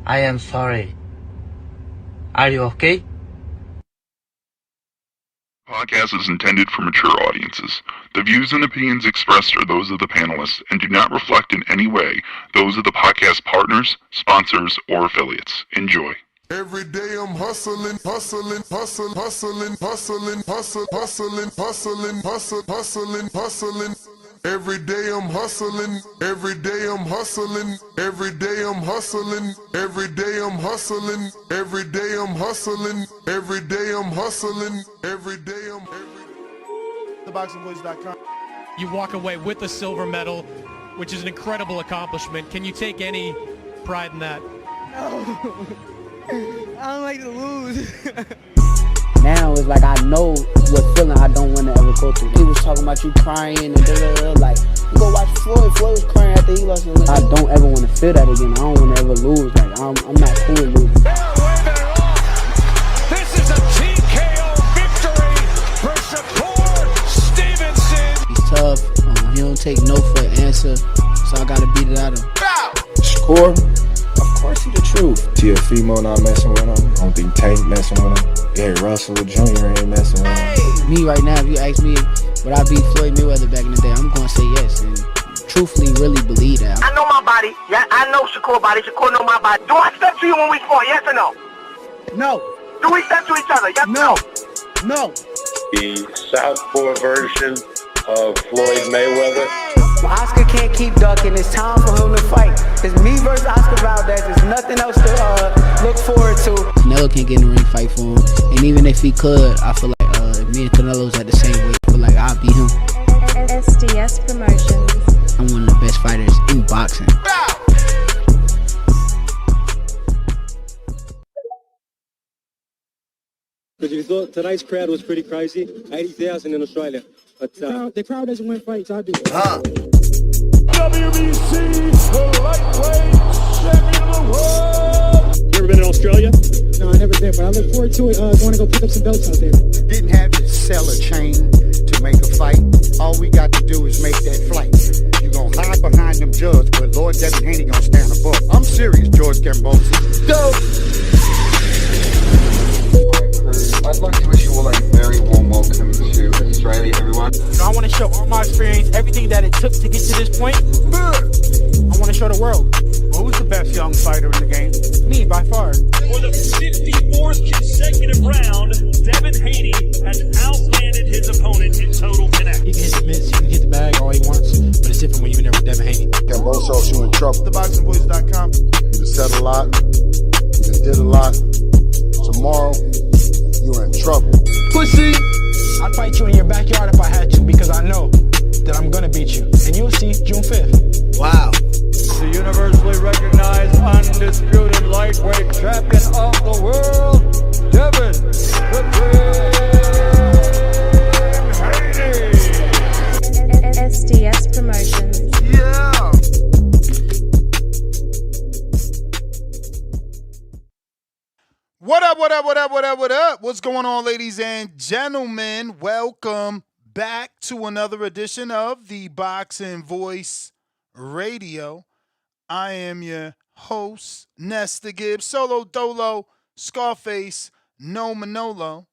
I am sorry. Are you okay? Podcast is intended for mature audiences. The views and opinions expressed are those of the panelists and do not reflect in any way those of the podcast partners, sponsors, or affiliates. Enjoy. Every day I'm hustling, hustling, hustling, hustling, hustling, hustling, hustling, hustling, hustling, hustling, hustling. Every day I'm hustling, every day I'm hustling, every day I'm hustling, every day I'm hustling, every day I'm hustling, every day I'm hustling, every day I'm theboxingvoice.com. You walk away with a silver medal, which is an incredible accomplishment. Can you take any pride in that? No. I don't like to lose. Now it's like I know what feeling I don't want to ever go through. He was talking about you crying and like, you go watch Floyd. Floyd was crying after he lost his leg. I don't ever want to feel that again. I don't want to ever lose. Like I'm not cool with losing. This is a TKO victory for Shakur Stevenson. He's tough. He don't take no for an answer, so I gotta beat it out of him. Shakur, of course he the truth. Tiafimo not messing with him. I don't think Tank messing with him. Gary Russell Jr. ain't messing with him. Me right now, if you ask me, would I beat Floyd Mayweather back in the day? I'm gonna say yes, and truthfully, really believe that. I know my body. Yeah, I know Shakur body. Shakur know my body. Do I step to you when we sport? Yes or no? No. Do we step to each other? Yes or no? No. The southpaw version of Floyd Mayweather. Oscar can't keep ducking. It's time for him to fight. It's me versus Oscar Valdez. There's nothing else to look forward to. Canelo can't get in the ring fight for him, and even if he could, I feel like if me and Canelo's at the same weight, I feel like I'll beat him. SDS Promotions. I'm one of the best fighters in boxing. Because you thought tonight's crowd was pretty crazy, 80,000 in Australia. But the crowd doesn't win fights, I do. WBC, the lightweight champion of the world. You ever been to Australia? No, I never been, but I look forward to it. Going to go pick up some belts out there. Didn't have to sell a chain to make a fight. All we got to do is make that flight. You gonna hide behind them judges, but Lord Devin Haney gonna stand above. I'm serious, George Cambosis. Go! I'd like to wish you all a very warm welcome to Australia, everyone. I want to show all my experience, everything that it took to get to this point. I want to show the world. Well, who's the best young fighter in the game? Me, by far. For the 54th consecutive round, Devin Haney has outlanded his opponent in total connect. He can hit the mitts, he can hit the bag all he wants, but it's different when you're in there with Devin Haney. Cambosos, you in trouble. theboxingvoice.com. You done said a lot. You done did a lot. Tomorrow, you in trouble. Pussy! I'd fight you in your backyard if I had to, because I know that I'm gonna beat you. And you'll see June 5th. Wow. The universally recognized undisputed lightweight champion of the world, Devin Haney. SDS Promotions. Yeah! What up, what up, what up, what up, what up? What's going on, ladies and gentlemen? Welcome back to another edition of the Boxing Voice Radio. I am your host, Nesta Gibbs, Solo Dolo, Scarface, No Manolo.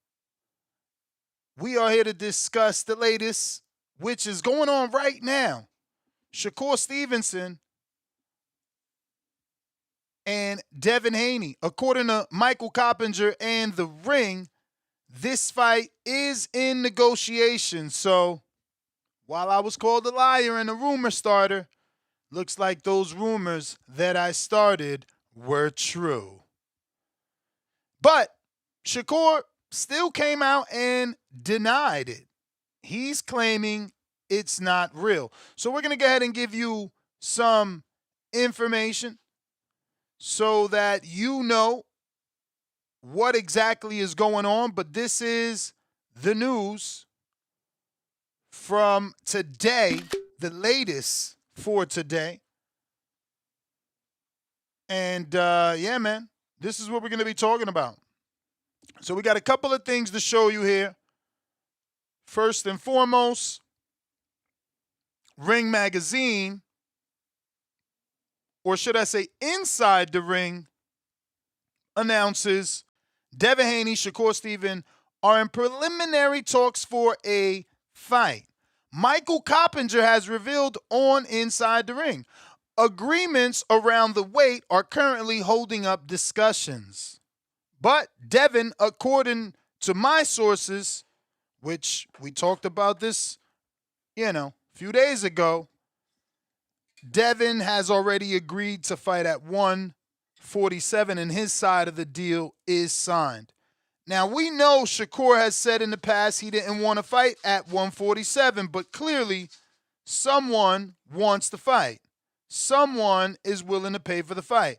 We are here to discuss the latest, which is going on right now. Shakur Stevenson and Devin Haney. According to Michael Coppinger and The Ring, this fight is in negotiation. So while I was called a liar and a rumor starter, looks like those rumors that I started were true. But Shakur still came out and denied it. He's claiming it's not real. So we're going to go ahead and give you some information so that you know what exactly is going on. But this is the news from today, the latest for today. And yeah, man, this is what we're going to be talking about. So we got a couple of things to show you here. First and foremost, Ring Magazine, or should I say Inside the Ring, announces Devin Haney, Shakur Stevenson are in preliminary talks for a fight. Michael Coppinger has revealed on Inside the Ring. Agreements around the weight are currently holding up discussions. But Devin, according to my sources, which we talked about this, a few days ago, Devin has already agreed to fight at 147 and his side of the deal is signed. Now, we know Shakur has said in the past he didn't want to fight at 147, but clearly someone wants to fight. Someone is willing to pay for the fight.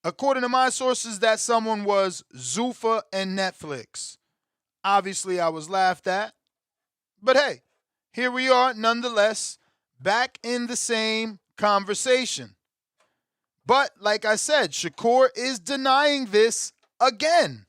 According to my sources, that someone was Zuffa and Netflix. Obviously, I was laughed at. But hey, here we are, nonetheless, back in the same conversation. But like I said, Shakur is denying this again.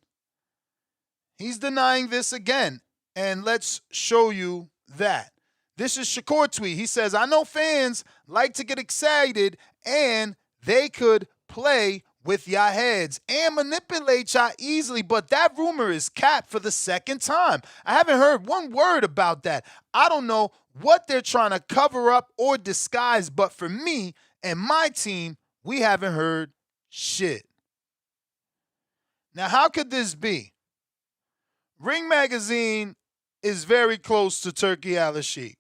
He's denying this again. And let's show you that. This is Shakur tweet. He says, I know fans like to get excited and they could play with y'all heads and manipulate y'all easily, but that rumor is capped for the second time. I haven't heard one word about that. I don't know what they're trying to cover up or disguise, but for me and my team, we haven't heard shit. Now, how could this be? Ring Magazine is very close to Turkey Al-Sheikh.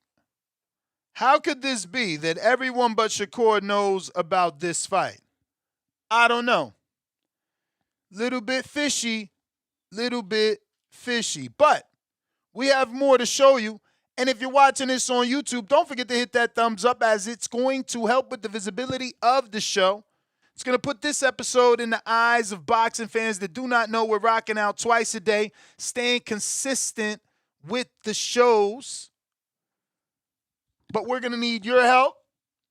How could this be that everyone but Shakur knows about this fight? I don't know. Little bit fishy, but we have more to show you. And if you're watching this on YouTube, don't forget to hit that thumbs up as it's going to help with the visibility of the show. It's going to put this episode in the eyes of boxing fans that do not know we're rocking out twice a day, staying consistent with the shows. But we're going to need your help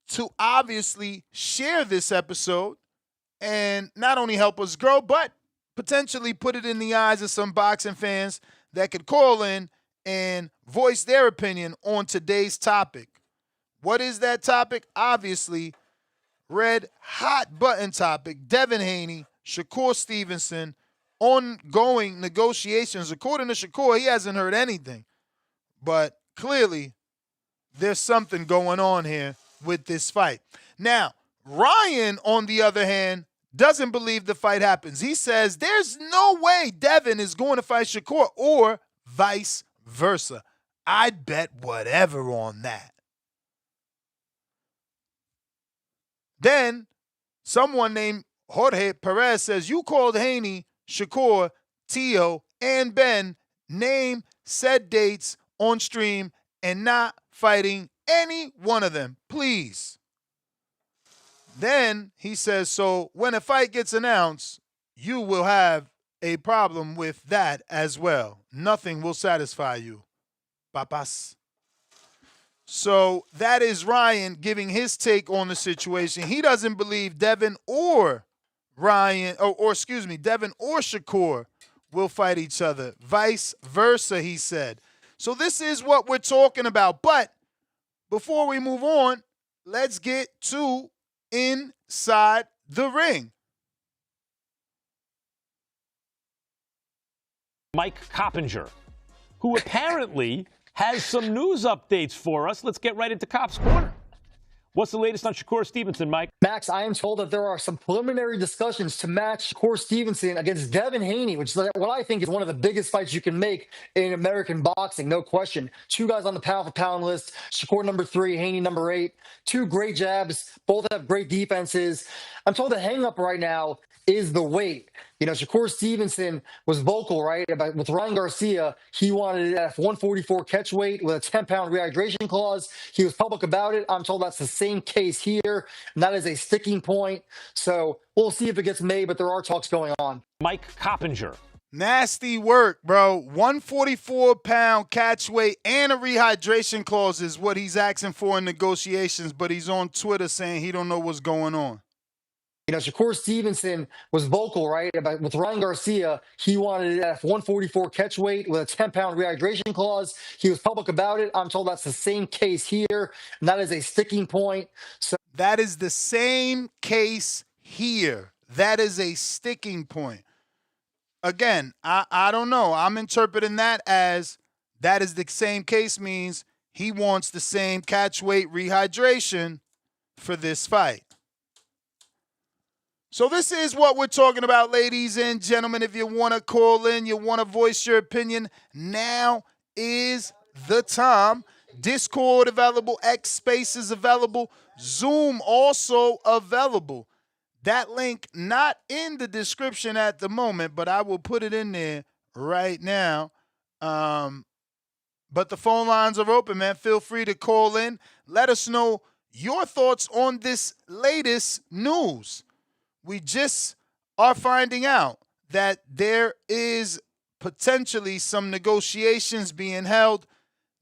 to obviously share this episode and not only help us grow, but potentially put it in the eyes of some boxing fans that could call in and voice their opinion on today's topic. What is that topic? Obviously, red hot button topic, Devin Haney, Shakur Stevenson, ongoing negotiations. According to Shakur, he hasn't heard anything. But clearly, there's something going on here with this fight. Now, Ryan, on the other hand, doesn't believe the fight happens. He says there's no way Devin is going to fight Shakur or vice versa. I'd bet whatever on that. Then someone named Jorge Perez says, you called Haney, Shakur, Tio, and Ben, name said dates on stream and not fighting any one of them, please. Then he says, so when a fight gets announced, you will have a problem with that as well. Nothing will satisfy you, papas. So that is Ryan giving his take on the situation. He doesn't believe Devin or Devin or Shakur will fight each other. Vice versa, he said. So this is what we're talking about. But before we move on, let's get to Inside the Ring. Mike Coppinger, who apparently has some news updates for us. Let's get right into Cop's Corner. What's the latest on Shakur Stevenson, Mike? Max, I am told that there are some preliminary discussions to match Shakur Stevenson against Devin Haney, which is what I think is one of the biggest fights you can make in American boxing, no question. Two guys on the pound-for-pound list, Shakur number 3, Haney number 8. Two great jabs, both have great defenses. I'm told the hang-up right now is the weight. You know, Shakur Stevenson was vocal, right, about with Ryan Garcia. He wanted it at 144 catch weight with a 10-pound rehydration clause. He was public about it. I'm told that's the same case here, and that is a sticking point. So we'll see if it gets made, but there are talks going on. Mike Coppinger. Nasty work, bro. 144-pound catch weight and a rehydration clause is what he's asking for in negotiations, but he's on Twitter saying he don't know what's going on. You know, Shakur Stevenson was vocal, right, about with Ryan Garcia. He wanted it at 144 catch weight with a 10-pound rehydration clause. He was public about it. I'm told that's the same case here, and that is a sticking point. So that is the same case here. That is a sticking point. again, I don't know. I'm interpreting that as that is the same case means he wants the same catch weight rehydration for this fight. So this is what we're talking about, ladies and gentlemen. If you want to call in, you want to voice your opinion, now is the time. Discord available, X Spaces available, Zoom also available. That link not in the description at the moment, but I will put it in there right now. But the phone lines are open, man. Feel free to call in. Let us know your thoughts on this latest news. We just are finding out that there is potentially some negotiations being held.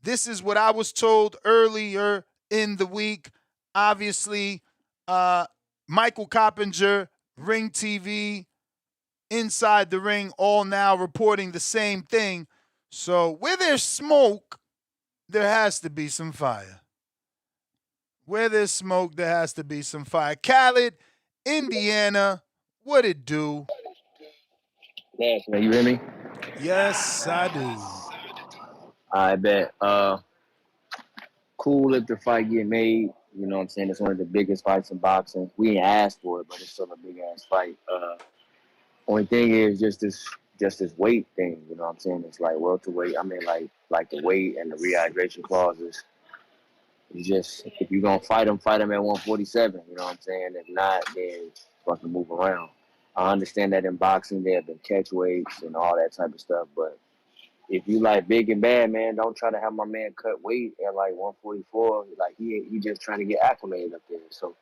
This is what I was told earlier in the week. Obviously, Michael Coppinger, Ring TV, Inside the Ring, all now reporting the same thing. So where there's smoke, there has to be some fire. Where there's smoke, there has to be some fire. Khaled, Indiana, what it do? Yes, man, you hear me? Yes, I do. I bet. Cool if the fight get made. You know what I'm saying? It's one of the biggest fights in boxing. We ain't asked for it, but it's still a big ass fight. Only thing is just this weight thing. You know what I'm saying? It's like welterweight. I mean, like the weight and the rehydration clauses. It's just if you're gonna fight them at 147. You know what I'm saying? If not, then fucking move around. I understand that in boxing there have been catch weights and all that type of stuff, but if you like big and bad, man, don't try to have my man cut weight at like 144. Like he just trying to get acclimated up there. So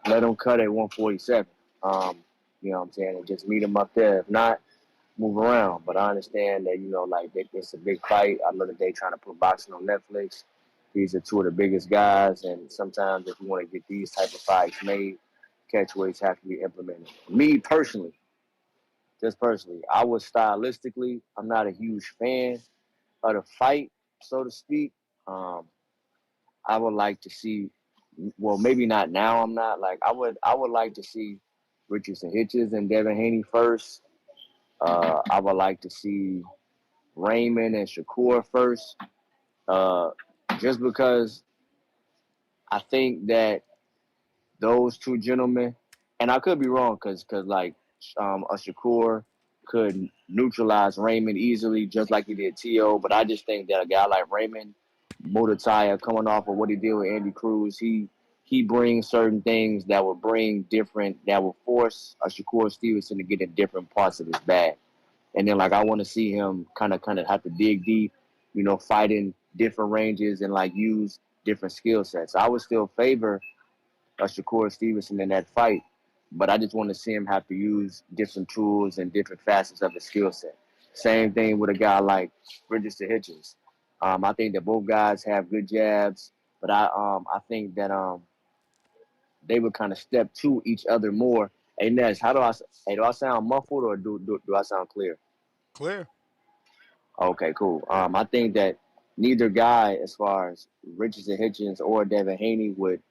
let him cut at 147. You know what I'm saying? And just meet him up there. If not, move around. But I understand that, you know, like it's a big fight. I know that they trying to put boxing on Netflix. These are two of the biggest guys, and sometimes if you want to get these type of fights made, catch weights have to be implemented. Me personally, just personally, I was stylistically, I'm not a huge fan of the fight, so to speak. I would like to see, well, maybe not now. I'm not like I would like to see Richardson Hitches and Devin Haney first. I would like to see Raymond and Shakur first, just because I think that those two gentlemen, and I could be wrong, because like a Shakur could neutralize Raymond easily, just like he did T.O., but I just think that a guy like Raymond Mutataya, coming off of what he did with Andy Cruz, he brings certain things that will force a Shakur Stevenson to get in different parts of his bag. And then, like, I want to see him kind of have to dig deep, you know, fight in different ranges and, like, use different skill sets. I would still favor a Shakur Stevenson in that fight, but I just want to see him have to use different tools and different facets of his skill set. Same thing with a guy like Richardson Hitchens. I think that both guys have good jabs, but I think that they would kind of step to each other more. Hey Ness, do I sound muffled or do I sound clear? Clear. Okay, cool. I think that neither guy, as far as Richardson Hitchens or Devin Haney, would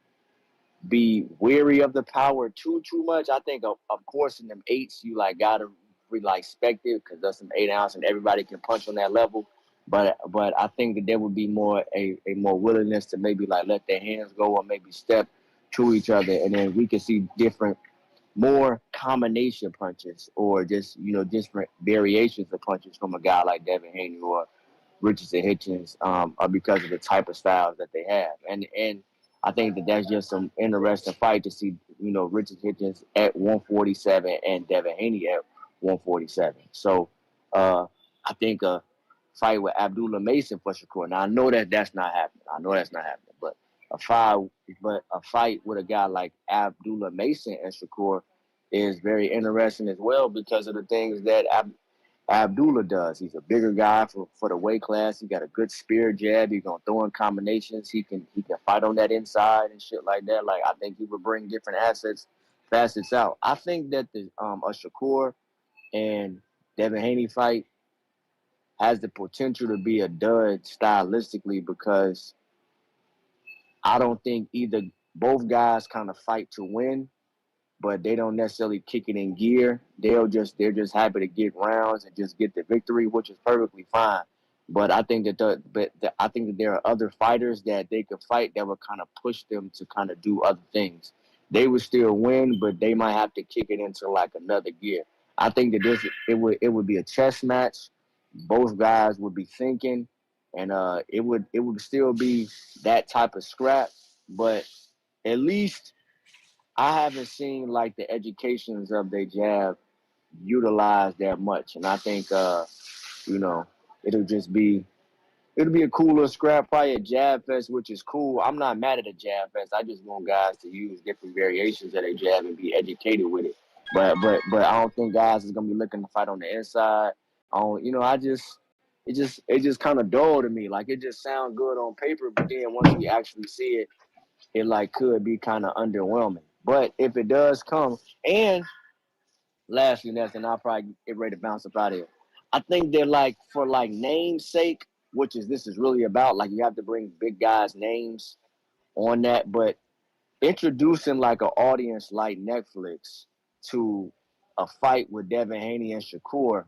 be weary of the power too much. I think of course in them eights you like gotta respect it because that's some 8 ounce and everybody can punch on that level. But I think that there would be more a more willingness to maybe like let their hands go or maybe step to each other, and then we can see more combination punches or just, you know, different variations of punches from a guy like Devin Haney or Richardson Hitchens, because of the type of styles that they have. And I think that that's just some interesting fight to see, you know, Richard Hitchens at 147 and Devin Haney at 147. So I think a fight with Abdullah Mason for Shakur. Now I know that that's not happening. But a fight with a guy like Abdullah Mason and Shakur is very interesting as well because of the things that Abdullah does. He's a bigger guy for the weight class. He got a good spear jab. He's gonna throw in combinations. He can fight on that inside and shit like that. Like I think he would bring different facets out. I think that the a Shakur and Devin Haney fight has the potential to be a dud stylistically because I don't think both guys kind of fight to win. but they don't necessarily kick it in gear. They're just happy to get rounds and just get the victory, which is perfectly fine. But I think that I think that there are other fighters that they could fight that would kind of push them to kind of do other things. They would still win, but they might have to kick it into like another gear. I think that it would be a chess match. Both guys would be thinking, and it would still be that type of scrap. But at least I haven't seen like the educations of their jab utilized that much, and I think you know it'll just be it'll be a cooler scrap probably at Jab Fest, which is cool. I'm not mad at a Jab Fest. I just want guys to use different variations of their jab and be educated with it. But I don't think guys is gonna be looking to fight on the inside. I don't, it just kind of dull to me. Like it just sounds good on paper, but then once we actually see it, it like could be kind of underwhelming. But if it does come, and lastly, Ness, and I'll probably get ready to bounce up out of here. I think they're like for like namesake, which is this is really about. Like you have to bring big guys' names on that, but introducing like an audience like Netflix to a fight with Devin Haney and Shakur,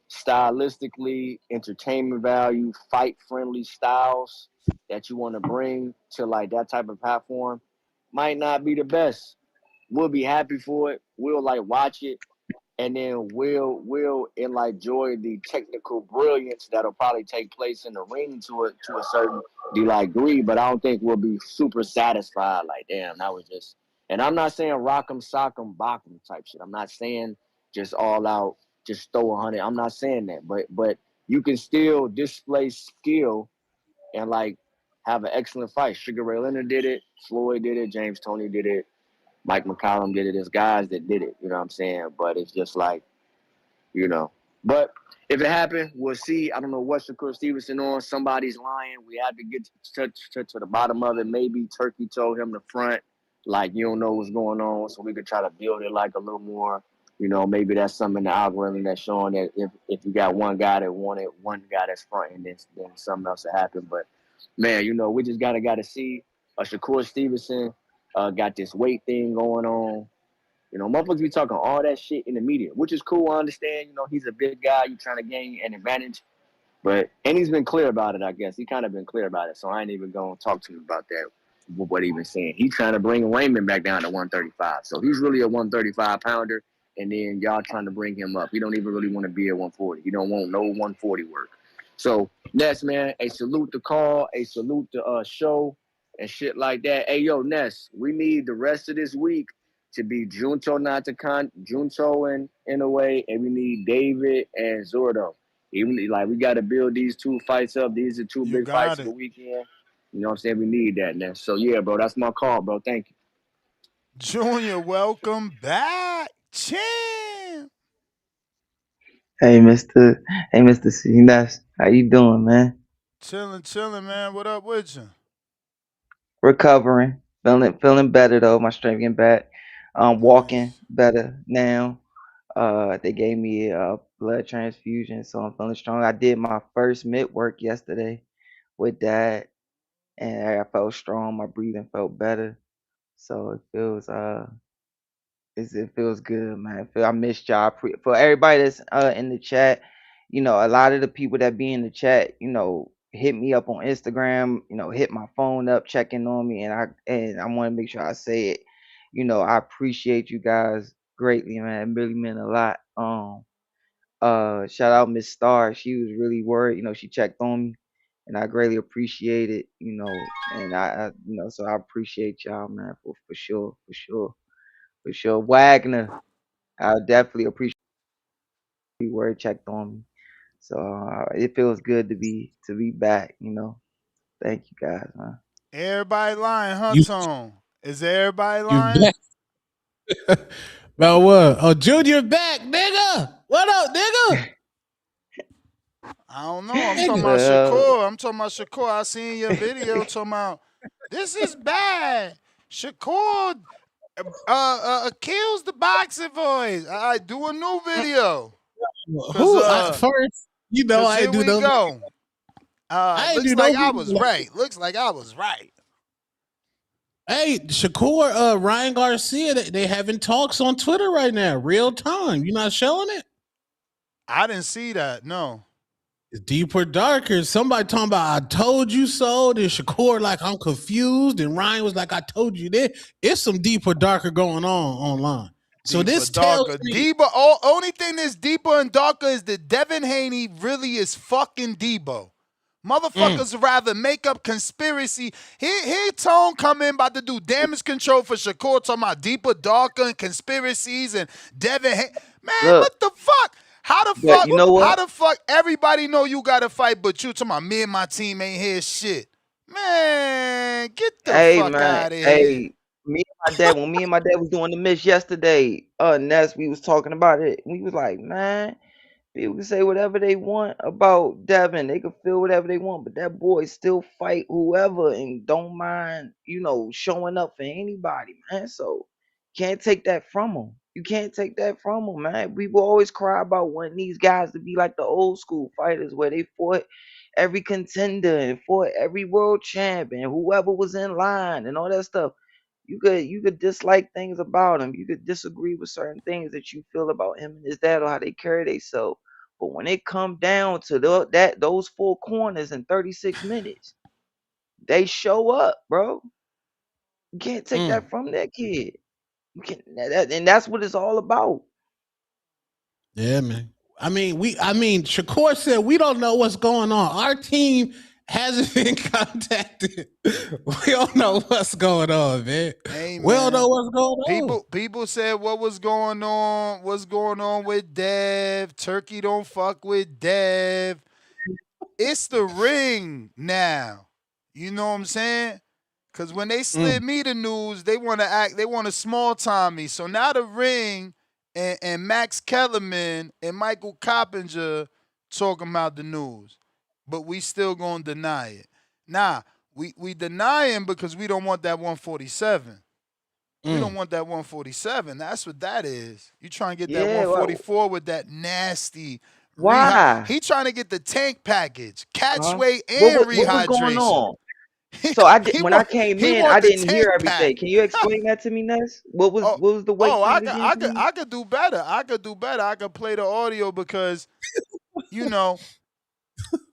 stylistically, entertainment value, fight-friendly styles that you want to bring to like that type of platform might not be the best. We'll be happy for it. We'll like watch it, and then we'll enjoy the technical brilliance that'll probably take place in the ring to a certain degree. But I don't think we'll be super satisfied. Like, damn, that was just. And I'm not saying rock'em, sock'em, bock'em type shit. I'm not saying just all out, just throw 100. I'm not saying that, but you can still display skill and like have an excellent fight. Sugar Ray Leonard did it. Floyd did it. James Toney did it. Mike McCollum did it. There's guys that did it, you know what I'm saying? But it's just like, But if it happened, we'll see. I don't know what Shakur Stevenson on. Somebody's lying. We have to get to the bottom of it. Maybe Turkey told him the front, like, you don't know what's going on, so we could try to build it like a little more. Maybe that's something in the algorithm that's showing that if you got one guy that wanted one guy that's fronting, then something else will happen. But, man, we just got to see. Shakur Stevenson got this weight thing going on. Motherfuckers be talking all that shit in the media, which is cool. I understand, he's a big guy. You trying to gain an advantage. And he's been clear about it, I guess. He kind of been clear about it. So I ain't even going to talk to him about that, what he been saying. He's trying to bring Raymond back down to 135. So he's really a 135 pounder. And then y'all trying to bring him up. He don't even really want to be at 140. He don't want no 140 work. So Ness, man, a salute to Call, a salute to Show and shit like that. Hey, yo, Ness, we need the rest of this week to be Junto and in a way, and we need David and Zordo. Even we got to build these two fights up. These are two big fights of the weekend. You know what I'm saying? We need that, Ness. So yeah, bro, that's my call, bro. Thank you. Junior, welcome back. Champ. Hey, Mr. C. Ness. How you doing, man? Chilling, man. What up with you? Recovering. Feeling better, though. My strength getting back. Walking better now. They gave me a blood transfusion, so I'm feeling strong. I did my first mid work yesterday with that, and I felt strong. My breathing felt better. So it feels good, man. I missed y'all. For everybody that's in the chat, a lot of the people that be in the chat, hit me up on Instagram, hit my phone up, checking on me, and I want to make sure I say it. I appreciate you guys greatly, man. It really meant a lot. Shout out Miss Star. She was really worried. She checked on me, and I greatly appreciate it. And I so I appreciate y'all, man, for sure, for sure. Wagner, I definitely appreciate you word checked on me. So it feels good to be back. Thank you guys, man. Everybody lying, huh, Tone? Is everybody You lying? back. About what? Oh, Junior back, nigga. What up, nigga? I don't know. I'm talking about Shakur. I seen your video talking about this is bad. Shakur kills the boxing voice. I do a new video. Who? First, I here do we no. go. I Looks do like no I was right. Looks like I was right. Hey, Shakur, Ryan Garcia, they having talks on Twitter right now, real time. You not showing it? I didn't see that. No. It's deeper, darker. Somebody talking about I told you so. Then Shakur like I'm confused, and Ryan was like I told you that. It's some deeper, darker going on online. So Deeper, this tells darker, me Debo. Only thing that's deeper and darker is that Devin Haney really is fucking Debo. Motherfuckers rather make up conspiracy. Here Tone come in about to do damage control for Shakur, talking about deeper, darker, and conspiracies and Devin Haney. Man, Look, what the fuck? How the yeah, fuck? you know How what? the fuck? Everybody know you got to fight, but you talking about me and my team ain't here shit. Man, get the Hey fuck man, out of here. hey, when me and my dad was doing the miss yesterday, Ness, we was talking about it. We was like, man, people can say whatever they want about Devin. They can feel whatever they want, but that boy still fight whoever and don't mind, showing up for anybody, man. So can't take that from him. You can't take that from him, man. We will always cry about wanting these guys to be like the old school fighters where they fought every contender and fought every world champion, whoever was in line and all that stuff. You could dislike things about him. You could disagree with certain things that you feel about him and his dad or how they carry themselves. But when it come down to those four corners in 36 minutes, they show up, bro. You can't take that from that kid. You can, and that's what it's all about. yeah, man. I mean, Shakur said we don't know what's going on. Our team hasn't been contacted. We don't know what's going on, man. Hey, We don't man. know what's going on. People said what was going on? What's going on with Dev? Turkey don't fuck with Dev. It's the ring now. You know what I'm saying? Cause when they slid me the news, they want to small time me. So now the ring and Max Kellerman and Michael Coppinger talking about the news, but we still gonna deny it. Nah, we denying because we don't want that 147. We don't want that 147. That's what that is. You trying to get that Yeah, 144 with that nasty why? He trying to get the tank package, catch Huh? weight and What was going rehydration. on? So when I came He in, want I the didn't hear tank everything. pack. Can you explain that to me, Ness? What was the weight Oh, thing again? Please? I could do better. I could do better. I could play the audio because,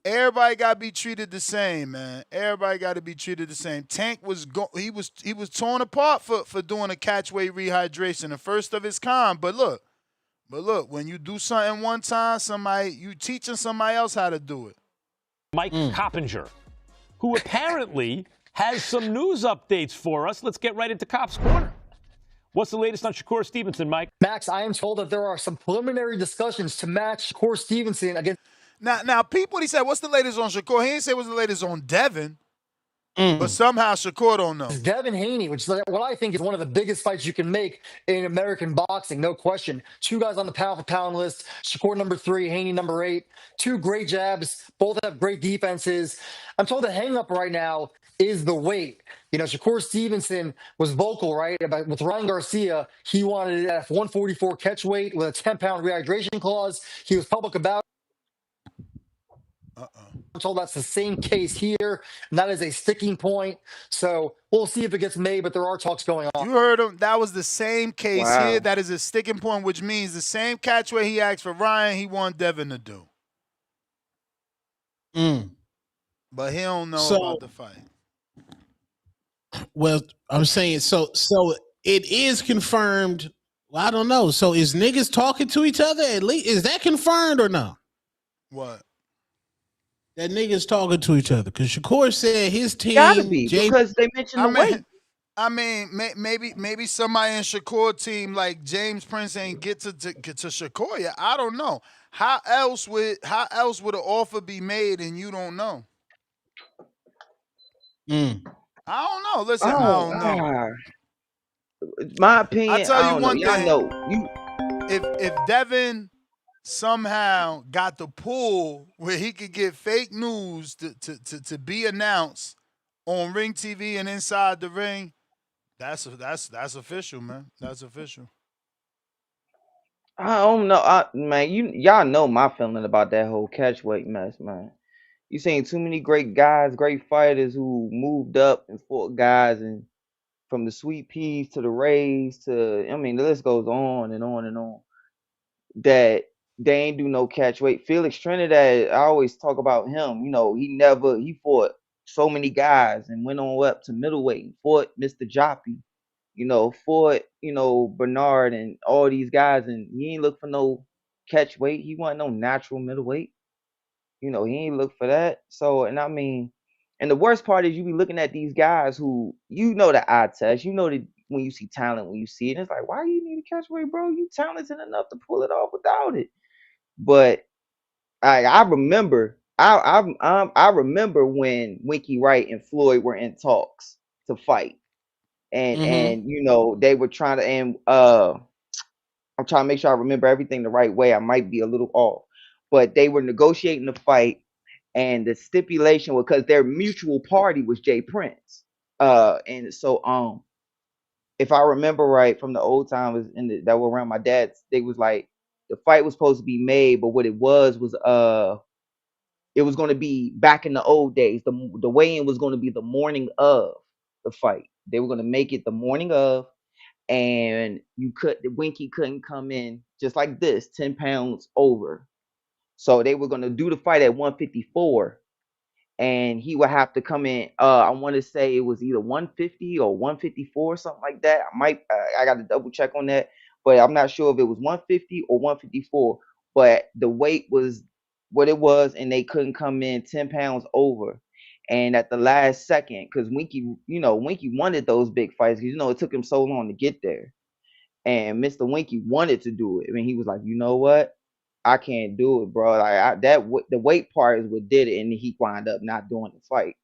everybody got to be treated the same, man. Everybody got to be treated the same. Tank was he was torn apart for doing a catch weight rehydration, the first of its kind. But look, when you do something one time, you teaching somebody else how to do it. Mike Coppinger, who apparently has some news updates for us. Let's get right into Cops Corner. What's the latest on Shakur Stevenson, Mike? Max, I am told that there are some preliminary discussions to match Shakur Stevenson against. Now, people, he said, what's the latest on Shakur? He didn't say what's the latest on Devin. But somehow Shakur don't know. Devin Haney, which is what I think is one of the biggest fights you can make in American boxing, no question. Two guys on the pound-for-pound list, Shakur number 3, Haney number 8. Two great jabs, both have great defenses. I'm told the hang-up right now is the weight. Shakur Stevenson was vocal, right, about with Ryan Garcia. He wanted it at 144 catch weight with a 10-pound rehydration clause. He was public about I'm told that's the same case here, and that is a sticking point. So we'll see if it gets made, but there are talks going on. You heard him. That was the same case Wow. here. That is a sticking point, which means the same catchway he asked for Ryan, he want Devin to do. But he don't know about the fight. Well, I'm saying so it is confirmed. Well, I don't know. So is niggas talking to each other? At least is that confirmed or no? What? That niggas talking to each other because Shakur said his team Gotta be because they mentioned the weight. I mean, maybe somebody in Shakur team like James Prince ain't get to Shakur yet. I don't know. How else would an offer be made and you don't know? I don't know. Listen, I don't know. My opinion, I tell you don't one know. thing. Y'all know. If Devin somehow got the pull where he could get fake news to be announced on Ring TV and Inside the Ring, that's official, man. That's official. I don't know, man. Y'all know my feeling about that whole catchweight mess, man. You seen too many great guys, great fighters who moved up and fought guys, and from the Sweet Peas to the Rays to, I mean, the list goes on and on and on, that they ain't do no catch weight. Felix Trinidad, I always talk about him. You know, he fought so many guys and went on up to middleweight and fought Mr. Joppy, you know, fought, you know, Bernard and all these guys, and he ain't look for no catch weight. He wasn't no natural middleweight. You know, he ain't look for that. So, and I mean, and the worst part is you be looking at these guys who, you know, the eye test, you know, that when you see talent, when you see it, it's like, why you need a catch weight, bro? You talented enough to pull it off without it. But I remember, I remember when Winky Wright and Floyd were in talks to fight, and you know they were trying to, and I'm trying to make sure I remember everything the right way. I might be a little off, but they were negotiating the fight, and the stipulation was because their mutual party was Jay Prince. And so if I remember right from the old times that were around my dad's, they was like the fight was supposed to be made, but what it was it was going to be back in the old days. The weigh-in was going to be the morning of the fight. They were going to make it the morning of, and Winky couldn't come in just like this, 10 pounds over. So they were going to do the fight at 154, and he would have to come in. I want to say it was either 150 or 154, something like that. I got to double check on that, but I'm not sure if it was 150 or 154. But the weight was what it was, and they couldn't come in 10 pounds over. And at the last second, because Winky wanted those big fights, because it took him so long to get there. And Mr. Winky wanted to do it. I mean, he was like, you know what? I can't do it, bro. Like the weight part is what did it, and he wound up not doing the fight.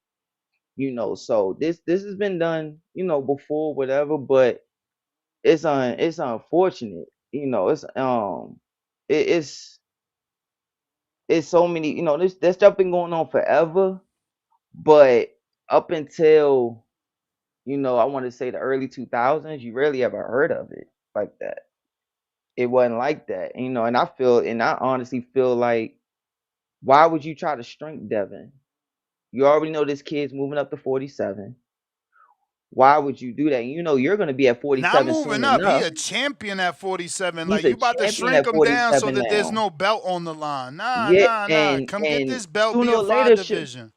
So this has been done, before, whatever. But it's unfortunate. It's so many. This stuff been going on forever, but up until I want to say the early 2000s, you rarely ever heard of it like that. It wasn't like that, and I honestly feel like, why would you try to shrink Devin? You already know this kid's moving up to 47. Why would you do that? You're going to be at 47 Not moving soon up. enough. He a champion at 47. He's Like, you a about to champion shrink at him down so 47 that there's now. no belt on the line. Yeah, Nah. Come get this belt, be a five division.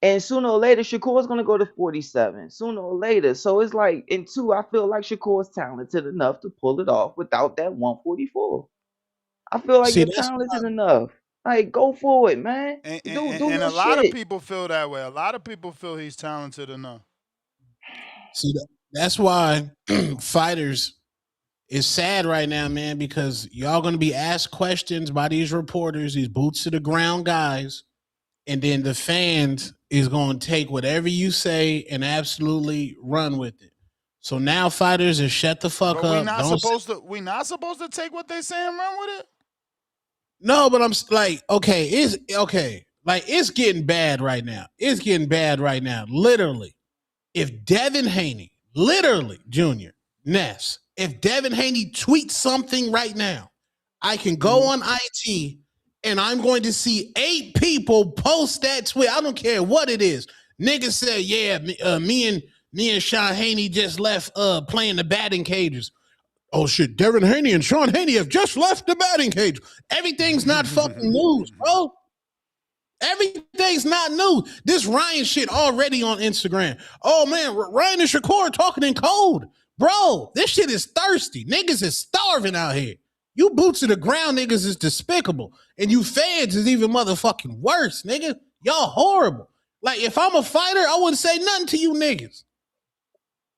And sooner or later, Shakur's going to go to 47. Sooner or later. So it's like, and two, I feel like Shakur's talented enough to pull it off without that 144. I feel like you're talented enough. Like, go for it, man. Do And your a lot shit. of people feel that way. A lot of people feel he's talented enough. See, that's why fighters is sad right now, man, because y'all going to be asked questions by these reporters, these boots to the ground guys, and then the fans is going to take whatever you say and absolutely run with it. So now fighters is shut the fuck But up. we not supposed to take what they say and run with it? No, but I'm like, okay, it's getting bad right now. It's getting bad right now. Literally. If Devin Haney, literally, Junior, Ness, if Devin Haney tweets something right now, I can go on IT and I'm going to see 8 people post that tweet. I don't care what it is. Niggas said, yeah, me and Sean Haney just left playing the batting cages. Oh shit, Devin Haney and Sean Haney have just left the batting cage. Everything's not fucking news, bro. Everything's not new. This Ryan shit already on Instagram. Oh man, Ryan and Shakur talking in code. Bro, this shit is thirsty. Niggas is starving out here. You boots to the ground niggas is despicable. And you fans is even motherfucking worse, nigga. Y'all horrible. Like, if I'm a fighter, I wouldn't say nothing to you niggas.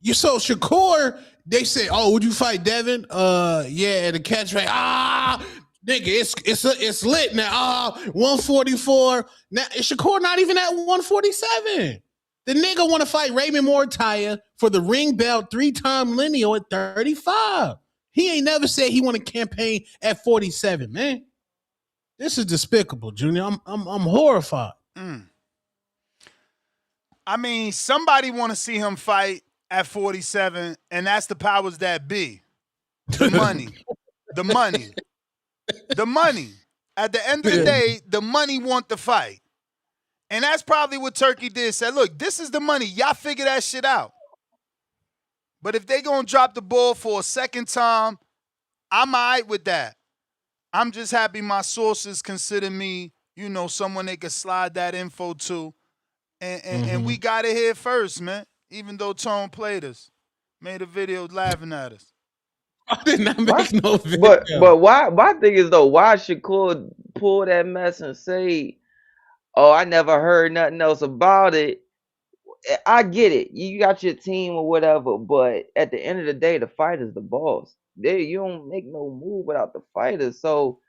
You so Shakur, they say, oh, would you fight Devin? Yeah, the catch rate. Nigga, it's lit now. 144. Now is Shakur not even at 147? The nigga want to fight Raymond Mortaya for the ring belt 3-time lineal at 35. He ain't never said he want to campaign at 47, man. This is despicable, Junior. I'm horrified. I mean, somebody want to see him fight at 47, and that's the powers that be. The money. The money. The money. At the end of the day, the money want the fight. And that's probably what Turkey did. Said, look, this is the money. Y'all figure that shit out. But if they gonna drop the ball for a second time, I'm all right with that. I'm just happy my sources consider me, someone they could slide that info to. And we got it here first, man. Even though Tone played us. Made a video laughing at us. I did not make no video. But why? My thing is though, why Shakur pull that mess and say, "Oh, I never heard nothing else about it." I get it. You got your team or whatever, but at the end of the day, the fighter's the boss. You don't make no move without the fighter. So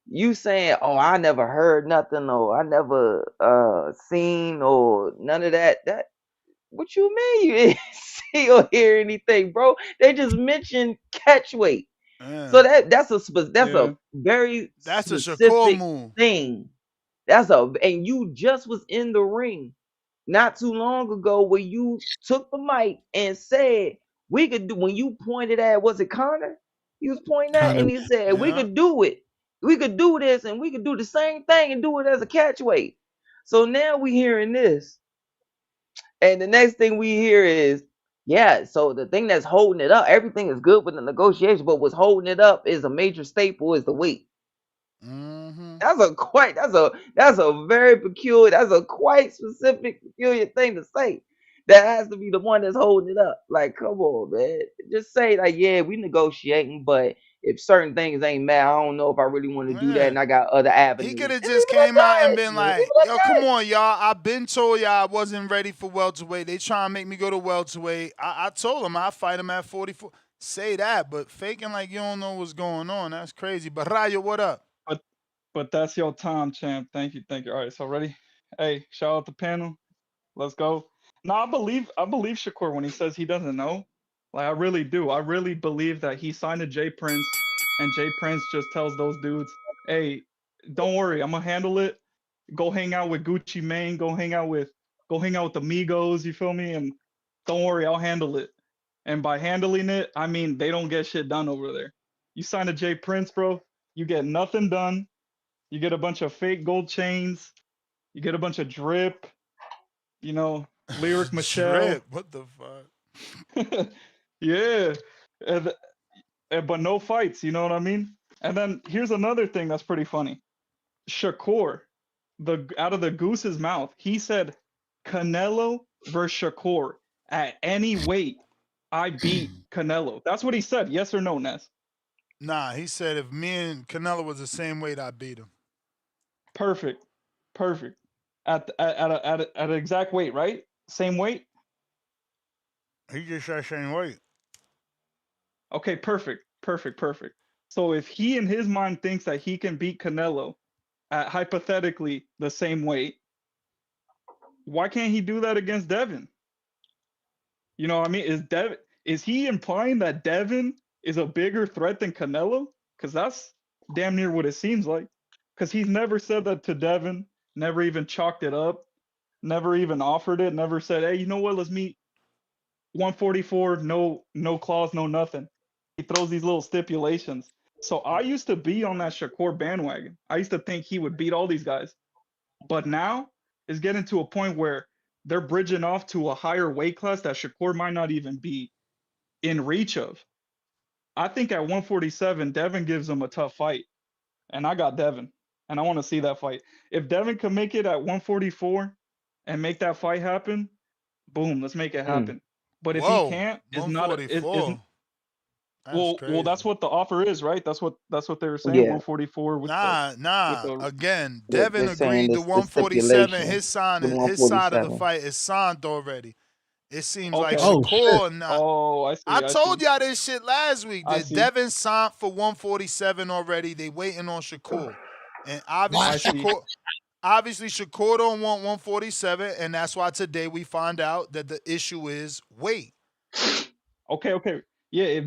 you saying, "Oh, I never heard nothing," or "I never seen," or none of that. What you mean you didn't see or hear anything, bro? They just mentioned catch weight. So that's a very That's a Shakur specific move. thing. And you just was in the ring not too long ago where you took the mic and said we could do, when you pointed at, was it Connor? He was pointing at, and he said we could do it. We could do this, and we could do the same thing and do it as a catch weight. So now we hearing this. And the next thing we hear is, yeah, so the thing that's holding it up, everything is good with the negotiation, but what's holding it up is a major staple is the weight. That's a very peculiar, that's a quite specific, peculiar thing to say. That has to be the one that's holding it up. Like, come on, man. Just say like, yeah, we negotiating, but if certain things ain't met, I don't know if I really want to do that, and I got other avenues. He could have just came out and been like, yo, come on, y'all. I've been told y'all I wasn't ready for welterweight. They trying to make me go to welterweight. I told him I'll fight him at 44. Say that, but faking like you don't know what's going on, that's crazy. But Rayo, what up? But that's your time, champ. Thank you. All right, so ready? Hey, shout out the panel. Let's go. No, I believe Shakur when he says he doesn't know. Like, I really do. I really believe that he signed to Jay Prince, and Jay Prince just tells those dudes, hey, don't worry, I'm gonna handle it. Go hang out with Gucci Mane, go hang out with the Migos, you feel me? And don't worry, I'll handle it. And by handling it, I mean they don't get shit done over there. You sign to Jay Prince, bro, you get nothing done. You get a bunch of fake gold chains. You get a bunch of drip. Lyric Michelle. Drip, what the fuck? Yeah. But no fights, you know what I mean? And then here's another thing that's pretty funny. Shakur, out of the goose's mouth, he said, Canelo versus Shakur at any weight, I beat Canelo. That's what he said. Yes or no, Ness? Nah, he said if me and Canelo was the same weight, I beat him. Perfect. At an exact weight, right? Same weight? He just said same weight. Okay, perfect. So if he in his mind thinks that he can beat Canelo at hypothetically the same weight, why can't he do that against Devin? You know what I mean? Is he implying that Devin is a bigger threat than Canelo? Because that's damn near what it seems like. Because he's never said that to Devin, never even chalked it up, never even offered it, never said, hey, you know what, let's meet 144, no clause, no nothing. He throws these little stipulations. So I used to be on that Shakur bandwagon. I used to think he would beat all these guys. But now it's getting to a point where they're bridging off to a higher weight class that Shakur might not even be in reach of. I think at 147, Devin gives him a tough fight. And I got Devin. And I want to see that fight. If Devin can make it at 144 and make that fight happen, boom, let's make it happen. But if he can't, it's not. Well, that's what the offer is, right? That's what they were saying. 144. With Again, Devin agreed to 147. His side of the fight is signed already. It seems like Shakur. I told y'all this shit last week. That Devin signed for 147 already. They waiting on Shakur, and obviously Shakur don't want 147, and that's why today we find out that the issue is weight. Okay. Yeah,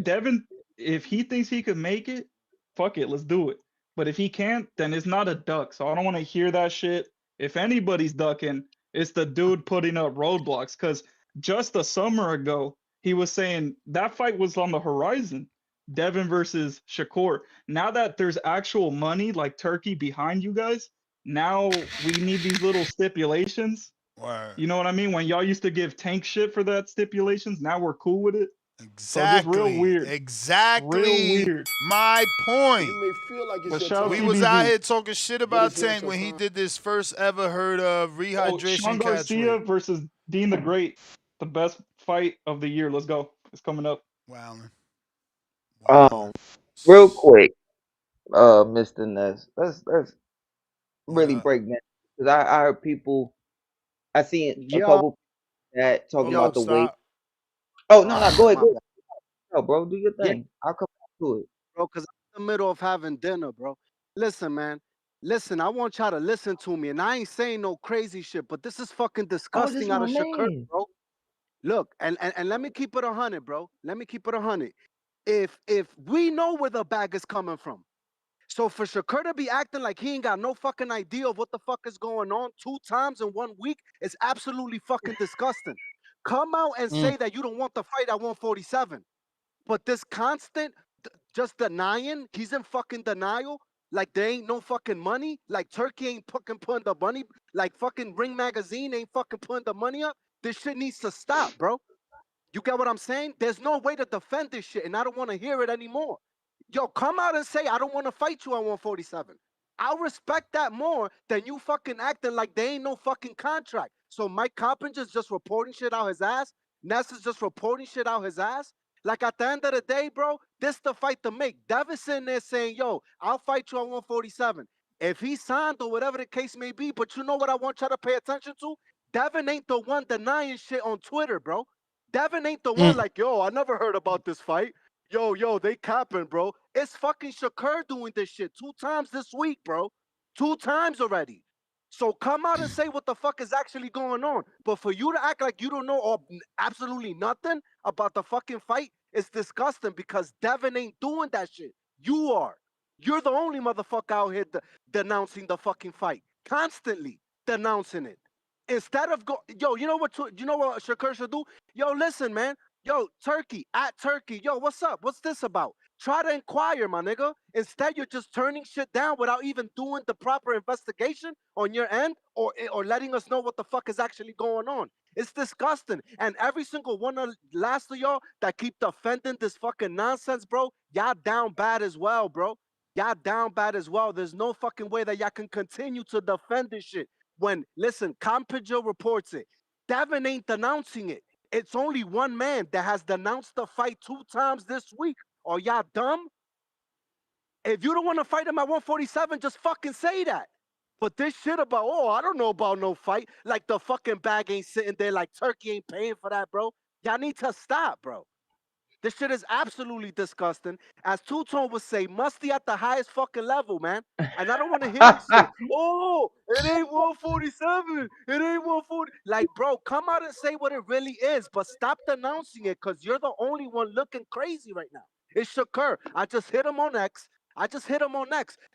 if he thinks he could make it, fuck it, let's do it. But if he can't, then it's not a duck. So I don't want to hear that shit. If anybody's ducking, it's the dude putting up roadblocks. Because just a summer ago, he was saying that fight was on the horizon. Devin versus Shakur. Now that there's actual money like Turkey behind you guys, now we need these little stipulations. Word. You know what I mean? When y'all used to give Tank shit for that stipulations, now we're cool with it. So just real weird. Exactly. Real weird. My point. You may feel like it's But your shout out We time, was out TBV. here talking shit but about it's not Tank your when he time. did this first ever heard of Oh, rehydration Sean catch Garcia weight. versus Dean the Great, the best fight of the year. Let's go. It's coming up. Wow. Real quick, Mr. Ness, let's really up? break that because I heard people. I seen a Yo, couple that talking Hold yo, about up, the weight. stop. Oh my no, bad, go ahead, my go ahead. bad. No, bro, do your Yeah, thing. I'll come back to it. bro, because I'm in the middle of having dinner, bro. Listen, man. Listen, I want y'all to listen to me, and I ain't saying no crazy shit, but this is fucking Oh, this disgusting out my of Shakur, man. bro. Look, and let me keep it 100, bro. Let me keep it 100. If we know where the bag is coming from, so for Shakur to be acting like he ain't got no fucking idea of what the fuck is going on 2 times in 1 week is absolutely fucking disgusting. Come out and say that you don't want the fight at 147. But this constant just denying, he's in fucking denial. Like there ain't no fucking money. Like Turkey ain't fucking putting the money. Like fucking Ring Magazine ain't fucking putting the money up. This shit needs to stop, bro. You get what I'm saying? There's no way to defend this shit, and I don't want to hear it anymore. Yo, come out and say I don't want to fight you at 147. I'll respect that more than you fucking acting like there ain't no fucking contract. So Mike Coppinger's just reporting shit out his ass. Ness is just reporting shit out his ass. Like at the end of the day, bro, this the fight to make. Devin's sitting there saying, yo, I'll fight you at 147. If he signed or whatever the case may be, but you know what I want y'all to pay attention to? Devin ain't the one denying shit on Twitter, bro. Devin ain't the one like, yo, I never heard about this fight. Yo, they capping, bro. It's fucking Shakur doing this shit 2 times this week, bro. 2 times already. So come out and say what the fuck is actually going on. But for you to act like you don't know absolutely nothing about the fucking fight, it's disgusting because Devin ain't doing that shit. You are. You're the only motherfucker out here denouncing the fucking fight. Constantly denouncing it. Instead of you know what Shakur should do? Yo, listen, man. Yo, Turkey, at Turkey. Yo, what's up? What's this about? Try to inquire, my nigga. Instead, you're just turning shit down without even doing the proper investigation on your end or letting us know what the fuck is actually going on. It's disgusting. And every single one of last of y'all that keep defending this fucking nonsense, bro, y'all down bad as well, bro. Y'all down bad as well. There's no fucking way that y'all can continue to defend this shit. When, listen, Compijo reports it. Devin ain't denouncing it. It's only one man that has denounced the fight 2 times this week. Are y'all dumb? If you don't want to fight him at 147, just fucking say that. But this shit about, oh, I don't know about no fight. Like the fucking bag ain't sitting there, like Turkey ain't paying for that, bro. Y'all need to stop, bro. This shit is absolutely disgusting. As Two Tone would say, musty at the highest fucking level, man. And I don't want to hear this shit. Oh, it ain't 147. It ain't 140. Like, bro, come out and say what it really is, but stop denouncing it because you're the only one looking crazy right now. It's Shakur. I just hit him on X.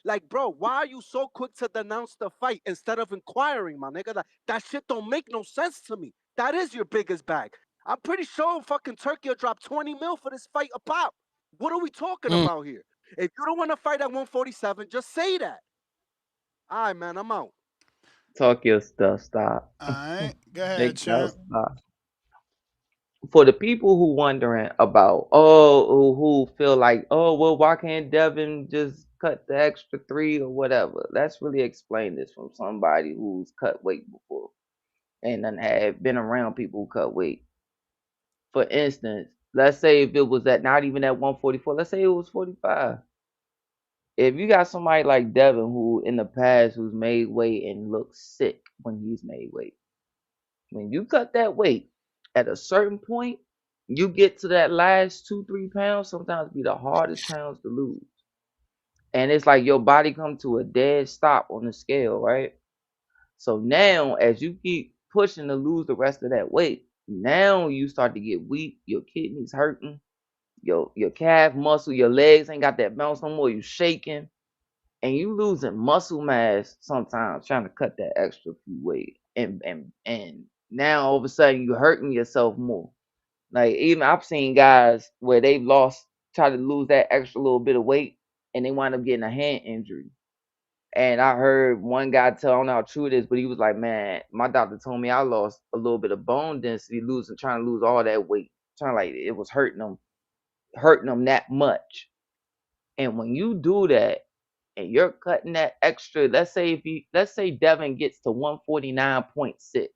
Like, bro, why are you so quick to denounce the fight instead of inquiring, my nigga? That shit don't make no sense to me. That is your biggest bag. I'm pretty sure fucking Turkey will drop 20 mil for this fight a pop. What are we talking about here? If you don't want to fight at 147, just say that. All right, man, I'm out. Talk your stuff. Stop. All right. Go ahead, Big no champ. stop. For the people who wondering about, who feel like, oh, well, why can't Devin just cut the extra 3 or whatever? Let's really explain this from somebody who's cut weight before and then have been around people who cut weight. For instance, let's say if it was at not even at 144, let's say it was 45. If you got somebody like Devin who in the past who's made weight and looks sick when he's made weight, when you cut that weight at a certain point, you get to that last 2-3 pounds, sometimes be the hardest pounds to lose. And it's like your body come to a dead stop on the scale, right? So now as you keep pushing to lose the rest of that weight, now you start to get weak, your kidneys hurting, your calf muscle, your legs ain't got that bounce no more, you shaking, and you losing muscle mass sometimes trying to cut that extra few weight. And now all of a sudden you hurting yourself more. Like even I've seen guys where they've try to lose that extra little bit of weight and they wind up getting a hand injury. And I heard one guy tell, I don't know how true it is, but he was like, man, my doctor told me I lost a little bit of bone density trying to lose all that weight. Sound like it was hurting them that much. And when you do that, and you're cutting that extra, let's say Devin gets to 149.6,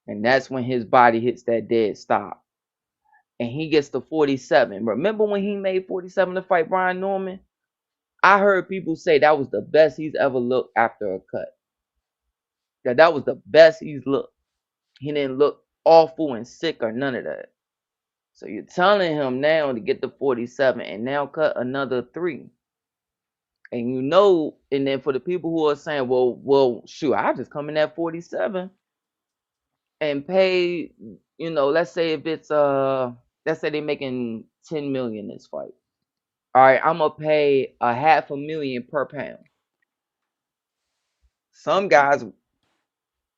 and that's when his body hits that dead stop, and he gets to 47. Remember when he made 47 to fight Brian Norman? I heard people say that was the best he's ever looked after a cut. That was the best he's looked. He didn't look awful and sick or none of that. So you're telling him now to get to 47 and now cut another 3. And and then for the people who are saying, well, shoot, I'll just come in at 47 and pay, let's say if it's let's say they're making 10 million this fight. All right, I'm gonna pay $500,000 per pound. Some guys,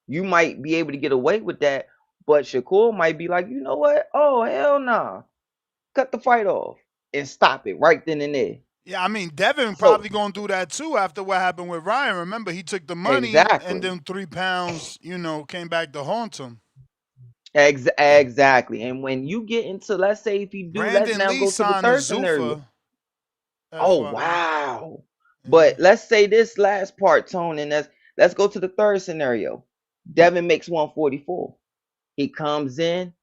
you might be able to get away with that, but Shakur might be like, you know what? Oh, hell nah. Cut the fight off and stop it right then and there. Yeah, I mean, Devin probably going to do that too after what happened with Ryan. Remember, he took the money and then 3 pounds, came back to haunt him. Exactly. And when you get into, let's say if you do, let's now go to the third scenario. Oh, wow. But let's say this last part, Tone, and let's go to the third scenario. Devin makes 144. He comes in,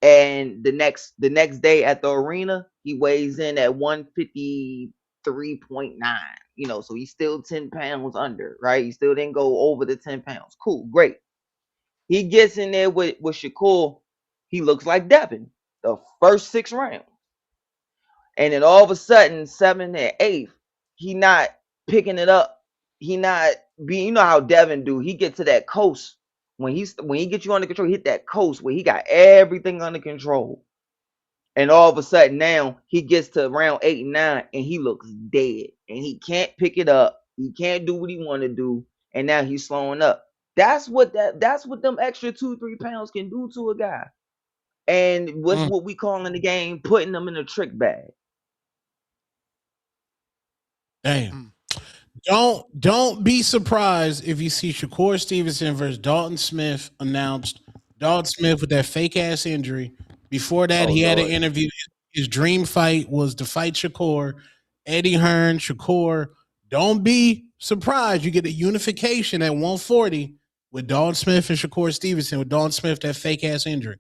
and the next day at the arena, he weighs in at 153.9. So he's still 10 pounds under, right? He still didn't go over the 10 pounds. Cool, great. He gets in there with Shakur. He looks like Devin the first 6 rounds. And then all of a sudden, 7th and 8th, he not picking it up. He not being, how Devin do. He get to that coast. When he gets you under control, he hit that coast where he got everything under control. And all of a sudden now he gets to round 8 and 9 and he looks dead. And he can't pick it up. He can't do what he want to do. And now he's slowing up. That's what them extra 2-3 pounds can do to a guy. And what's what we call in the game putting them in a trick bag. Damn. Don't be surprised if you see Shakur Stevenson versus Dalton Smith announced. Dalton Smith with that fake ass injury. Before that, he had an interview. His dream fight was to fight Shakur. Eddie Hearn, Shakur. Don't be surprised. You get a unification at 140 with Dalton Smith and Shakur Stevenson. With Dalton Smith, that fake ass injury.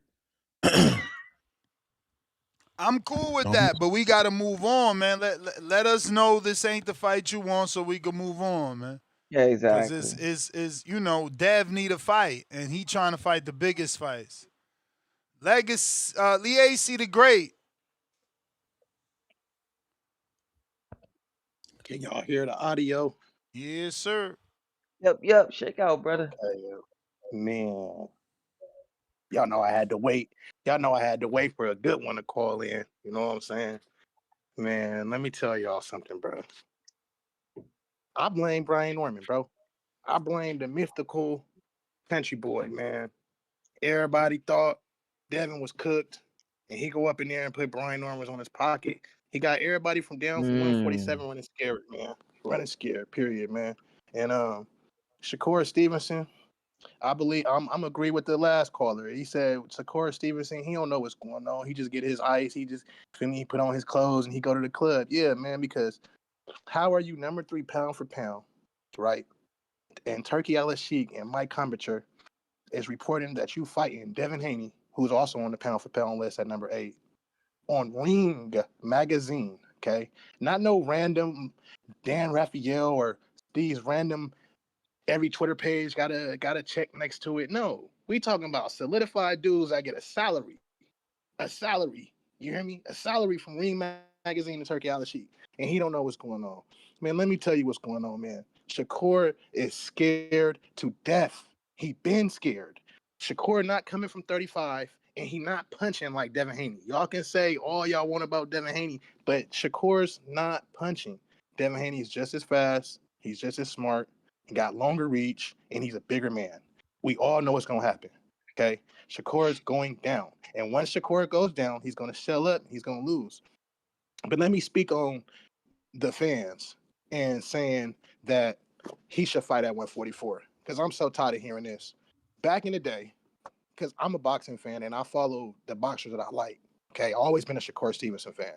I'm cool with that, but we got to move on, man. Let us know this ain't the fight you want so we can move on, man. Yeah, exactly. Because it's Dev need a fight, and he trying to fight the biggest fights. Legacy, Liacy the Great. Can y'all hear the audio? Yes, sir. Yep. Shake out, brother. Man. Y'all know I had to wait. Y'all know I had to wait for a good one to call in. You know what I'm saying? Man, let me tell y'all something, bro. I blame Brian Norman, bro. I blame the mythical country boy, man. Everybody thought Devin was cooked, and he go up in there and put Brian Norman on his pocket. He got everybody from down from 147 running scared, man. Running scared, period, man. And Shakur Stevenson, I believe I'm agree with the last caller. He said Shakur Stevenson, he don't know what's going on. He just get his ice. He put on his clothes and he go to the club. Yeah, man, because how are you number 3 pound for pound, right? And Turkey Ellis Sheik and Mike Combacher is reporting that you fighting Devin Haney, who's also on the pound for pound list at number 8, on Ring Magazine, okay? Not no random Dan Raphael or these random every Twitter page got a check next to it. No, we talking about solidified dudes that get a salary. You hear me? A salary from Ring Magazine and Turkey Ellis Sheik, and he don't know what's going on. Man, let me tell you what's going on, man. Shakur is scared to death. He been scared. Shakur not coming from 35, and he not punching like Devin Haney. Y'all can say all y'all want about Devin Haney, but Shakur's not punching. Devin Haney is just as fast. He's just as smart. He got longer reach, and he's a bigger man. We all know what's going to happen, okay? Shakur is going down. And once Shakur goes down, he's going to shell up. He's going to lose. But let me speak on the fans and saying that he should fight at 144, because I'm so tired of hearing this. Back in the day, because I'm a boxing fan and I follow the boxers that I like. Okay, always been a Shakur Stevenson fan.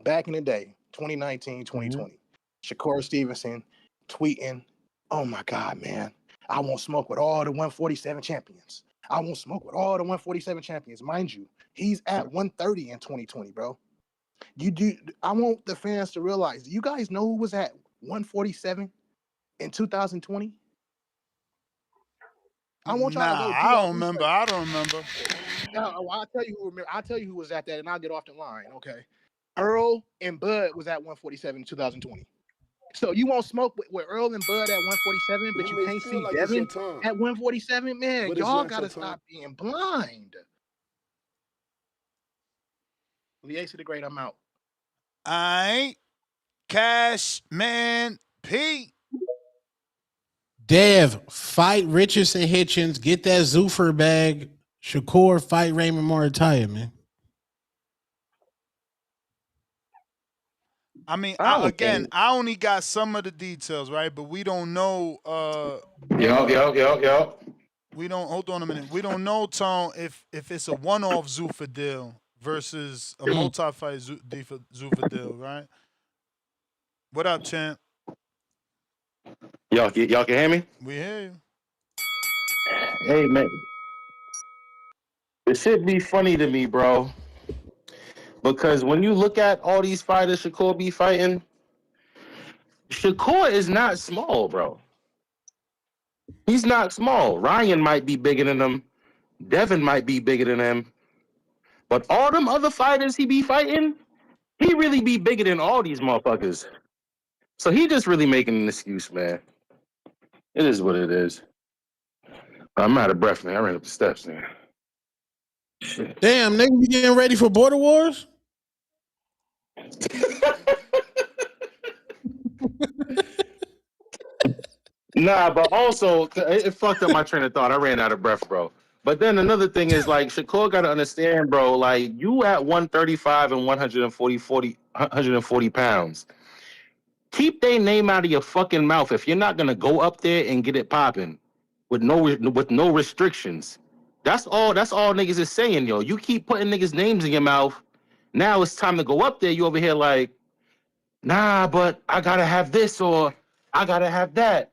Back in the day, 2019, 2020, Shakur Stevenson tweeting, "Oh my God, man, I won't smoke with all the 147 champions. I won't smoke with all the 147 champions." Mind you, he's at 130 in 2020, bro. I want the fans to realize, do you guys know who was at 147 in 2020? I want y'all to Nah, go do I y'all don't remember. research. I don't remember. No, I'll tell you who. I'll tell you who was at that, and I'll get off the line. Okay, Earl and Bud was at 147 in 2020. So you won't smoke with Earl and Bud at 147, but you can't see Devin at 147. Man, y'all gotta stop being blind. Liacy the Great, I'm out. Cash Man P. Dev, fight Richardson Hitchens. Get that Zuffer bag. Shakur, fight Raymond Moritaya, man. I mean, I I only got some of the details, right? But we don't know. Yo. We don't. Hold on a minute. We don't know, Tone, if it's a one-off Zuffa deal versus a multi-fight Zuffa deal, right? What up, champ? Y'all can hear me? We hear you. Hey, man. It should be funny to me, bro. Because when you look at all these fighters Shakur be fighting, Shakur is not small, bro. He's not small. Ryan might be bigger than him. Devin might be bigger than him. But all them other fighters he be fighting, he really be bigger than all these motherfuckers. So he just really making an excuse, man. It is what it is. I'm out of breath, man. I ran up the steps, man. Shit. Damn, nigga, you getting ready for Border Wars? Nah, but also, it fucked up my train of thought. I ran out of breath, bro. But then another thing is, like, Shakur got to understand, bro, like, you at 135 and 140 pounds. Keep their name out of your fucking mouth if you're not going to go up there and get it popping with no restrictions. That's all niggas is saying, yo. You keep putting niggas' names in your mouth. Now it's time to go up there. You over here like, nah, but I got to have this or I got to have that.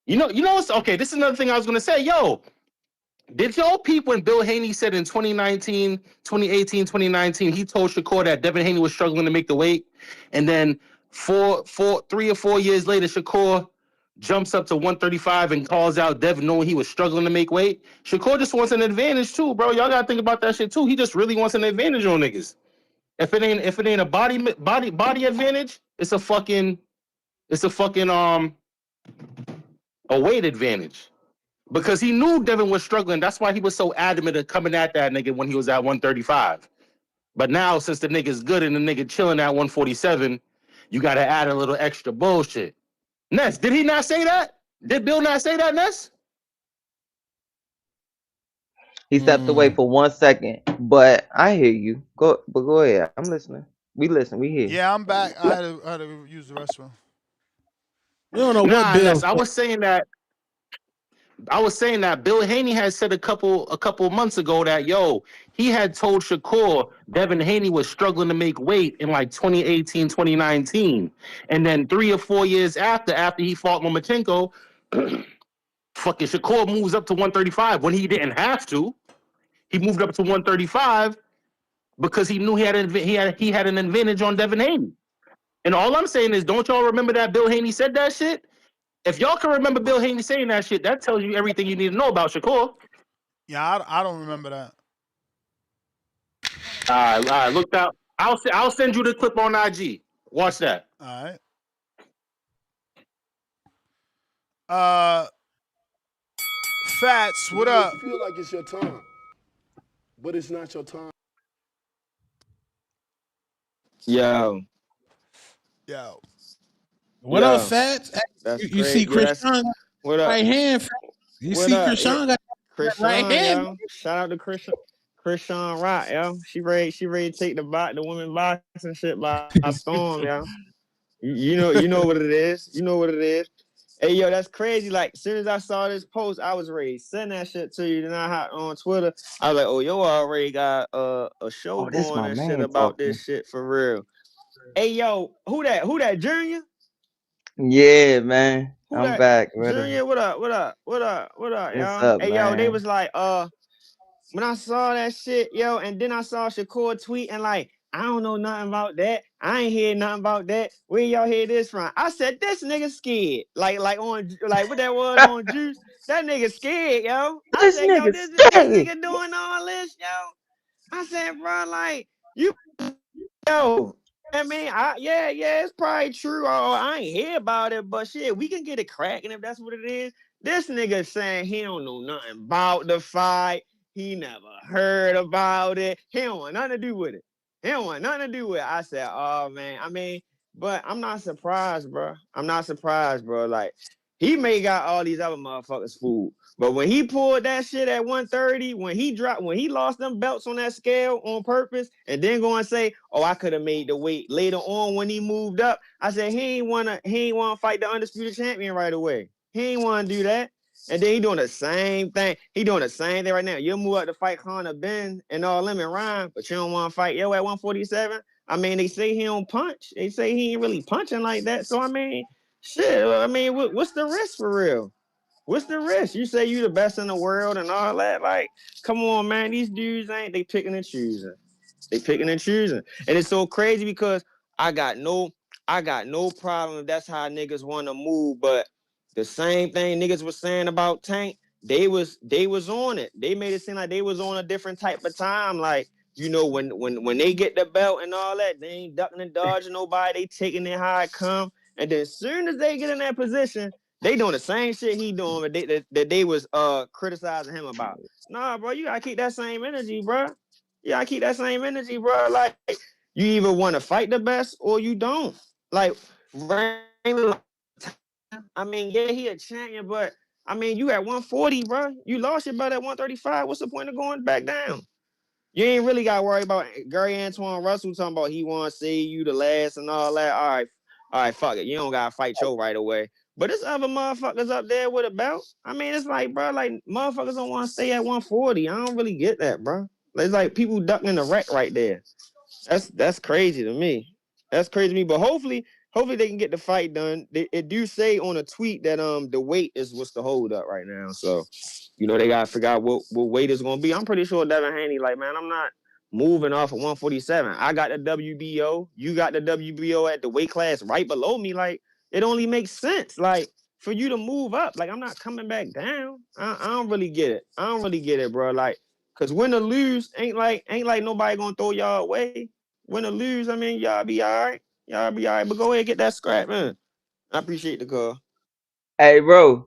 You know what's okay? This is another thing I was gonna say. Yo, did y'all peep when Bill Haney said in 2018, 2019, he told Shakur that Devin Haney was struggling to make the weight, and then 3 or 4 years later, Shakur jumps up to 135 and calls out Devin knowing he was struggling to make weight. Shakur just wants an advantage too, bro. Y'all gotta think about that shit too. He just really wants an advantage on niggas. If it ain't a body advantage, it's a fucking a weight advantage. Because he knew Devin was struggling. That's why he was so adamant of coming at that nigga when he was at 135. But now, since the nigga's good and the nigga chilling at 147, you got to add a little extra bullshit. Ness, did he not say that? Did Bill not say that, Ness? He stepped away for 1 second, but I hear you. Go ahead. I'm listening. We listen. We hear. Yeah, I'm back. I had to use the restroom. We don't know Nah, what Bill. Ness, I was saying that Bill Haney had said a couple months ago that, yo, he had told Shakur Devin Haney was struggling to make weight in like 2018, 2019. And then 3 or 4 years after he fought Lomachenko, fucking Shakur moves up to 135 when he didn't have to. He moved up to 135 because he knew he had an advantage on Devin Haney. And all I'm saying is, don't y'all remember that Bill Haney said that shit? If y'all can remember Bill Haney saying that shit, that tells you everything you need to know about Shakur. Yeah, I don't remember that. All right, look out. I'll send you the clip on IG. Watch that. All right. Fats, what up? You feel like it's your time, but it's not your time. Yo. What up, Fats? You see Chris Sean what up? right hand. You see Chris Sean got Chris right hand. Yo. Shout out to Chris Sean Rock, yo. She ready to take the women boxing shit by storm, yo. You know what it is. You know what it is. Hey, yo, that's crazy. Like, as soon as I saw this post, I was ready to send that shit to you. Then I hopped on Twitter. I was like, oh, yo already got a show Oh, this going my and shit man about talking. this shit for real. Hey, yo, who that, Junior? Yeah, man. Who I'm that, back, brother. Junior? What up, What's yo? up, Hey, yo, they man? was like, when I saw that shit, yo, and then I saw Shakur tweet and like, I don't know nothing about that. I ain't hear nothing about that. Where y'all hear this from? I said, this nigga scared. Like what that was on Juice. That nigga scared, yo. I This said, yo, nigga this scared. nigga doing all this, yo. I said, bro, like, you yo. I mean, yeah, it's probably true. I ain't hear about it, but shit, we can get it cracking if that's what it is. This nigga saying he don't know nothing about the fight. He never heard about it. He don't want nothing to do with it. He don't want nothing to do with it. I said, oh man. I mean, but I'm not surprised, bro. I'm not surprised, bro. Like, he may got all these other motherfuckers fooled. But when he pulled that shit at 130, when he lost them belts on that scale on purpose, and then go and say, oh, I could have made the weight later on when he moved up. I said he ain't wanna fight the undisputed champion right away. He ain't wanna do that. And then he doing the same thing. He doing the same thing right now. You'll move up to fight Conor Ben and all them and Ryan, but you don't want to fight yo at 147. I mean, they say he don't punch. They say he ain't really punching like that. So I mean, shit. I mean, what's the risk for real? What's the risk? You say you the best in the world and all that. Like, come on, man. These dudes they picking and choosing. They picking and choosing. And it's so crazy because I got no problem if that's how niggas want to move. But the same thing niggas was saying about Tank, they was on it. They made it seem like they was on a different type of time. Like, you know, when they get the belt and all that, they ain't ducking and dodging nobody. They taking it how it come. And then as soon as they get in that position, they doing the same shit he doing that they was criticizing him about. Nah, bro, you gotta keep that same energy, bro. You gotta keep that same energy, bro. Like, you either want to fight the best or you don't. Like, I mean, yeah, he a champion, but I mean, you at 140, bro. You lost your belt at 135. What's the point of going back down? You ain't really got to worry about Gary Antoine Russell talking about he want to see you the last and all that. All right, fuck it. You don't got to fight Joe right away. But there's other motherfuckers up there with a belt. I mean, it's like, bro, like, motherfuckers don't want to stay at 140. I don't really get that, bro. It's like people ducking the wreck right there. That's crazy to me. That's crazy to me. But hopefully they can get the fight done. It do say on a tweet that the weight is what's the hold up right now. So, you know, they gotta figure out what weight is gonna be. I'm pretty sure Devin Haney, like, man, I'm not moving off of 147. I got the WBO. You got the WBO at the weight class right below me. Like, it only makes sense. Like, for you to move up. Like, I'm not coming back down. I don't really get it. I don't really get it, bro. Like, cause win or lose ain't like nobody gonna throw y'all away. Win or lose, I mean, y'all be all right. Y'all be all right. But go ahead and get that scrap, man. I appreciate the call. Hey, bro.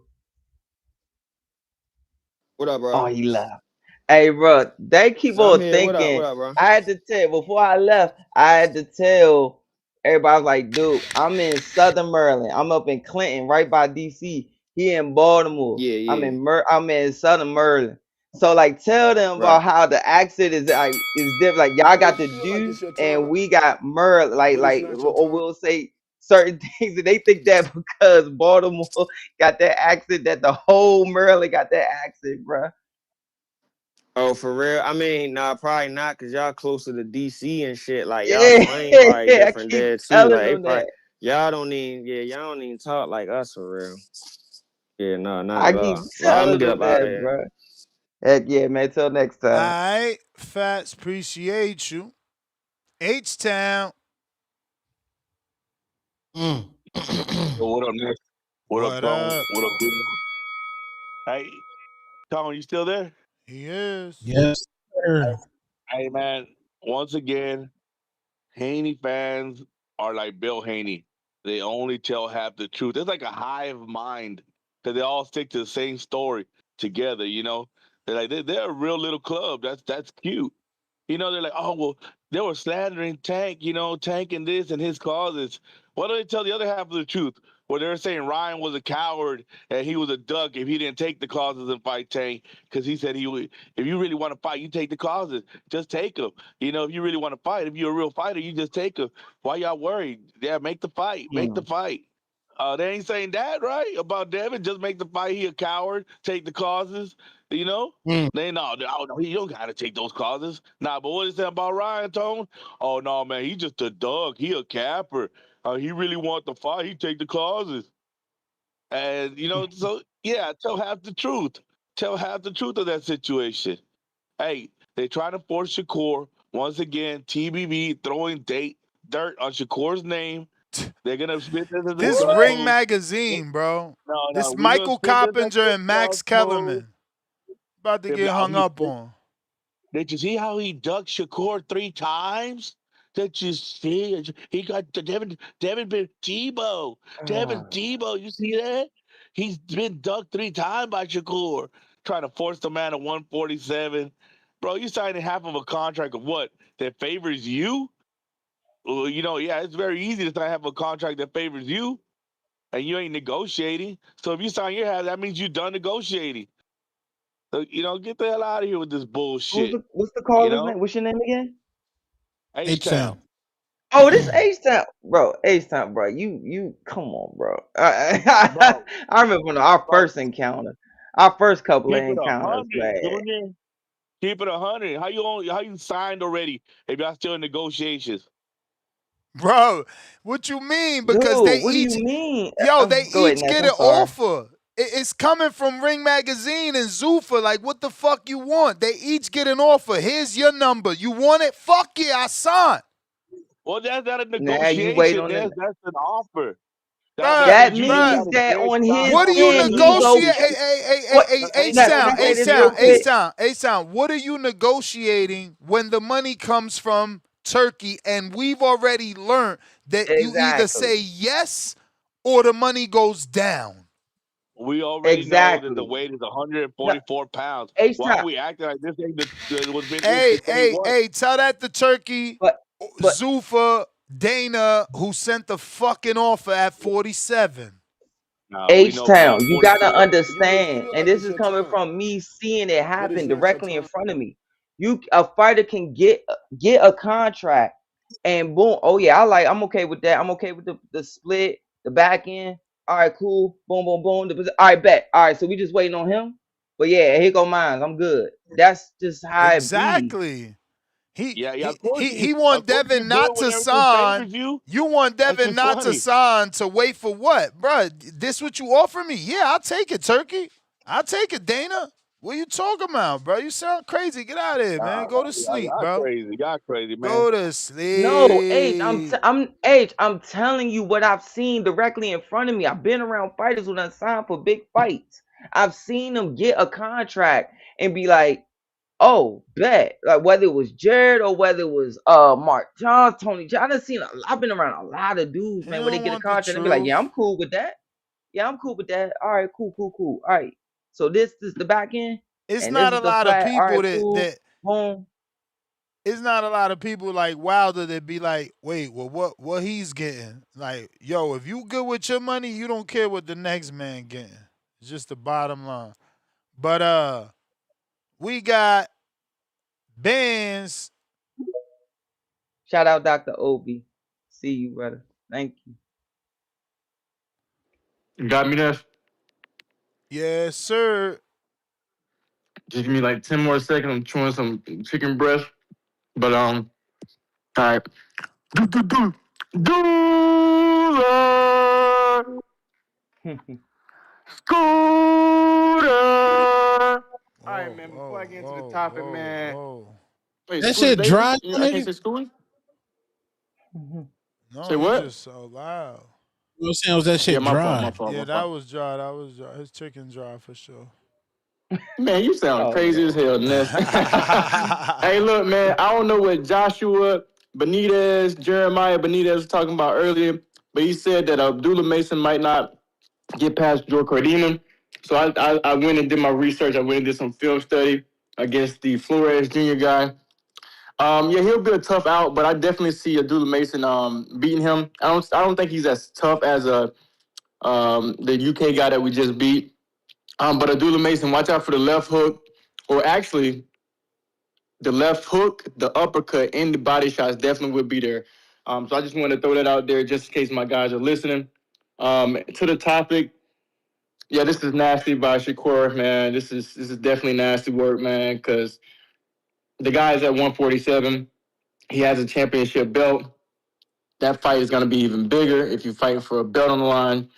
What up, Oh, bro? he left. Hey, bro, they keep So I'm on here. What thinking. up, bro? I had to tell before I left. I had to tell everybody. I was like, dude, I'm in Southern Maryland. I'm up in Clinton, right by DC. He in Baltimore. Yeah. I'm in Southern Maryland. So like, tell them about Right. how the accent is different. Like y'all got the Feel like it's juice your and time, we got Maryland. but it's Like, not your or time. we'll say certain things, and they think that because Baltimore got that accent, that the whole Maryland got that accent, bro. Oh, for real? I mean, nah, probably not, cause y'all closer to DC and shit. Like, y'all Yeah, slang probably I different keep there too. telling Like, they them probably that. y'all don't even talk like us for real. Yeah, no, not I at keep all. Well, I'm gonna telling get them up out of that, here. bro. Heck yeah, man. Till next All time. right, Fats, appreciate you. H Town. Mm. Yo, what up, Nick? What up, What Tone? up? What up, dude? Hey, Tone, you still there? He is. Yes, sir. Hey, man. Once again, Haney fans are like Bill Haney. They only tell half the truth. It's like a hive mind because they all stick to the same story together. You know, they're a real little club. That's cute. You know, they're like, oh well, they were slandering Tank. You know, Tank and this and his causes. Why don't they tell the other half of the truth? Where they're saying Ryan was a coward and he was a duck if he didn't take the causes and fight Tank because he said he would. If you really want to fight, you take the causes. Just take them. You know, if you really want to fight, if you're a real fighter, you just take them. Why y'all worried? Yeah, make the fight. Make the fight. They ain't saying that, right? About Devin, just make the fight. He a coward. Take the causes. You know. Mm. They no, he don't gotta take those causes. Nah, but what is that about Ryan Tone? Oh no, man, he just a dog. He a capper. He really want the fight. He take the causes. And so yeah, tell half the truth. Tell half the truth of that situation. Hey, they trying to force Shakur once again. TBV throwing dirt on Shakur's name. They're gonna spit this as a This dust Ring move. Magazine, bro. No, This we're gonna Michael spit this as Coppinger a and Max dust move. Kellerman about to get hung up on. Did you see how he ducked Shakur 3 times? Did you see? He got the Devin been Tebow. Devin Tebow, you see that? He's been ducked 3 times by Shakur, trying to force the man at 147. Bro, you signing half of a contract of what? That favors you? Well, yeah, it's very easy to sign half of a contract that favors you, and you ain't negotiating. So if you sign your half, that means you're done negotiating. So, get the hell out of here with this bullshit. What's the caller's name? What's your name again? H-Town. Oh, this H-Town, bro. H-Town, bro. You, come on, bro. I remember when our first encounter, our first couple of Keep it encounters, 100, man. Junior. Keep it 100. How you signed already if y'all still in negotiations? Bro, what you mean? Dude, Because they what do each, you mean? they Go ahead, each Ness. get I'm an sorry. offer. It's coming from Ring Magazine and Zuffa. Like, what the fuck you want? They each get an offer. Here's your number. You want it? Fuck yeah, I sign. Well, that's not a Now you wait negotiation. on That's it. an offer. That means you means got a that dead on stop his What do you on end, he's negotiate? okay. What? Ain't Ness, no can I say this real quick? H-Town. What are you negotiating when the money comes from Turkey and we've already learned that you either say Exactly. yes or the money goes down? We already know that the Exactly. weight is No, 144 pounds. Why are H-Town. we acting like this ain't what's been Hey, what? tell that to Turkey, But Zuffa, Dana, who sent the fucking offer at 47. No, we know H-Town, beyond you gotta 44. You may understand, feel and like this it's is your coming time, from me seeing it but it's happen not your directly in time. front of me. A fighter can get a contract, and boom, oh yeah, I'm okay with that. I'm okay with the split, the back end. All right, cool. Boom, boom, boom. All right, bet. All right, so we just waiting on him. But yeah, here go mine. I'm good. That's just how it be. Exactly. He Yeah, he of course he you he want of course you Devin do not it when to everything sign. favors you. You want That's Devin just not to funny. sign to wait for what, bruh? This what you offer me? Yeah, I'll take it, Turkey. I'll take it, Dana. What you talking about, bro? You sound crazy. Get out of here, man. Go to sleep, Y'all bro. crazy. Y'all crazy, man. Go to No, sleep. I'm telling you what I've seen directly in front of me. I've been around fighters who done signed for big fights. I've seen them get a contract and be like, oh, bet. Like whether it was Jared or whether it was Mark John, Tony John. I've been around a lot of dudes, He man, when they don't get a want the contract and be like, yeah, truth. I'm cool with that. Yeah, I'm cool with that. All right, cool. All right. So this is the back end, It's and this not a is the lot of flat. All people right, that cool. that Boom. it's not a lot of people like Wilder that be like, wait, well, what he's getting? Like, yo, if you good with your money, you don't care what the next man getting. It's just the bottom line. But we got bands. Shout out Dr. Obi. See you, brother. Thank you. Got me there. Yes, sir. Just give me like 10 more seconds. I'm chewing some chicken breast. But all right. Doula Scooter. All right, man. Before I get into the topic, man. Wait, That Scooter shit Davis? dry, I can't nigga. say Scooter? No, Say he what? just so loud. You know what I'm saying? Was that Yeah, shit my fault, dry? my fault, Yeah, my that fault. was dry. That was dry. His chicken dry for sure. Man, you sound Oh, crazy no. as hell, Ness. Hey, look, man, I don't know what Joshua Jeremiah Benitez was talking about earlier, but he said that Abdullah Mason might not get past Joe Cardina. So I went and did my research. I went and did some film study against the Flores Jr. guy. Yeah, he'll be a tough out, but I definitely see Abdullah Mason beating him. I don't think he's as tough as the UK guy that we just beat. But Abdullah Mason, watch out for the left hook, or actually the left hook, the uppercut, and the body shots definitely would be there. So I just want to throw that out there just in case my guys are listening. To the topic, yeah, this is nasty by Shakur, man. This is definitely nasty work, man, because the guy's at 147. He has a championship belt. That fight is going to be even bigger if you're fighting for a belt on the line.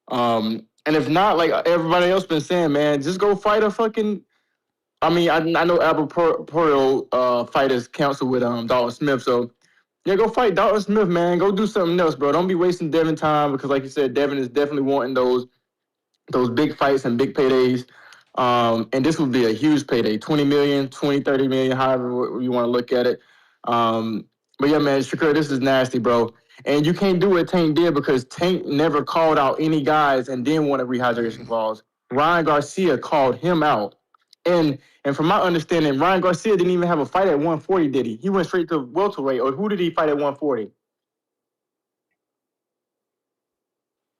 And if not, like everybody else been saying, man, just go fight a fucking. I mean, I know Albert Porto fighters counsel with Dalton Smith, so yeah, go fight Dalton Smith, man. Go do something else, bro. Don't be wasting Devin time because, like you said, Devin is definitely wanting those big fights and big paydays. And this would be a huge payday, 20 million, 20, 30 million, however you want to look at it. But yeah, man, Shakur, this is nasty, bro. And you can't do what Tank did because Tank never called out any guys and then wanted rehydration clause. Ryan Garcia called him out. And from my understanding, Ryan Garcia didn't even have a fight at 140, did he? He went straight to welterweight. Or who did he fight at 140?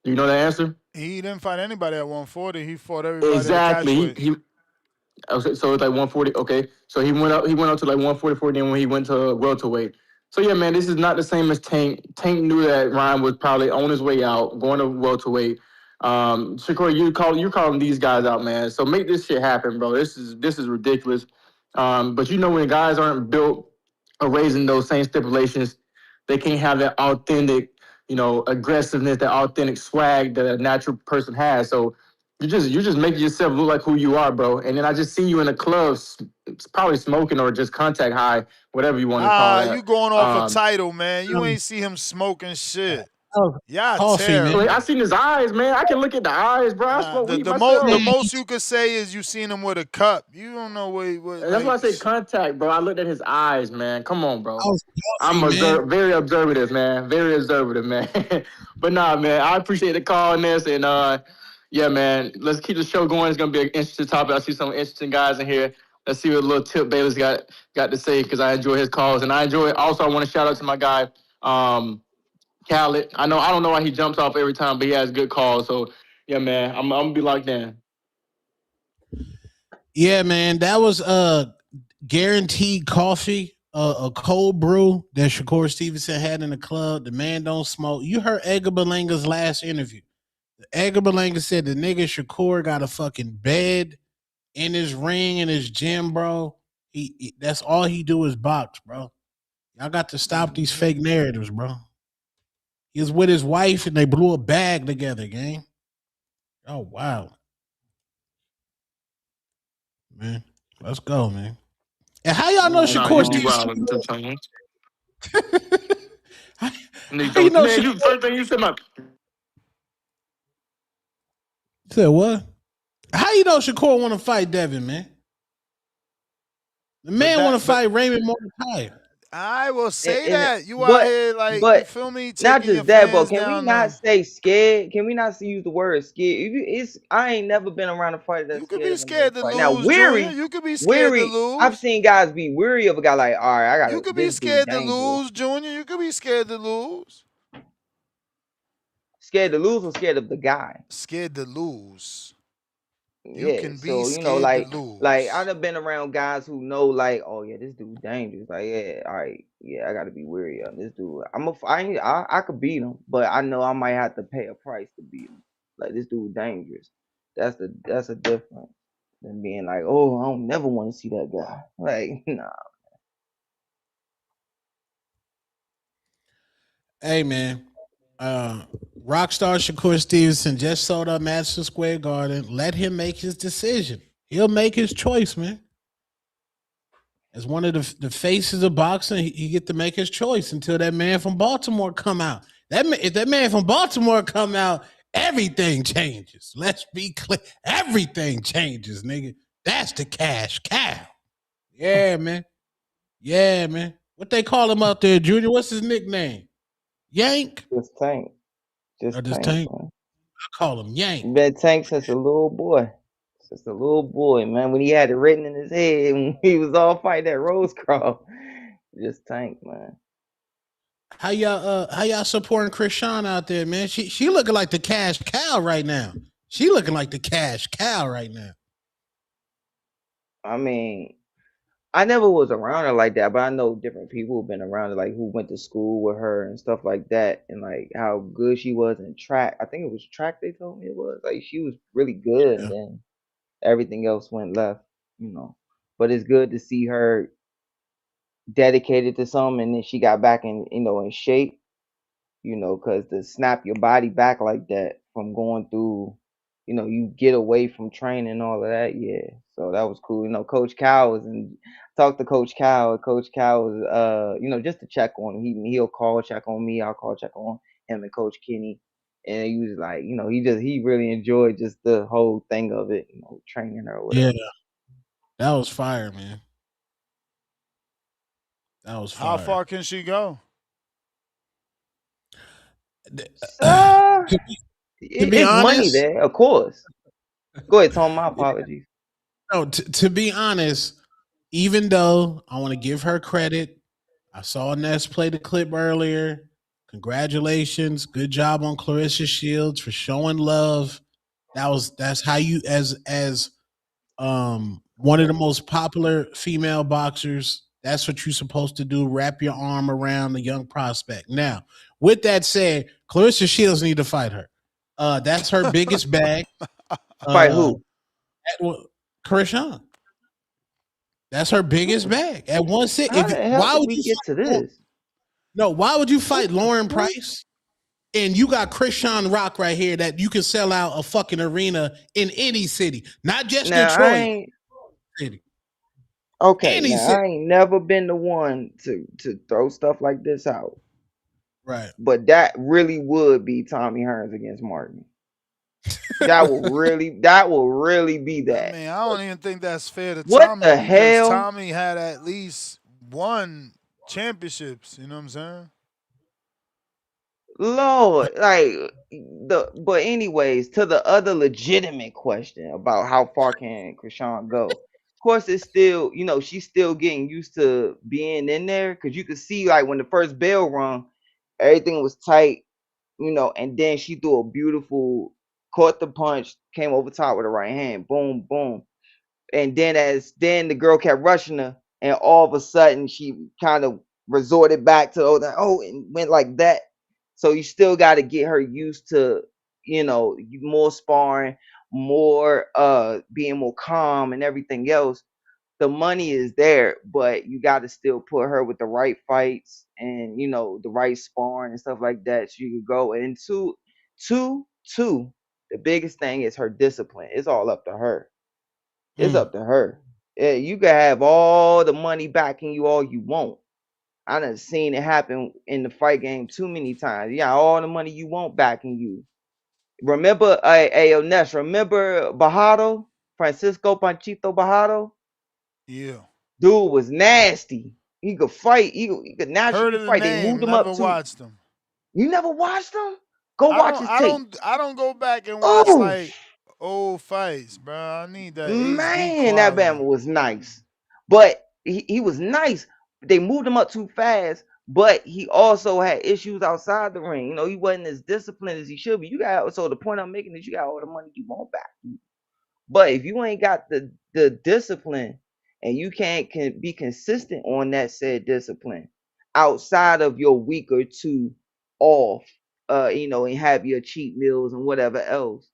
Do you know the answer? He didn't fight anybody at 140. He fought everybody Exactly. at catchweight. Okay, so it's like 140. Okay, so he went up to like 144. Then when he went to welterweight. So yeah, man, this is not the same as Tank. Tank knew that Ryan was probably on his way out, going to welterweight. Shakur, you're calling these guys out, man. So make this shit happen, bro. This is ridiculous. But you know when guys aren't built or raised in those same stipulations, they can't have that authentic, aggressiveness, that authentic swag that a natural person has. So you're just making yourself look like who you are, bro. And then I just see you in a club, probably smoking or just contact high, whatever you want to call that. You going off a title, man. You ain't see him smoking shit. Y'all terrible. I seen his eyes, man. I can look at the eyes, bro. I smoke weed myself. The most you could say is you seen him with a cup. You don't know what that's why I say contact, bro. I looked at his eyes, man. Come on, bro. I'm very observative, man. Very observative, man. But nah, man, I appreciate the call on this. And yeah, man, let's keep the show going. It's gonna be an interesting topic. I see some interesting guys in here. Let's see what little Tip Bayless got to say because I enjoy his calls and I enjoy it. Also, I want to shout out to my guy, Khaled. I don't know why he jumps off every time, but he has good calls. So yeah, man, I'm gonna be locked in. Yeah, man, that was guaranteed coffee, a cold brew that Shakur Stevenson had in the club. The man don't smoke. You heard Edgar Berlanga's last interview. Edgar Berlanga said the nigga Shakur got a fucking bed in his ring in his gym, bro. He that's all he do is box, bro. Y'all got to stop these fake narratives, bro. He was with his wife and they blew a bag together, gang. Oh, wow. Man, let's go, man. And how y'all know Shakur Stevenson? First thing you said, said what? How you know Shakur want to fight Devin, man? The man want to fight Raymond Mordecai. I will say that. You out here like, you feel me? Not just that, but can we not say scared? Can we not use the word scared? I ain't never been around a fighter that's scared. You could be scared to lose. Now, weary. Junior. You could be scared to lose. I've seen guys be weary of a guy like, all right, I got. You could be scared to lose, Junior. You could be scared to lose. Scared to lose or scared of the guy? Scared to lose. You can be scared to lose. Like I done been around guys who know, like, oh yeah, this dude dangerous. Like, yeah, all right, yeah, I gotta be wary of this dude. I could beat him, but I know I might have to pay a price to beat him. Like this dude dangerous. That's a difference than being like, oh, I don't never want to see that guy. Like, nah. Hey man. Rockstar Shakur Stevenson just sold up Madison Square Garden. Let him make his decision. He'll make his choice, man. As one of the faces of boxing, he get to make his choice until that man from Baltimore come out. If that man from Baltimore come out, everything changes. Let's be clear. Everything changes, nigga. That's the cash cow. Yeah, man. Yeah, man. What they call him out there, Junior? What's his nickname? Yank? Just Tank. Just Tank. I call him Yank. Been Tank since a little boy. Since a little boy, man. When he had it written in his head, when he was all fighting at Rosecroft. Just Tank, man. How y'all supporting Krishan out there, man? She looking like the cash cow right now. She looking like the cash cow right now. I mean, I never was around her like that, but I know different people who've been around her, like who went to school with her and stuff like that, and like how good she was in track. I think it was track they told me it was. Like she was really good, and then everything else went left, you know. But it's good to see her dedicated to something, and then she got back in shape, because to snap your body back like that from going through, you get away from training and all of that. Yeah, so that was cool. Coach Cal was and talked to Coach Cal. Coach Cal was, just to check on him. He'll call check on me. I'll call check on him and Coach Kenny. And he was like, he really enjoyed just the whole thing of it, training her or whatever. Yeah, that was fire, man. That was fire. How far can she go? To be it's money honest, there, of course. Go ahead, Tom. My apologies. No, to be honest, even though I want to give her credit, I saw Ness play the clip earlier. Congratulations, good job on Clarissa Shields for showing love. That's how you as one of the most popular female boxers. That's what you're supposed to do. Wrap your arm around the young prospect. Now, with that said, Clarissa Shields need to fight her. That's her biggest bag. Fight who? Krishan. That's her biggest bag at 160. How the hell did we get to this? No, why would you fight Lauren Price? And you got Krishan Rock right here that you can sell out a fucking arena in any city, not just Detroit. City. Okay, I ain't never been the one to throw stuff like this out. Right. But that really would be Tommy Hearns against Martin. That will really be that. I mean, I don't even think that's fair to What Tommy the because hell? Tommy had at least one championships. You know what I'm saying? Lord, but anyways, to the other legitimate question about how far can Krishan go? Of course, it's still, she's still getting used to being in there because you could see like when the first bell rung, everything was tight, and then she threw a beautiful, caught the punch, came over top with her right hand, boom, boom, and then the girl kept rushing her, and all of a sudden she kind of resorted back to and went like that. So you still got to get her used to, more sparring, more being more calm and everything else. The money is there, but you got to still put her with the right fights and the right sparring and stuff like that. So you could go and two. The biggest thing is her discipline. It's all up to her. It's up to her. Yeah, you can have all the money backing you all you want. I done seen it happen in the fight game too many times. Yeah, all the money you want backing you. Remember, Ness, remember Bajado? Francisco Panchito Bajado? Yeah. Dude was nasty. He could fight. He could Heard naturally of the fight. They name, moved him never up to. watched him. You never watched him? Go watch his tape. I don't go back and watch like old fights, bro. I need that HD Man, quality. that man was nice. But he was nice. They moved him up too fast, but he also had issues outside the ring. He wasn't as disciplined as he should be. So the point I'm making is you got all the money you want back. But if you ain't got the discipline and you can't be consistent on that said discipline outside of your week or two off, and have your cheat meals and whatever else,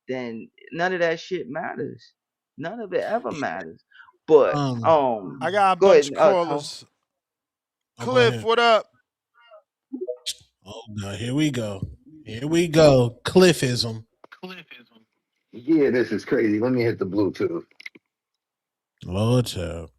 then none of that shit matters. None of it ever matters. But I got a go bunch ahead, of callers. Cliff, what up? Oh no, here we go. Here we go. Cliffism. Yeah, this is crazy. Let me hit the Bluetooth. Lord child.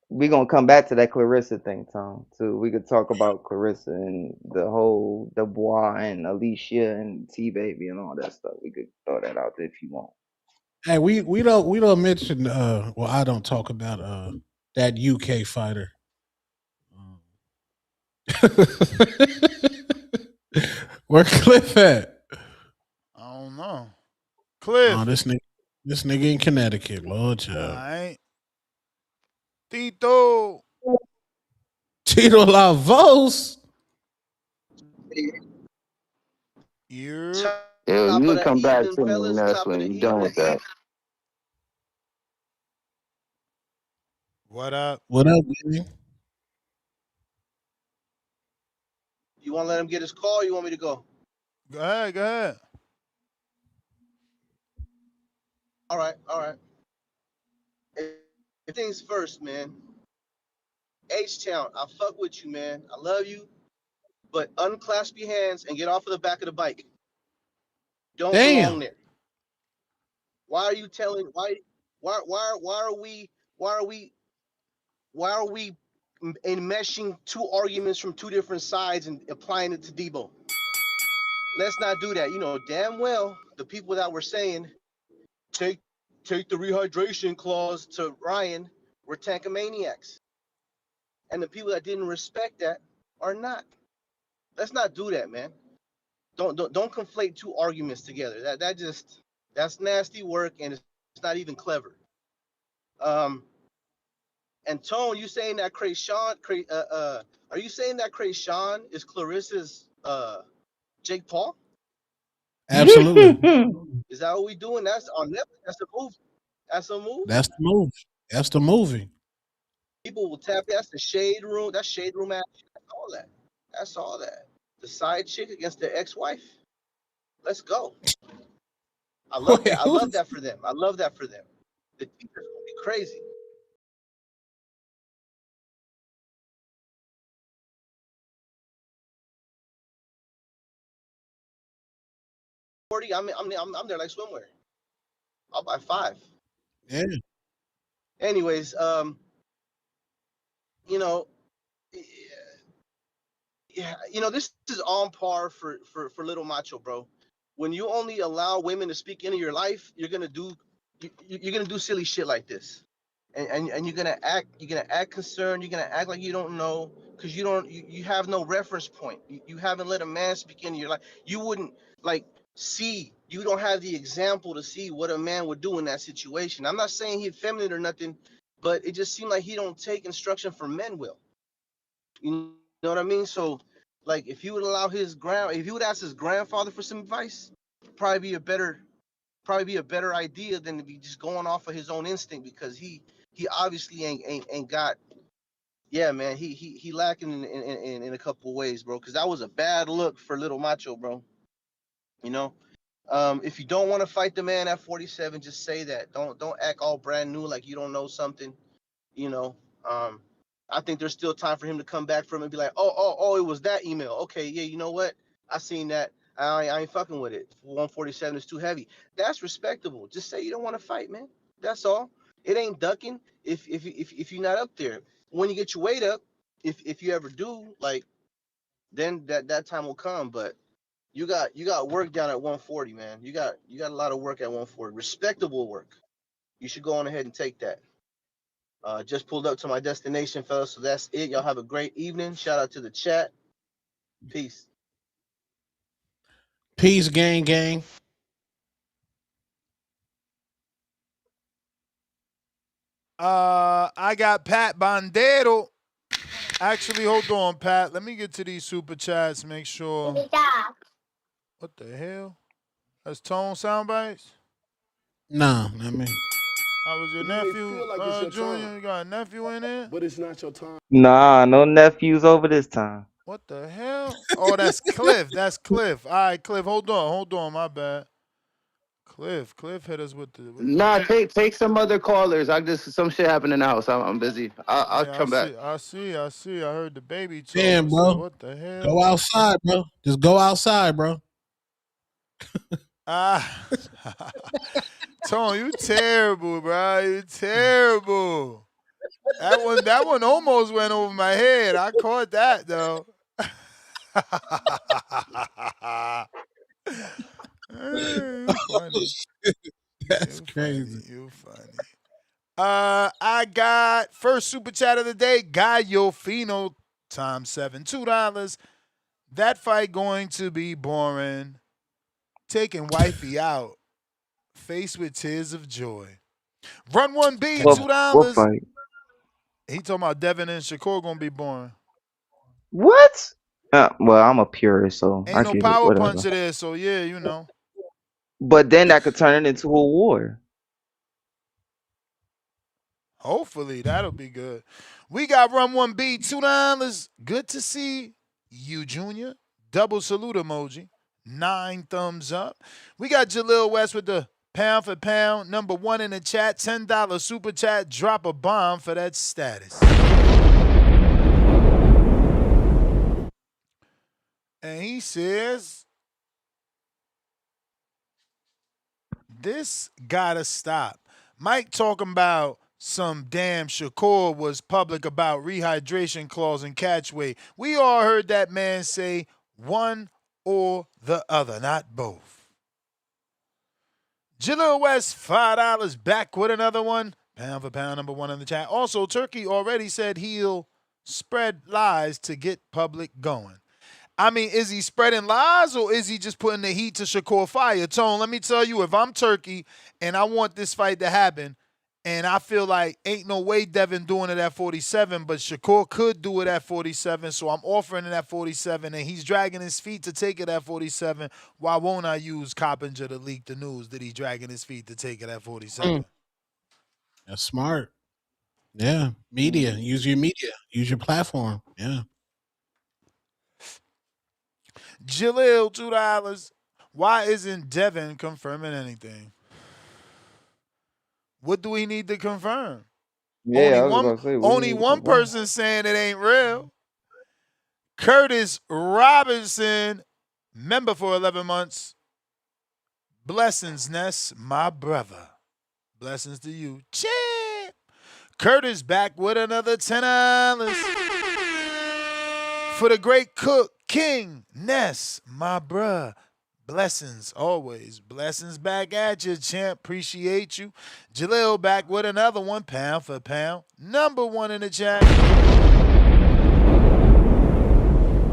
We're gonna come back to that Clarissa thing, Tom, too. We could talk about Clarissa and the whole Dubois and Alicia and T Baby and all that stuff. We could throw that out there if you want. Hey, we don't mention well, I don't talk about that UK fighter. Where Cliff at? I don't know. Cliff. Oh, this nigga in Connecticut, Lord child. All right. Tito La Voz. Yeah, you come back to me, Ness, when you're done with that. What up? What up, baby? You want to let him get his call? Or you want me to go? Go ahead. Go ahead. All right. All right. Things first, man. H-Town, I fuck with you, man. I love you. But unclasp your hands and get off of the back of the bike. Don't belong Damn. there. Why are you telling? Why are we enmeshing two arguments from two different sides and applying it to Debo? Let's not do that. You know damn well the people that were saying take the rehydration clause to Ryan were tankomaniacs, and the people that didn't respect that are not. Let's not do that, man. Don't conflate two arguments together. That's nasty work, and it's not even clever. And Tone, you saying that Krayshawn, are you saying that Krayshawn is Clarissa's Jake Paul? Absolutely. Is that what we doing? That's on Netflix. That's a movie. That's a movie. That's the move. That's the movie. People will tap. That's the shade room. That's shade room action. That's all that. That's all that. The side chick against the ex-wife. Let's go. I love that. I love that for them. I love that for them. The teacher's gonna be crazy. I'm there like swimwear. I'll buy 5. Yeah. Anyways, you know, yeah, this is on par for Little Macho, bro. When you only allow women to speak into your life, you're gonna do silly shit like this, and you're gonna act concerned. You're gonna act like you don't know because you have no reference point. You haven't let a man speak into your life. You wouldn't like see. You don't have the example to see what a man would do in that situation. I'm not saying he's feminine or nothing, but it just seemed like he don't take instruction from men. Will you know what I mean? So, like, if you would allow if you would ask his grandfather for some advice, probably be a better idea than to be just going off of his own instinct because he obviously ain't got. Yeah, man, he lacking in a couple of ways, bro. Because that was a bad look for Little Macho, bro. You know, if you don't want to fight the man at 47, just say that. Don't act all brand new like you don't know something. You know, I think there's still time for him to come back from it and be like, oh, it was that email. Okay, yeah, you know what? I seen that. I ain't fucking with it. 147 is too heavy. That's respectable. Just say you don't want to fight, man. That's all. It ain't ducking if you're not up there. When you get your weight up, if you ever do, like, then that time will come. But you got work down at 140, man. You got a lot of work at 140. Respectable work. You should go on ahead and take that. Just pulled up to my destination, fellas. So that's it. Y'all have a great evening. Shout out to the chat. Peace. Peace, gang. I got Pat Bandero. Actually, hold on, Pat. Let me get to these super chats. Make sure. What the hell? That's Tone sound bites? Nah, not me. How was your You may nephew, feel like it's your Junior? time, You got a nephew in there? but it's not your time. Nah, no nephews over this time. What the hell? Oh, that's Cliff. That's Cliff. All right, Cliff. Hold on. My bad. Cliff hit us with the. Nah, take some other callers. Some shit happened in the house. I'm busy. I'll come back. I see. I heard the baby talk. Damn, bro. What the hell? Go outside, bro. Just go outside, bro. Tone, you terrible, bro. You terrible. That one almost went over my head. I caught that though. You funny. That's crazy. You funny. I got first super chat of the day, Gallo Fino times 7, $2. That fight going to be boring. Taking wifey out. Faced with tears of joy. Run 1B, $2. What fight? He talking about Devin and Shakur gonna be boring. What? Well, I'm a purist, so Ain't I no get it. power Whatever. punch there, so yeah, you know. But then that could turn it into a war. Hopefully, that'll be good. We got Run 1B, $2. Good to see you, Junior. Double salute emoji. 9 thumbs up. We got Jalil West with the pound for pound. Number 1 in the chat. $10 super chat. Drop a bomb for that status. And he says, this gotta stop. Mike talking about some damn Shakur was public about rehydration clause and catch weight. We all heard that man say one or the other, not both. Jalil West, $5 back with another one. Pound for pound, number 1 in the chat. Also, Turkey already said he'll spread lies to get public going. I mean, is he spreading lies or is he just putting the heat to Shakur fire? Tone, let me tell you, if I'm Turkey and I want this fight to happen, and I feel like ain't no way Devin doing it at 47, but Shakur could do it at 47, so I'm offering it at 47, and he's dragging his feet to take it at 47. Why won't I use Coppinger to leak the news that he's dragging his feet to take it at 47? That's smart. Yeah, media. Use your media. Use your platform. Yeah. Jalil, $2. Why isn't Devin confirming anything? What do we need to confirm? Yeah, I was gonna say, what do you Only need to one confirm? person saying it ain't real. Curtis Robinson, member for 11 months. Blessings, Ness, my brother. Blessings to you. Chip. Curtis back with another $10. For the great cook, King Ness, my bruh. Blessings always. Blessings back at you, champ. Appreciate you. Jalil back with another one, pound for pound. Number 1 in the chat.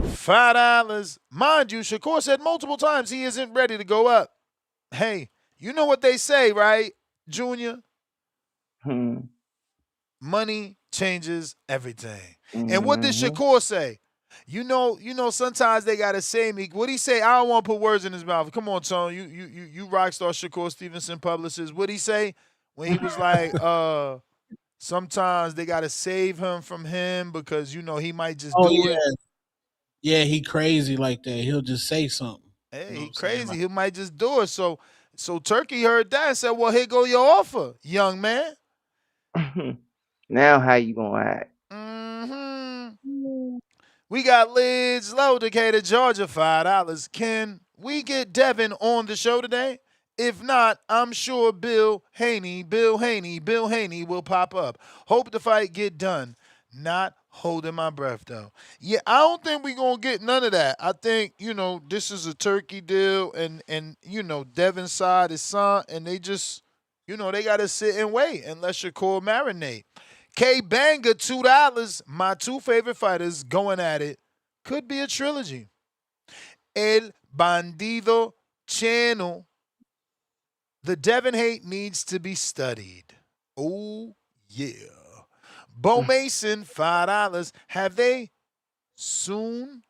$5. Mind you, Shakur said multiple times he isn't ready to go up. Hey, you know what they say, right, Junior? Money changes everything. And what did Shakur say? You know, sometimes they gotta say me. What'd he say? I don't want to put words in his mouth. Come on, Tone. You rock star Shakur Stevenson publicist. What'd he say when he was like, sometimes they gotta save him from him because he might just do it. Yeah, he crazy like that. He'll just say something. Hey, he crazy. He might just do it. So Turkey heard that and said, well, here go your offer, young man. Now how you gonna act? We got Lids Low, Decatur, Georgia, $5. Can we get Devin on the show today? If not, I'm sure Bill Haney will pop up. Hope the fight get done. Not holding my breath, though. Yeah, I don't think we're going to get none of that. I think, this is a Turkey deal, and Devin's side is son, and they just, they got to sit and wait and let Shakur marinate. K Banger, $2. My 2 favorite fighters going at it. Could be a trilogy. El Bandido Channel. The Devin hate needs to be studied. Oh, yeah. Bo Mason, $5. Have they soon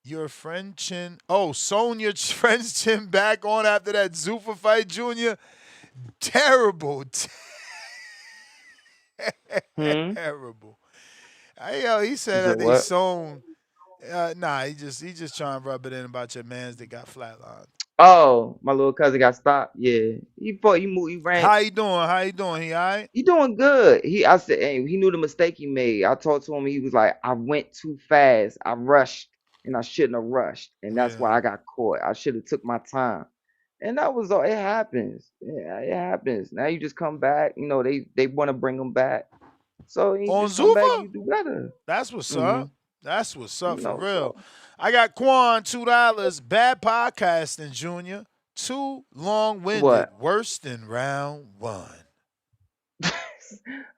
your friend Chin? Oh, sewn your friend's chin back on after that Zuffa fight, Junior? Terrible. Terrible. He said that they sewn. Nah, he just trying to rub it in about your mans that got flatlined. Oh, my little cousin got stopped. Yeah, he ran. How you doing? He all right? He doing good. I said, hey, he knew the mistake he made. I talked to him. He was like, I went too fast. I rushed, and I shouldn't have rushed, and that's why I got caught. I should have took my time. And that was all. It happens. Yeah, it happens. Now you just come back. They want to bring him back. So you on just come back, Zuffa? you do better. That's what's up. That's what's up for real. So. I got Quan, $2. Bad podcasting, Junior. Too long-winded. Worse than round 1.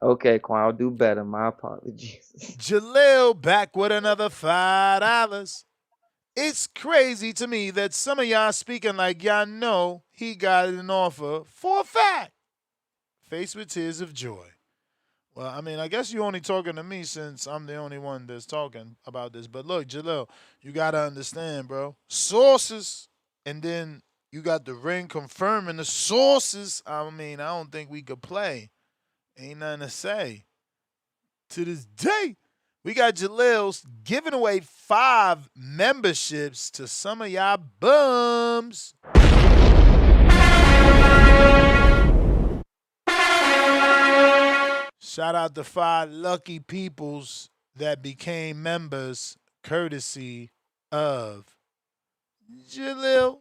Okay, Quan, I'll do better. My apologies. Jalil back with another $5. It's crazy to me that some of y'all speaking like y'all know he got an offer for a fact. Faced with tears of joy. Well, I mean, I guess you're only talking to me since I'm the only one that's talking about this. But look, Jalil, you got to understand, bro. Sources, and then you got the ring confirming the sources. I mean, I don't think we could play Ain't nothing to say. To this day, we got Jalil's giving away 5 memberships to some of y'all bums. Shout out to 5 lucky peoples that became members courtesy of Jalil.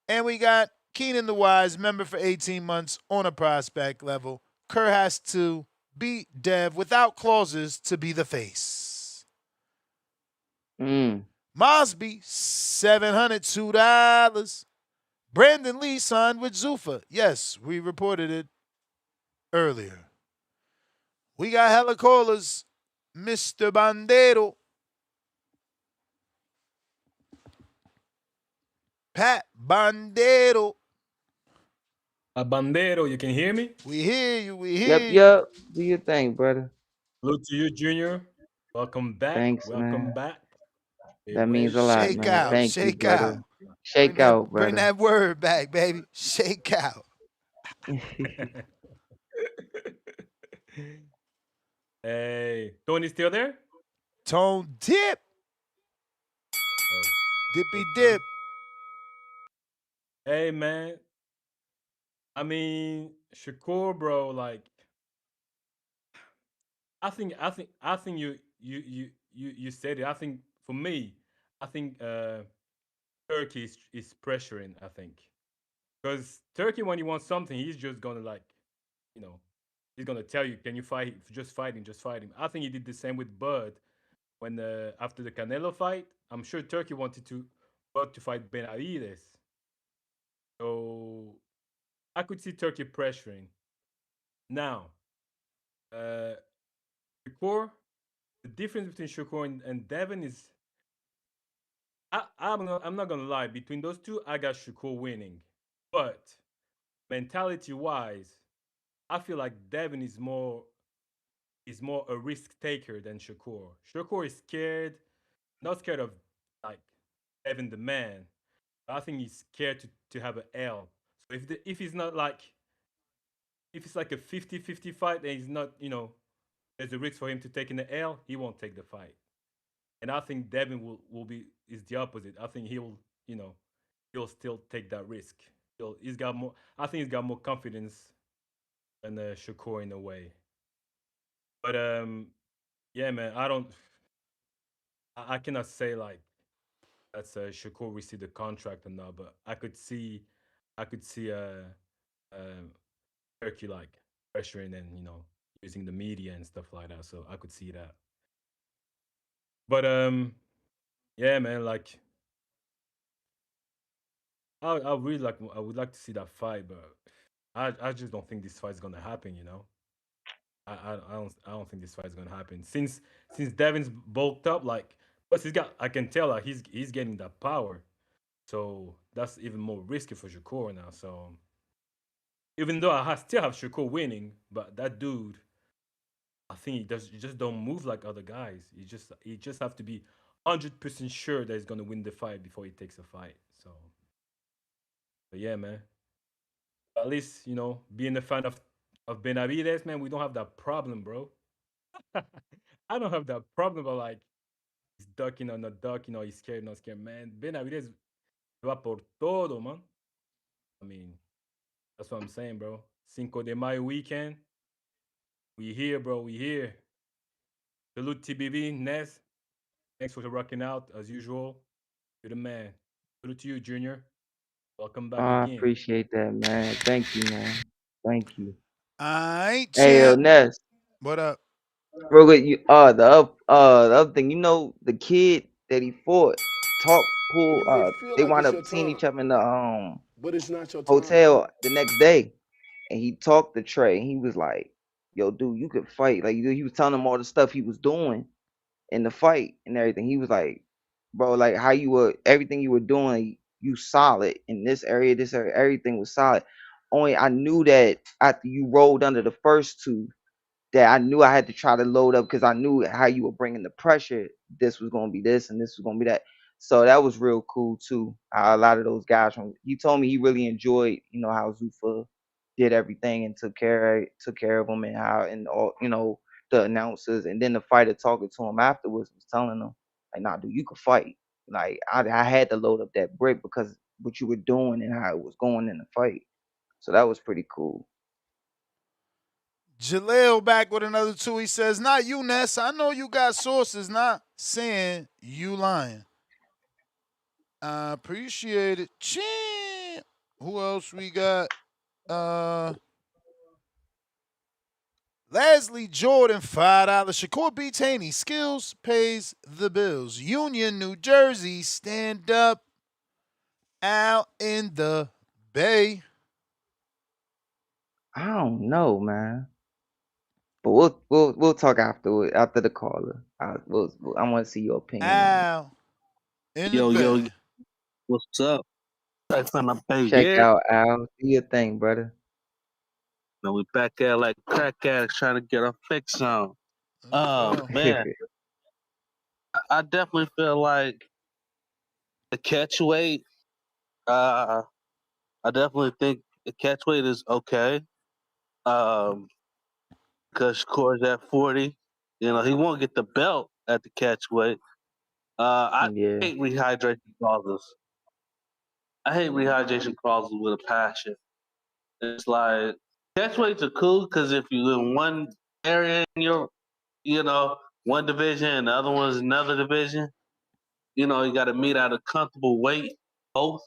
And we got Keenan the Wise, member for 18 months on a prospect level. Kerr has to beat Dev without clauses to be the face. Mosby, $702. Brandon Lee signed with Zuffa. Yes, we reported it earlier. We got hella callers. Mr. Bandero. Pat Bandero. Bandero, you can hear me? We hear you. We hear Yep, you. yep. Do your thing, brother. Salute to you, Junior. Welcome back. Thanks, Welcome man. back. That means a lot, Shake man. out. Thank you, Shake brother. out. Shake out, brother. Bring that word back, baby. Shake out. Hey, Tony still there? Tone dip. Oh. Dippy dip. Hey, man. I mean, Shakur, bro, like, I think you said it. I think for me, I think Turkey is pressuring. I think because Turkey, when he wants something, he's just gonna like, you know, he's gonna tell you, "Can you fight? Just fight him. Just fight him." I think he did the same with Bud when after the Canelo fight. I'm sure Turkey wanted Bud to fight Benavides, so I could see Turkey pressuring. Now, uh, Shakur, the difference between Shakur and Devin is I'm not gonna lie. Between those two, I got Shakur winning. But mentality wise, I feel like Devin is more a risk taker than Shakur. Shakur is scared, not scared of like Devin the man. I think he's scared to have an L. So if he's not like if it's like a 50-50 fight and he's not, there's a risk for him to take in the L, he won't take the fight. And I think Devin will be is the opposite. I think he'll still take that risk. He's got more. I think he's got more confidence than Shakur in a way. But yeah, man, I cannot say like that's Shakur received the contract or not. But I could see uh, Turkey like pressuring and using the media and stuff like that. So I could see that. But yeah, man, like I would like to see that fight, but I just don't think this fight is gonna happen. I don't think this fight is gonna happen since Devin's bulked up. Like, plus I can tell like he's getting that power, so that's even more risky for Shakur now. So even though still have Shakur winning, but that dude, I think he just don't move like other guys. He just have to be 100% sure that he's gonna win the fight before he takes a fight. So, but yeah, man. At least being a fan of Benavides, man, we don't have that problem, bro. I don't have that problem, but like he's ducking or not ducking, or he's scared, not scared, man. Benavides va por todo, man. I mean, that's what I'm saying, bro. Cinco de Mayo weekend, we here, bro. We here. Salute TBV, Ness. Thanks for rocking out as usual. You're the man. Salute to you, Junior. Welcome back I again. appreciate that, man. Thank you, man. Thank you. Alright, Hey, champ. Ness. What up? Real quick, the other thing, the kid that he fought, You may feel they like wound it's up your seeing time, each other in the but it's not your time. hotel the next day, and he talked to Trey, and he was like, "Yo, dude, you could fight." Like he was telling him all the stuff he was doing in the fight and everything. He was like, "Bro, like how everything you were doing, you solid in this area, everything was solid. Only I knew that after you rolled under the first two." That I knew I had to try to load up because I knew how you were bringing the pressure. This was going to be this and this was going to be that. So that was real cool too. How a lot of those guys he told me he really enjoyed, how Zuffa did everything and took care of him, and how, and all, the announcers, and then the fighter talking to him afterwards was telling him like, nah, dude, you can fight. Like I had to load up that brick because what you were doing and how it was going in the fight. So that was pretty cool. Jaleel back with another 2. He says, not you, Ness. I know you got sources, not saying you lying. I appreciate it. Champ. Who else we got? Leslie Jordan, $5. Shakur beats Haney. Skills pays the bills. Union, New Jersey. Stand up out in the Bay. I don't know, man. But we'll talk after the caller. I want to see your opinion. Al in the Bay. What's up? Check out Al. Do your thing, brother. Now we back at like crack addicts trying to get our fix on. Man, I definitely feel like the catch weight. I definitely think the catch weight is okay. Because Shakur's at 40. He won't get the belt at the catch weight. I hate rehydration clauses. I hate rehydration clauses with a passion. It's like catch weights are cool because if you're in one area in your, one division and the other one's another division, you got to meet at a comfortable weight both.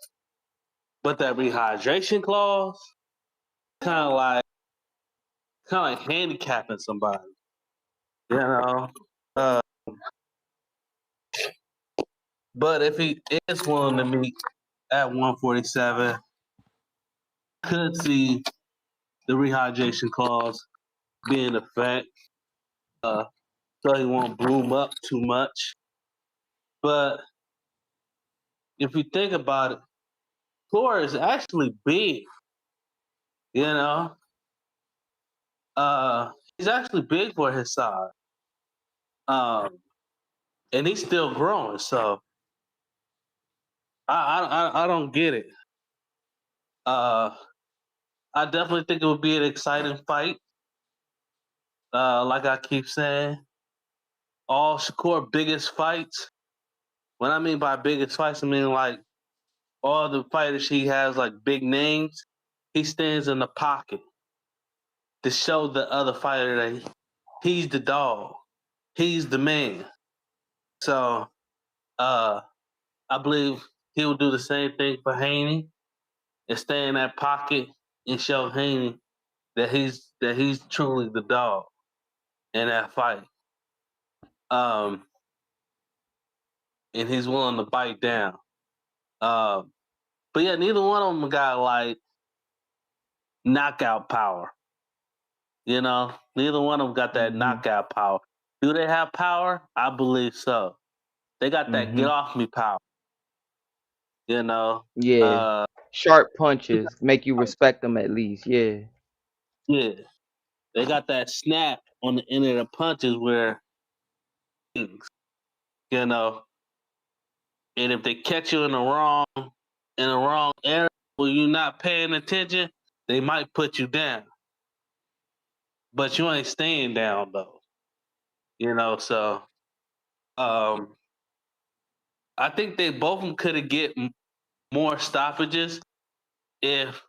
But that rehydration clause, kind of like handicapping somebody. But if he is willing to meet at 147, could see the rehydration clause be in effect, so he won't bloom up too much. But if you think about it, Thor is actually big. He's actually big for his size. And he's still growing, so I don't get it. I definitely think it would be an exciting fight. Like I keep saying, all Shakur biggest fights. What I mean by biggest fights, I mean like all the fighters he has like big names. He stands in the pocket to show the other fighter that he's the dog, he's the man. So I believe he will do the same thing for Haney and stay in that pocket and show Haney that he's truly the dog in that fight. And he's willing to bite down. But yeah, neither one of them got like knockout power. Neither one of them got that knockout power. Do they have power? I believe so. They got that get off me power. Yeah. Sharp punches make you respect them at least. Yeah. Yeah. They got that snap on the end of the punches where, and if they catch you in the wrong area where you're not paying attention, they might put you down. But you ain't staying down though. So I think they both of them could have get more stoppages if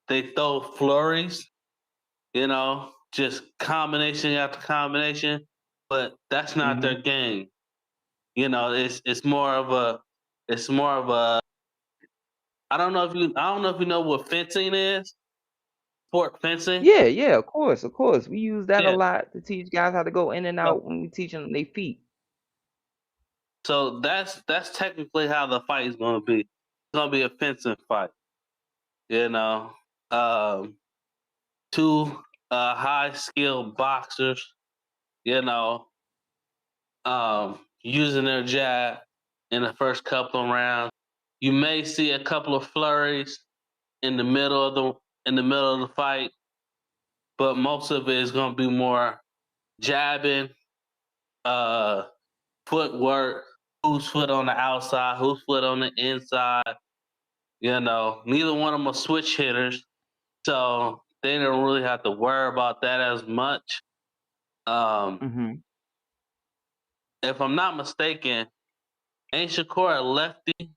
they throw flurries, just combination after combination. But that's not their game. It's more of a I don't know if you know what fencing is. Sport fencing. Yeah, of course. We use that a lot to teach guys how to go in and out when we teach them their feet. So that's technically how the fight is going to be. It's going to be a fencing fight. Two high skilled boxers. Using their jab in the first couple of rounds. You may see a couple of flurries in the middle of the fight, but most of it is going to be more jabbing, footwork, whose foot on the outside, whose foot on the inside. Neither one of them are switch hitters, so they don't really have to worry about that as much. Mm-hmm. If I'm not mistaken, ain't Shakur a lefty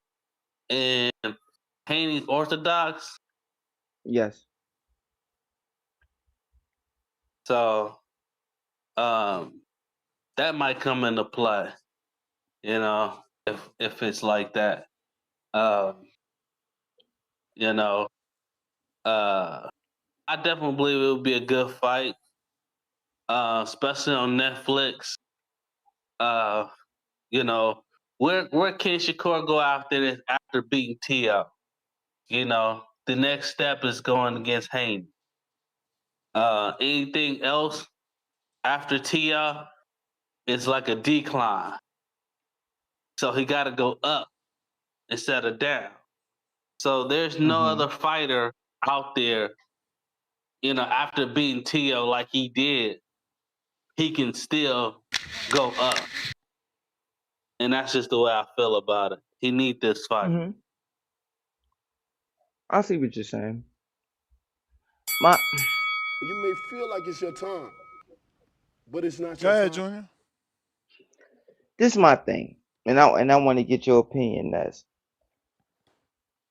and Haney's orthodox? Yes. So that might come into play, you know, if it's like that. Um, you know, I definitely believe it would be a good fight, especially on Netflix. Uh, you know, where can Shakur go after this after beating Tio? You know, the next step is going against Haney. Anything else after Tia is like a decline. So he got to go up instead of down. So there's no Mm-hmm. other fighter out there, you know, after beating Tio like he did, he can still go up. And that's just the way I feel about it. He need this fight. Mm-hmm. I see what you're saying. My You may feel like it's your time, but it's not Go your ahead, time. Junior. This is my thing, and I want to get your opinion. That's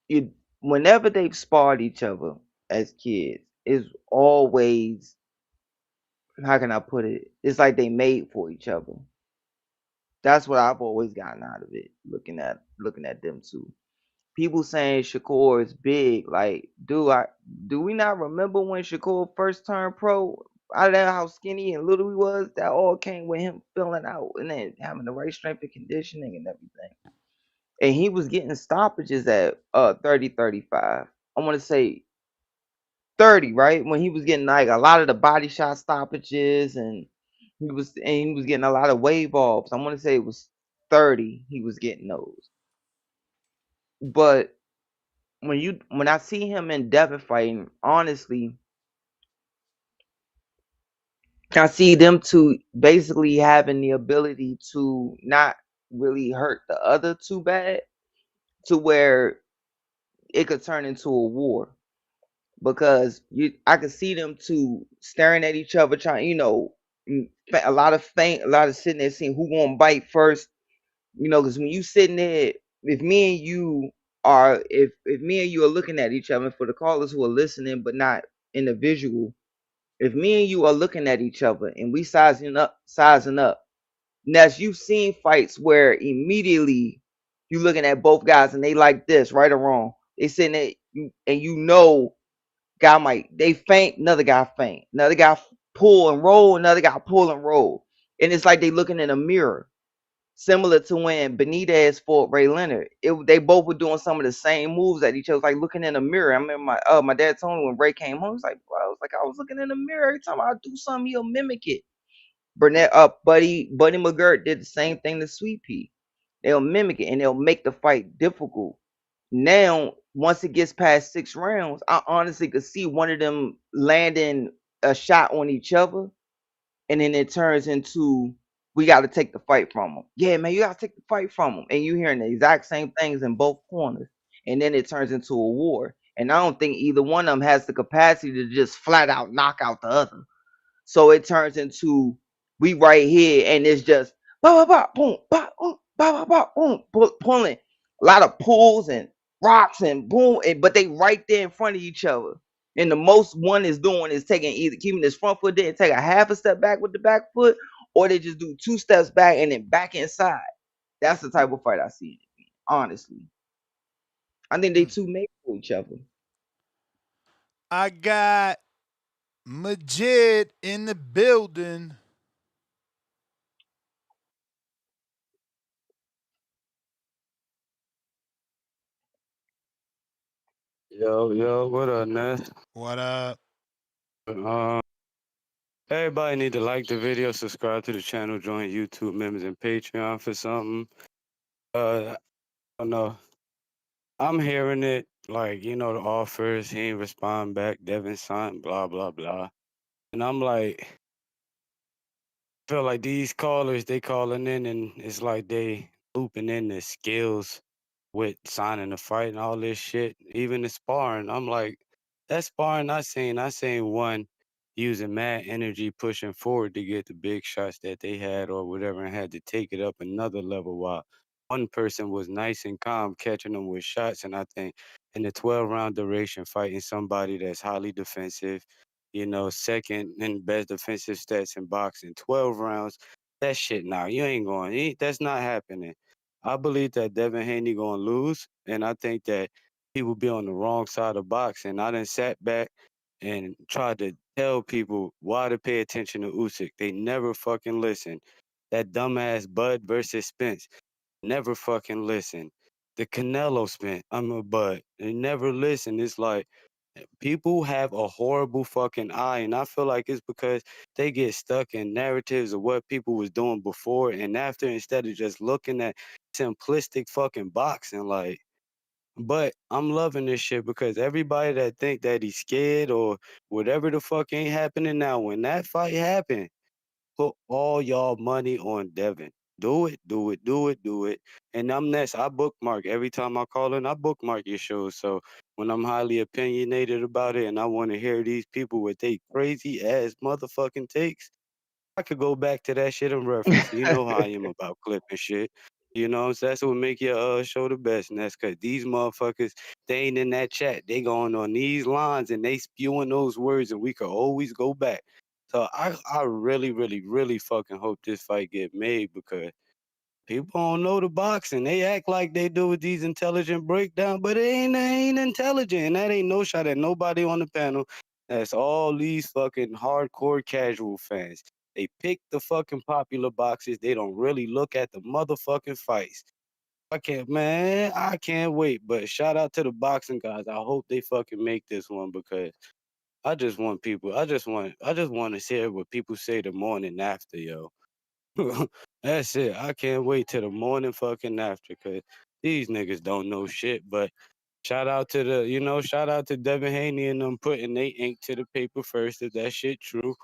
you. Whenever they've sparred each other as kids, is always, how can I put it? It's like they made for each other. That's what I've always gotten out of it. Looking at them two. People saying Shakur is big. Like, do we not remember when Shakur first turned pro? I don't know how skinny and little he was. That all came with him filling out and then having the right strength and conditioning and everything. And he was getting stoppages at 30, 35. I want to say 30, right? When he was getting like a lot of the body shot stoppages and he was getting a lot of wave offs. I want to say it was 30 he was getting those. But when I see him in Devin fighting, honestly, I see them two basically having the ability to not really hurt the other too bad, to where it could turn into a war. Because I could see them two staring at each other, trying, a lot of faint, a lot of sitting there seeing who gonna bite first. Because when you sitting there, if me and you if me and you are looking at each other, for the callers who are listening but not in the visual, if me and you are looking at each other and we sizing up, now you've seen fights where immediately you looking at both guys and they like this, right or wrong. They sitting there and guy might they faint, another guy faint, another guy pull and roll, another guy pull and roll. And it's like they looking in a mirror. Similar to when Benitez fought Ray Leonard. They both were doing some of the same moves at each other, like looking in a mirror. I remember my dad told me when Ray came home, he was like, bro, I was looking in the mirror. Every time I do something, he'll mimic it. Buddy McGirt did the same thing to Sweet Pea. They'll mimic it and they'll make the fight difficult. Now, once it gets past 6 rounds, I honestly could see one of them landing a shot on each other, and then it turns into, we got to take the fight from them. Yeah, man, you got to take the fight from them, and you hearing the exact same things in both corners, and then it turns into a war. And I don't think either one of them has the capacity to just flat out knock out the other. So it turns into, we right here, and it's just ba ba ba boom ba ba ba ba boom, pulling a lot of pulls and rocks and boom, but they right there in front of each other. And the most one is doing is taking, either keeping his front foot there and take a half a step back with the back foot, or they just do 2 steps back and then back inside. That's the type of fight I see it being, honestly. I think they two made for each other. I got Majid in the building. Yo, what up, Ness? What up? Everybody need to like the video, subscribe to the channel, join YouTube members and Patreon for something. I don't know. I'm hearing it like, the offers, he ain't respond back, Devin son, blah, blah, blah. And I'm like, feel like these callers, they calling in and it's like they looping in the skills with signing the fight and all this shit, even the sparring. I'm like, that sparring I seen one using mad energy pushing forward to get the big shots that they had or whatever and had to take it up another level while one person was nice and calm catching them with shots. And I think in the 12-round duration fighting somebody that's highly defensive, second and best defensive stats in boxing, 12 rounds, that shit now, you ain't going, that's not happening. I believe that Devin Haney gonna lose, and I think that he will be on the wrong side of boxing. I done sat back and tried to tell people why to pay attention to Usyk. They never fucking listen. That dumbass Bud versus Spence, never fucking listen. The Canelo I'm a Bud, they never listen. It's like people have a horrible fucking eye, and I feel like it's because they get stuck in narratives of what people was doing before and after instead of just looking at simplistic fucking boxing. Like, but I'm loving this shit because everybody that think that he's scared or whatever the fuck ain't happening now, when that fight happened, put all y'all money on Devin. Do it, do it, do it, do it. And I'm next. I bookmark every time I call in. I bookmark your shows. So when I'm highly opinionated about it and I want to hear these people with they crazy ass motherfucking takes, I could go back to that shit and reference. You know how I am about clipping shit. So that's what make your show the best. And that's because these motherfuckers, they ain't in that chat. They going on these lines and they spewing those words and we could always go back. So I really, really, really fucking hope this fight get made because people don't know the boxing. They act like they do with these intelligent breakdowns, but they ain't intelligent. And that ain't no shot at nobody on the panel. That's all these fucking hardcore casual fans. They pick the fucking popular boxes. They don't really look at the motherfucking fights. I can't wait. But shout out to the boxing guys. I hope they fucking make this one because I just want to hear what people say the morning after, yo. That's it. I can't wait till the morning fucking after because these niggas don't know shit. But shout out to shout out to Devin Haney and them putting they ink to the paper first if that shit true.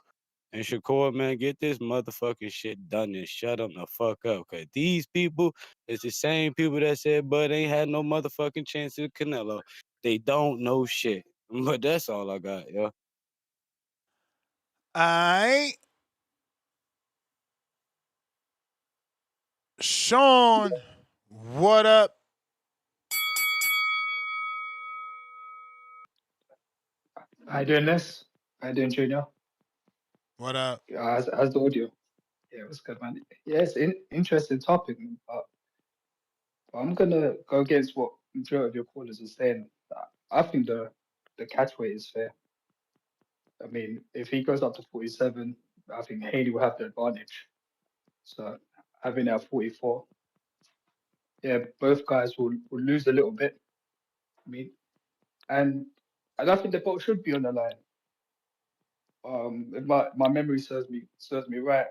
And Shakur, man, get this motherfucking shit done and shut them the fuck up. Cause these people is the same people that said Bud ain't had no motherfucking chance to Canelo. They don't know shit. But that's all I got, yo. Alright. Sean, what up? How you doing, this? How you doing, Junior? What up? How's the audio? Yeah, it was good, man. Yeah, it's an interesting topic, but I'm gonna go against what majority of your callers are saying. I think the catch weight is fair. I mean, if he goes up to 47, I think Haney will have the advantage. So having it at 44, yeah, both guys will lose a little bit. I mean, and I think they both should be on the line. If my memory serves me right,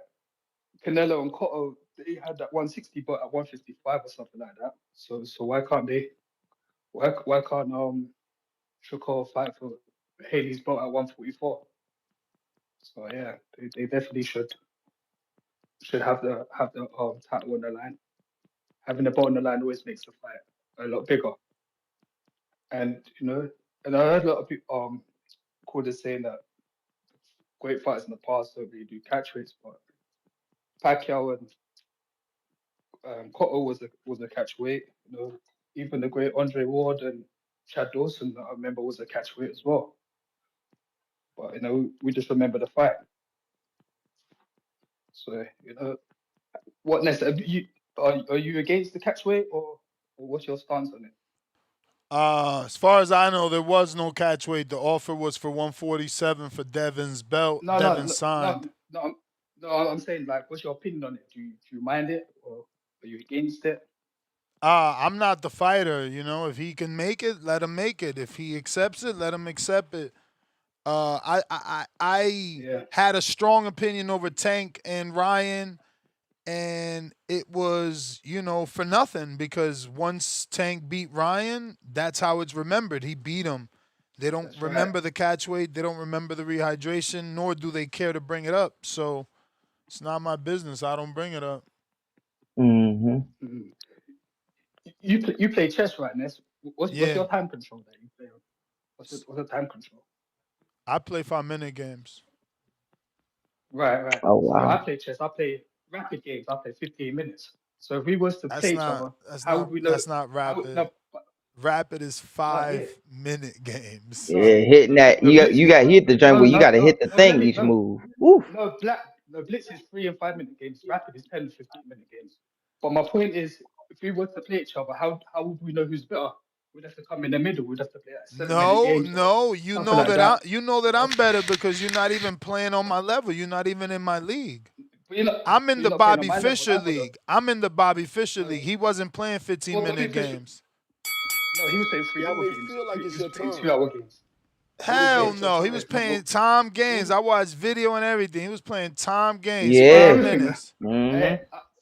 Canelo and Cotto, they had that 160 but at 155 or something like that. So why can't they? Why can't Shakur fight for Haley's belt at 144? So yeah, they definitely should have the title on the line. Having the belt on the line always makes the fight a lot bigger. And and I heard a lot of people callers saying that great fights in the past don't really do catch weights, but Pacquiao and Cotto was a catch weight. Even the great Andre Ward and Chad Dawson, I remember, was a catch weight as well. But we just remember the fight. So what next? Are you against the catch weight or what's your stance on it? As far as I know, there was no catch weight. The offer was for 147 for Devin's belt. No, no, Devin no, signed. no. I'm saying, like, what's your opinion on it? Do you mind it or are you against it? I'm not the fighter, If he can make it, let him make it. If he accepts it, let him accept it. I had a strong opinion over Tank and Ryan, and it was, for nothing because once Tank beat Ryan, that's how it's remembered. He beat him. They don't remember the catch weight. They don't remember the rehydration, nor do they care to bring it up. So it's not my business. I don't bring it up. Mm-hmm. You play chess, right, Ness? What's your time control that you play on? What's the time control? I play 5-minute games. Right. Oh So I wow. play chess. I play rapid games. I play 15 minutes. So if we was to That's play each not other, that's how not would we know? that's not How rapid. no, Rapid is yeah. 5-minute games. No, Yeah, hitting that no, Blitz you is got hit the joint no, where you no, got to no, hit the no. Let thing me each no, move. Woo. no. No, Blitz is 3 and 5 minute games. Rapid is 10 and 15 minute games. But my point is, if we were to play each other, how would we know who's better? We'd have to come in the middle. We'd have to play like 7 minute No, games or no, you something know like that that. I'm better because you're not even playing on my level. You're not even in my league. But you're not, I'm in but you're the not playing on Bobby my level Fischer either, though. league. I'm in the Bobby Fischer No, league. He wasn't playing well, 15-minute Bobby Fischer. games. No, he was playing It 3 hour may games. feel like He it's was your playing turn, 2 hour games. but it's Hell not your no, he was turn. playing time games. Well, I watched video and everything. He was playing time games, well, Yeah. 5 minutes.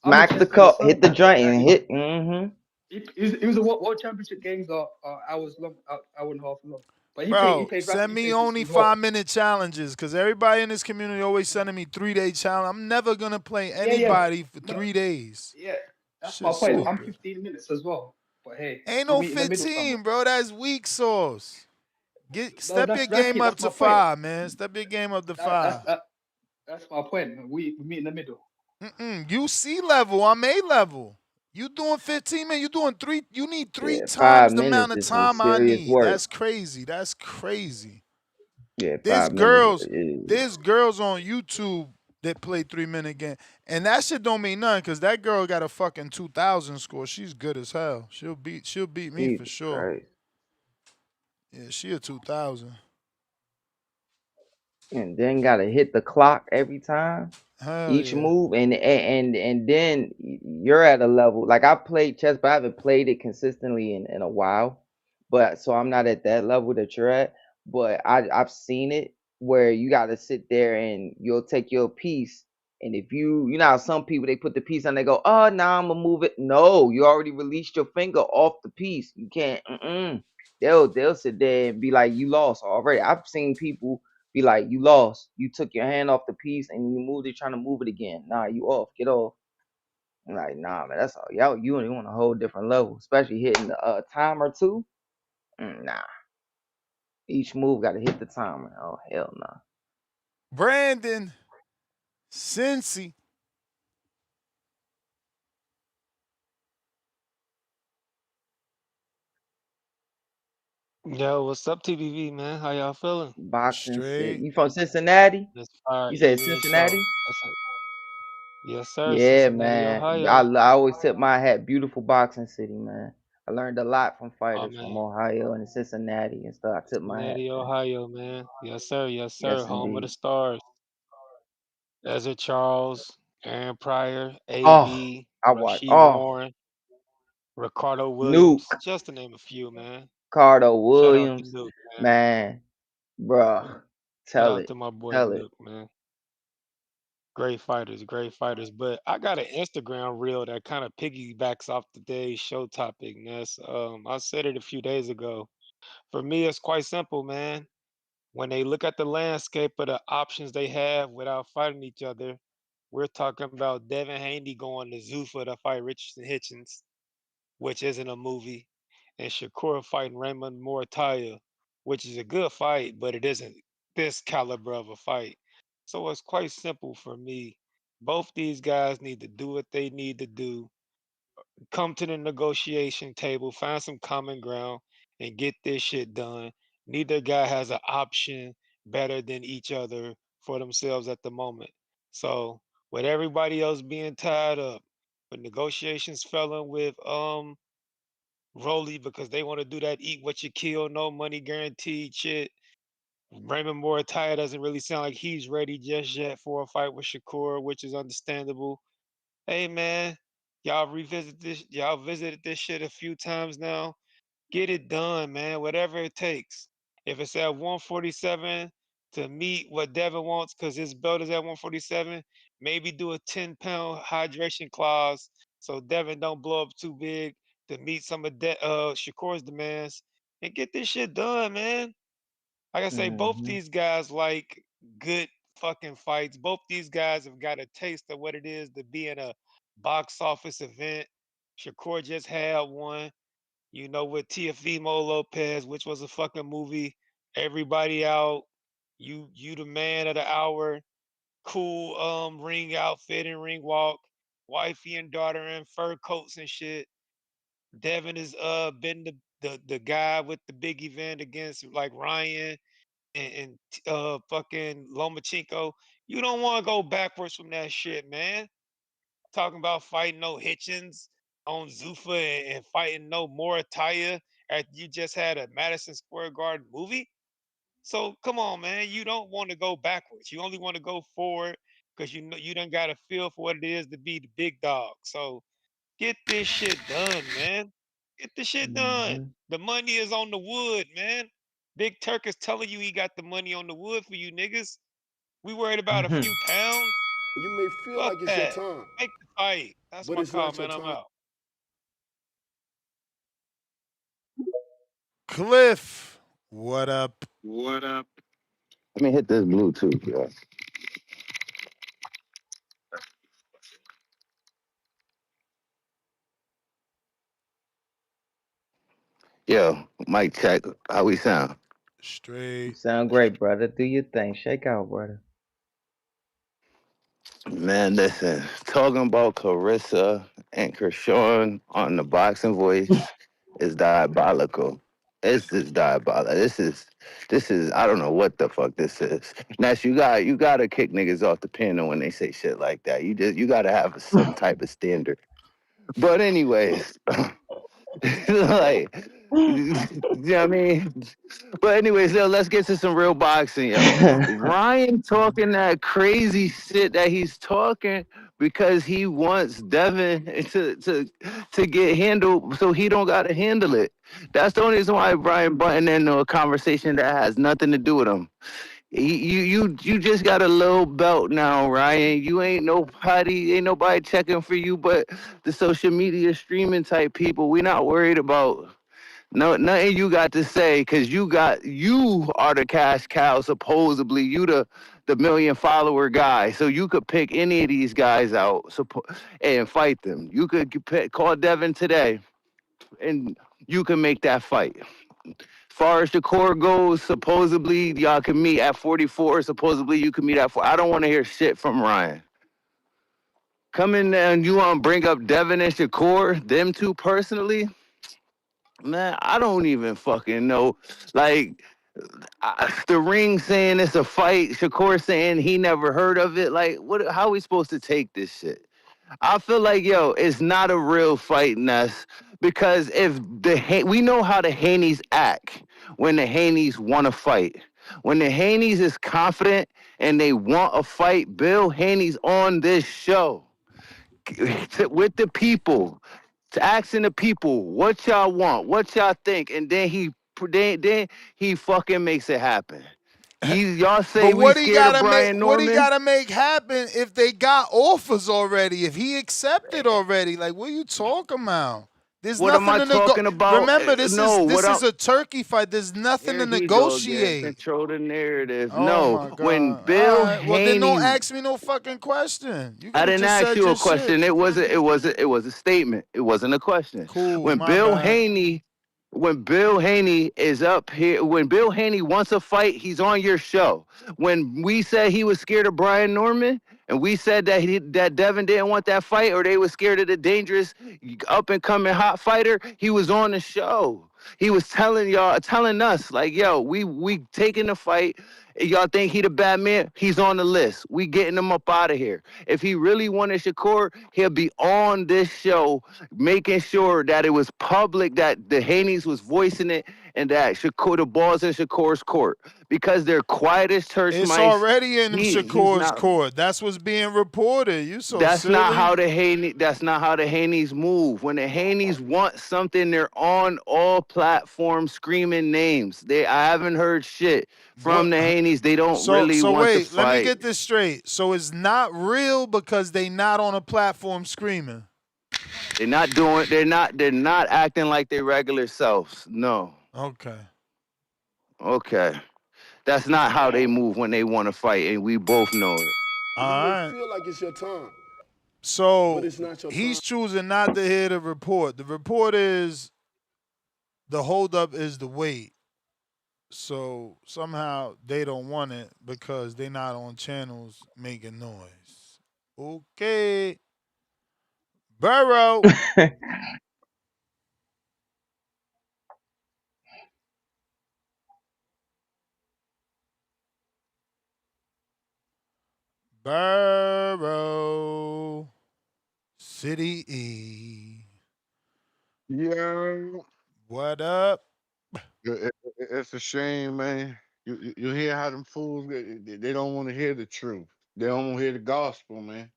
I'm a Smack the chess player, cup, hit son. the joint, Like, and hit. Mm-hmm. it was a world championship games are hours long, hour and a half long. But he Bro, played rapid. send He me played only 16 hole. 5-minute challenges because everybody in this community always sending me 3-day challenge. I'm never gonna play Yeah. anybody for No, 3 days. yeah. That's my Shit's point. I'm stupid. 15 minutes as well. But hey, Ain't we'll no meet in the middle somewhere. 15, bro. That's weak sauce. No, Step your that's game rapid. up That's to my point. 5, man. Step your game up to That, that's 5. that, that's my point. We meet in the middle. You C level. I'm A level. You doing 15 minutes. You doing 3. You need 3 Yeah, times five the amount minutes of is some time I serious need. work. That's crazy. That's crazy. Yeah, There's 5 minutes. girls. There's girls on YouTube that play 3-minute game, and that shit don't mean nothing because that girl got a fucking 2,000 score. She's good as hell. She'll beat me for Jesus sure. Christ. Yeah, she a 2,000. And then gotta hit the clock every time, Hell each yeah. move, and then you're at a level. Like I played chess, but I haven't played it consistently in a while. But so I'm not at that level that you're at. But I've seen it where you gotta sit there and you'll take your piece. And if you know how some people they put the piece on, they go, oh, now I'm gonna move it. No, you already released your finger off the piece. You can't. They'll sit there and be like, you lost already. I've seen people be like, you lost. You took your hand off the piece and you moved it, trying to move it again. Nah, you off. Get off. I'm like, nah, man, that's all. Y'all, you on a whole different level, especially hitting the timer too. Nah, each move got to hit the timer. Oh hell no. Brandon, Cincy. Yo, what's up, TBV, man? How y'all feeling? Boxing City. Straight. You from Cincinnati? This fire You said EVN show. Cincinnati? Yes, sir. Yeah, Cincinnati, man. I Ohio. always tip my hat. Beautiful boxing city, man. I learned a lot from Oh, fighters from man. Ohio and Cincinnati and stuff. I tip my hat, Cincinnati, man. Ohio, man. Yes, sir. Yes, sir. Yes, Home of the indeed. stars. Ezra Charles, Aaron Pryor, Oh, AB, I watch. Rasheed Oh, Warren, Ricardo Nuke. Williams, just to name a few, man. Cardo Shout out to Williams, Nuke, man. man, bruh, Shout tell out it, to my boy tell it. Nuke, man. Great fighters, great fighters. But I got an Instagram reel that kind of piggybacks off today's show topic, Ness. I said it a few days ago. For me, it's quite simple, man. When they look at the landscape of the options they have without fighting each other, we're talking about Devin Haney going to Zuffa to fight Richardson Hitchens, which isn't a movie, and Shakur fighting Raymond Morataya, which is a good fight, but it isn't this caliber of a fight. So it's quite simple for me. Both these guys need to do what they need to do, come to the negotiation table, find some common ground, and get this shit done. Neither guy has an option better than each other for themselves at the moment. So, with everybody else being tied up, with negotiations failing with Rolly because they want to do that eat what you kill, no money guaranteed shit. Raymond Morataya doesn't really sound like he's ready just yet for a fight with Shakur, which is understandable. Hey man, y'all visited this shit a few times now. Get it done, man. Whatever it takes. If it's at 147 to meet what Devin wants, because his belt is at 147, maybe do a 10-pound hydration clause so Devin don't blow up too big to meet some of Shakur's demands and get this shit done, man. Like I say, both Hmm. these guys like good fucking fights. Both these guys have got a taste of what it is to be in a box office event. Shakur just had one, with Tiafimo Lopez, which was a fucking movie. Everybody out. You the man of the hour. Cool ring outfit and ring walk. Wifey and daughter in fur coats and shit. Devin has been the guy with the big event against like Ryan and fucking Lomachenko. You don't want to go backwards from that shit, man. Talking about fighting no Hitchens on Zuffa and fighting no Morataya after you just had a Madison Square Garden movie. So come on, man. You don't want to go backwards. You only want to go forward because you know you done got a feel for what it is to be the big dog. So get this shit done, man. Get the shit done. Mm-hmm. The money is on the wood, man. Big Turk is telling you he got the money on the wood for you niggas. We worried about a few pounds. You may feel Fuck like it's your that. time, Make the fight. That's but my it's call, not your man. I'm time. out. Cliff, what up? What up? Let me hit this Bluetooth, yo. Yo, mic check. How we sound? You Straight. sound great, brother. Do your thing. Shake out, brother. Man, listen. Talking about Clarissa and Kershawn on the boxing voice is diabolical. It's just diabolical. This is I don't know what the fuck this is. Nash, you gotta kick niggas off the panel when they say shit like that. You gotta have some type of standard. But anyways, like, you know what I mean? But anyways, yo, let's get to some real boxing, yo. Ryan talking that crazy shit that he's talking because he wants Devin to get handled so he don't gotta handle it. That's the only reason why Brian butting into a conversation that has nothing to do with him. You just got a little belt now, Ryan. You ain't nobody checking for you but the social media streaming type people. We not worried about nothing you got to say because you are the cash cow. Supposedly, you the million follower guy, so you could pick any of these guys out and fight them. You could call Devin today, and you can make that fight. Far as Shakur goes, supposedly y'all can meet at 44. Supposedly you can meet at 4. I don't want to hear shit from Ryan. Come in there and you want to bring up Devin and Shakur, them two personally? Man, I don't even fucking know. Like, the ring saying it's a fight, Shakur saying he never heard of it. Like, what? How are we supposed to take this shit? I feel like, yo, it's not a real fight, Ness, because if we know how the Haneys act when the Haneys want to fight. When the Haneys is confident and they want a fight, Bill Haney's on this show with the people, asking the people what y'all want, what y'all think, and then he fucking makes it happen. Y'all say But we scared of Brian what he Norman? gotta make happen if they got offers already, if he accepted already? Like, what are you talking about? There's What am nothing I to nego. talking about? Remember, this No, what is I'm a turkey fight. There's nothing to Here he go again. negotiate. Control the narrative. Oh No, my when God. All Bill right. Well, then don't Haney, ask me no fucking question. You I could have didn't just ask said you a your shit. question. It was a statement. It wasn't a question. Cool. When My Bill bad. Haney, when Bill Haney is up here, when Bill Haney wants a fight, he's on your show. When we said he was scared of Brian Norman, and we said that Devin didn't want that fight, or they were scared of the dangerous up and coming hot fighter, he was on the show. He was telling us, like, yo, we taking the fight. Y'all think he the bad man? He's on the list. We getting him up out of here. If he really wanted Shakur, he'll be on this show, making sure that it was public, that the Haneys was voicing it, and that the ball's in Shakur's court. Because they're quiet as church It's mice. already in He's Shakur's not. court. That's what's being reported. You so That's not silly. how That's not how the Haneys move. When the Haneys want something, they're on all platforms screaming names. I haven't heard shit from What? the Haneys. They don't really So want to wait, let me fight. get this straight. So it's not real because they not on a platform screaming. They're not doing. They're not acting like their regular selves. No. Okay. Okay. That's not how they move when they want to fight, and we both know it. You may All right. feel like it's your time, but So it's not your time. he's choosing not to hear the report. The report is the holdup is the weight. So somehow they don't want it because they're not on channels making noise. Okay. Burrow. Burrow. City E. Yeah, What up? it's a shame, man. You hear how them fools they don't want to hear the truth. They don't want to hear the gospel, man.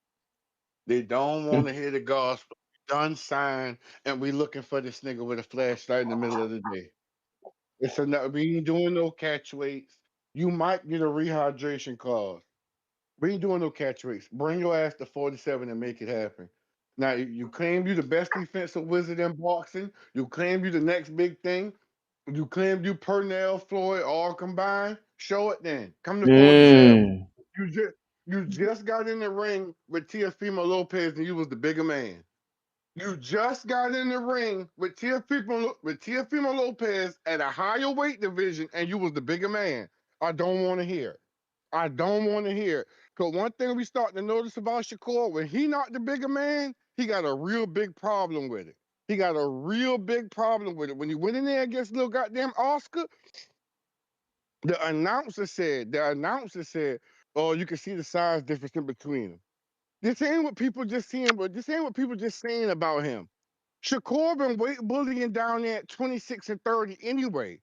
They don't want to hear the gospel. Done signed, and we looking for this nigga with a flashlight in the middle of the day. It's enough. We ain't doing no catch weights. You might get a rehydration clause. We ain't doing no catch weights. Bring your ass to 47 and make it happen. Now you claim you the best defensive wizard in boxing. You claim you the next big thing. You claim you Pernell, Floyd, all combined. Show it then. Come to 47. Mm. You just got in the ring with Teofimo Lopez and you was the bigger man. You just got in the ring with Teofimo Lopez at a higher weight division and you was the bigger man. I don't want to hear it. I don't want to hear it. Because one thing we starting to notice about Shakur, when he not the bigger man, he got a real big problem with it. He got a real big problem with it. When he went in there against little goddamn Oscar, the announcer said, oh, you can see the size difference in between them. This ain't what people just seeing, but this ain't what people just saying about him. Shakur been bullying down there at 26 and 30 anyway,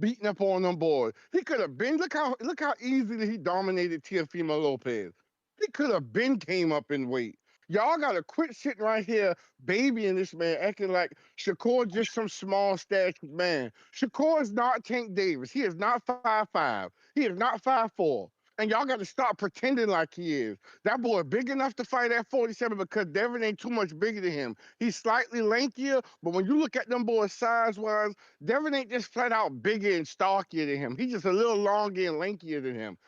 beating up on them boys. He could have been, look how easily he dominated Teofimo Lopez. He could have been came up in weight. Y'all gotta quit sitting right here babying this man, acting like Shakur just some small statured man. Shakur is not Tank Davis. He is not 5'5". He is not 5'4". And y'all gotta stop pretending like he is. That boy big enough to fight at 47 because Devin ain't too much bigger than him. He's slightly lankier, but when you look at them boys size-wise, Devin ain't just flat out bigger and stockier than him. He's just a little longer and lankier than him.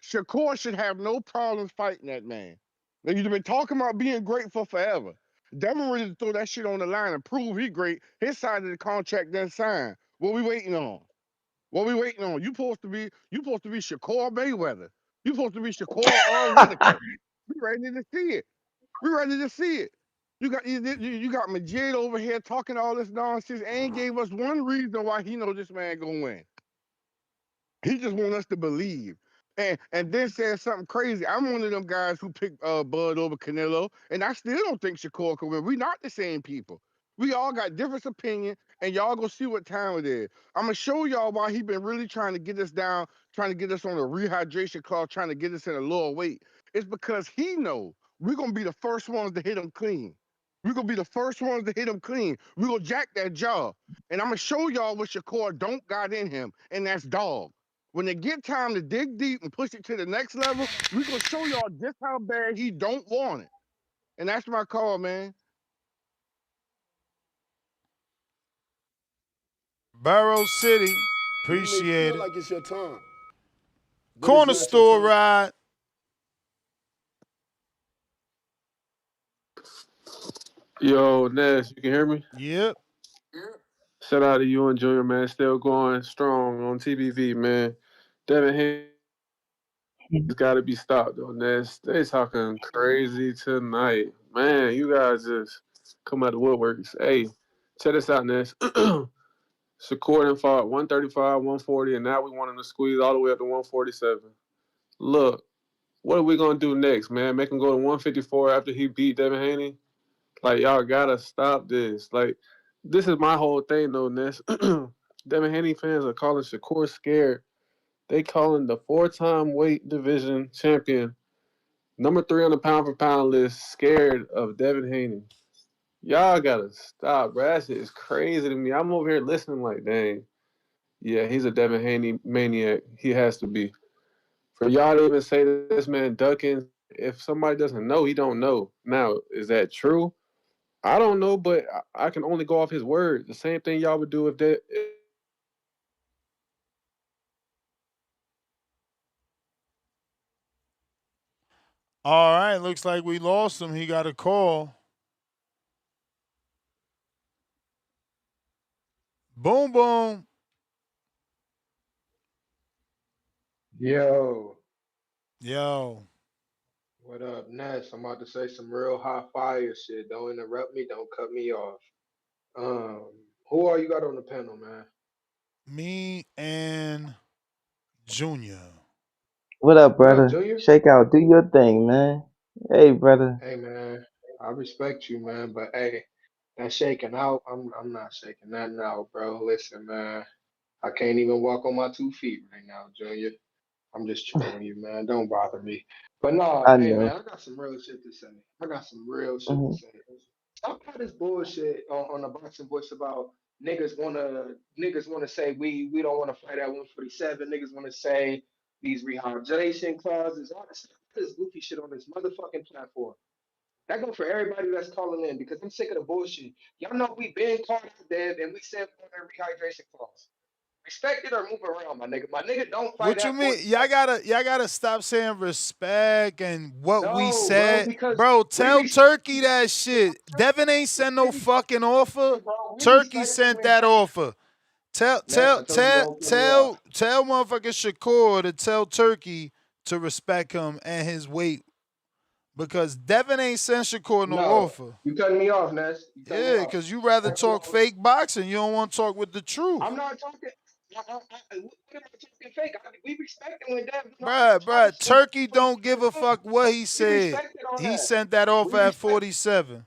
Shakur should have no problems fighting that man. Now, you've been talking about being great for forever. Devin ready to throw that shit on the line and prove he great. His side of the contract done signed. What we waiting on? What we waiting on? You supposed to be Shakur Mayweather. You supposed to be Shakur Whitaker. We ready to see it. We ready to see it. You got Majid over here talking all this nonsense and gave us one reason why he know this man gonna win. He just want us to believe. And then said something crazy. I'm one of them guys who picked Bud over Canelo, and I still don't think Shakur can win. We not the same people. We all got different opinions, and y'all go see what time it is. I'm gonna show y'all why he been really trying to get us down, trying to get us on a rehydration clause, trying to get us in a lower weight. It's because he know we're gonna be the first ones to hit him clean. We're gonna be the first ones to hit him clean. We're gonna jack that jaw. And I'm gonna show y'all what Shakur don't got in him, and that's dog. When they get time to dig deep and push it to the next level, we're gonna show y'all just how bad he don't want it. And that's my call, man. Burrow City. You may Appreciate feel it. like it's your time, but it's Corner not your store time. ride. Yo, Ness, you can hear me? Yep. Shout out to you and Junior, man. Still going strong on TBV, man. Devin Haney has got to be stopped, though, Ness. They talking crazy tonight. Man, you guys just come out of the woodworks. Hey, check this out, Ness. Shakur done fought 135, 140, and now we want him to squeeze all the way up to 147. Look, what are we going to do next, man? Make him go to 154 after he beat Devin Haney? Like, y'all gotta stop this. Like, this is my whole thing, though, Ness. Devin Haney fans are calling Shakur scared. They calling the four-time weight division champion, number 3 on the pound-for-pound list, scared of Devin Haney. Y'all gotta stop, bro. That shit is crazy to me. I'm over here listening like, dang. Yeah, he's a Devin Haney maniac. He has to be. For y'all to even say that this man ducking, if somebody doesn't know, he don't know. Now, is that true? I don't know, but I can only go off his word. The same thing y'all would do if that. All right. Looks like we lost him. He got a call. Boom, boom. Yo, Yo, what up, Ness? I'm about to say some real hot fire shit. Don't interrupt me. Don't cut me off. Um, who all you got on the panel, man? me and Junior. What up, What up, brother? Junior? Shake out, do your thing, man. Hey, brother. Hey, man. I respect you, man, but hey, that shaking out, I'm not shaking that now, bro. Listen, man, I can't even walk on my 2 feet right now, Junior. I'm just trolling you, man. Don't bother me. But no, I hey, man, know. I got some real shit to say. I got some real shit to Hmm. say. Stop all this bullshit on the boxing voice about niggas wanna say we don't want to fight at 147. Niggas want to say these rehydration clauses, all this goofy shit on this motherfucking platform. That go for everybody that's calling in because I'm sick of the bullshit. Y'all know we been called out there and we said we want a rehydration clause. Respect it or move around, my nigga. My nigga don't fight What you at mean? 47. Y'all gotta stop saying respect and what we No, bro, said. because Bro, we tell respect Turkey that shit. Devin ain't sent no fucking offer. it, bro. We Turkey respect it sent when that offer. Tell Ness, tell I told you tell don't cut me off. tell tell motherfucking Shakur to tell Turkey to respect him and his weight because Devin ain't sent Shakur no No, offer. you cutting me off, Ness. You cut me Yeah, off. because you rather First of talk all, fake boxing. You don't want to talk with the truth. I'm not talking. What am I talking fake? We respect it when Dev do all Bruh, that trying bruh, to say Turkey fuck don't give a fuck what he We said. respected all He that. sent that offer We at respect. 47.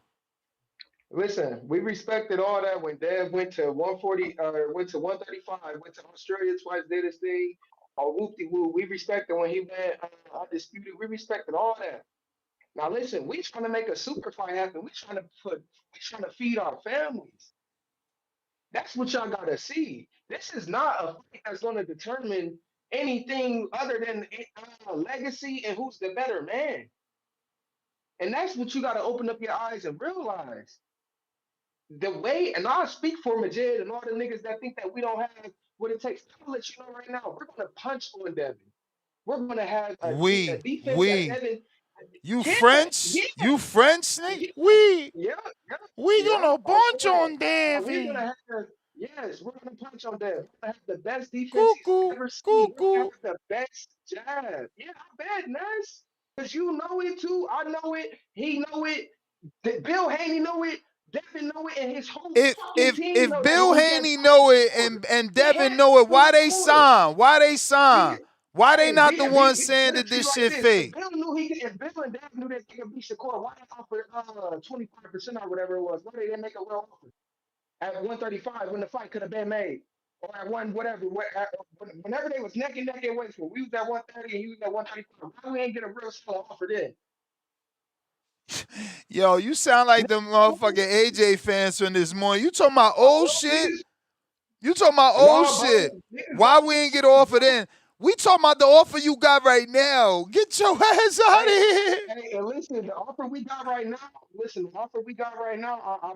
Listen, we respected all that when Dev went to 140, went to 135, went to Australia twice, did his thing. Or whoopty woo. We respected when he went undisputed. We respected all that. Now listen, we trying to make a super fight happen. We trying to feed our families. That's what y'all gotta see. This is not a fight that's gonna determine anything other than legacy and who's the better man. And that's what you gotta open up your eyes and realize. The way, and I'll speak for Majid and all the niggas that think that we don't have what it takes. I'm gonna let you know right now, we're gonna punch on Devin. We're gonna have a defense that We. Devin. You Yeah, French? yeah, You French, snake? yeah. We. Yeah, yeah, We yeah. gonna Oh, punch yeah. on Now we're gonna Davy. have yes, we're gonna punch on them. We're gonna have the best defense he's Cuckoo, ever seen. We're gonna cuckoo. have the best jab. Yeah, I bet, Ness. Cause you know it too. I know it. He know it. Bill Haney know it. Devin know it, and his whole If fucking if team if know that Bill when he gets Haney know it and he Devin had know it, on why his they quarter. sign? Why they He, sign? Why they hey, not the ones saying put that it to you this like shit this: if fake? Bill knew he could, if Bill and Dev knew that they could beat Shakur, why they offered 25% or whatever it was? Why they didn't make a real offer at 135 when the fight could have been made, or at one whatever, whenever they was neck and neck in weight for? We was at 130 and you was at 135. Why we ain't get a real solid offer then? Yo, you sound like the motherfucking AJ fans from this morning. You talking about old shit? You talking about old No, bro, shit? niggas Why don't we ain't shit, get offered bro. in? We talking about the offer you got right now. Get your ass out of Hey, here. hey, and listen, the offer we got right now. Listen, the offer we got right now. I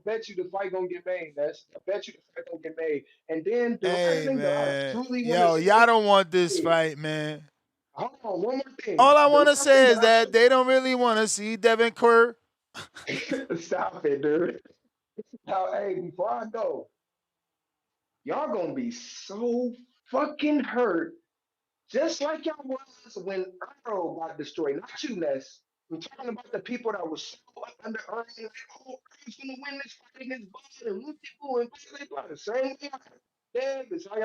bet you the fight gonna get made. I bet you the fight gonna get made. And then the last Hey thing that I man, truly want to yo, y'all say don't want this is, fight, man. hold on, one more thing. All I The want to last thing say that is that they don't really want to see Devin Kerr. stop it, dude. Now, hey, before I go, y'all gonna be so fucking hurt. Just like y'all was when Earl got destroyed. Not you, Ness. I'm talking about the people that was so up under Earl, like, oh, Earl's gonna win this fight against Bud and Luke people and blah, blah, blah. The same thing. Yeah, that's how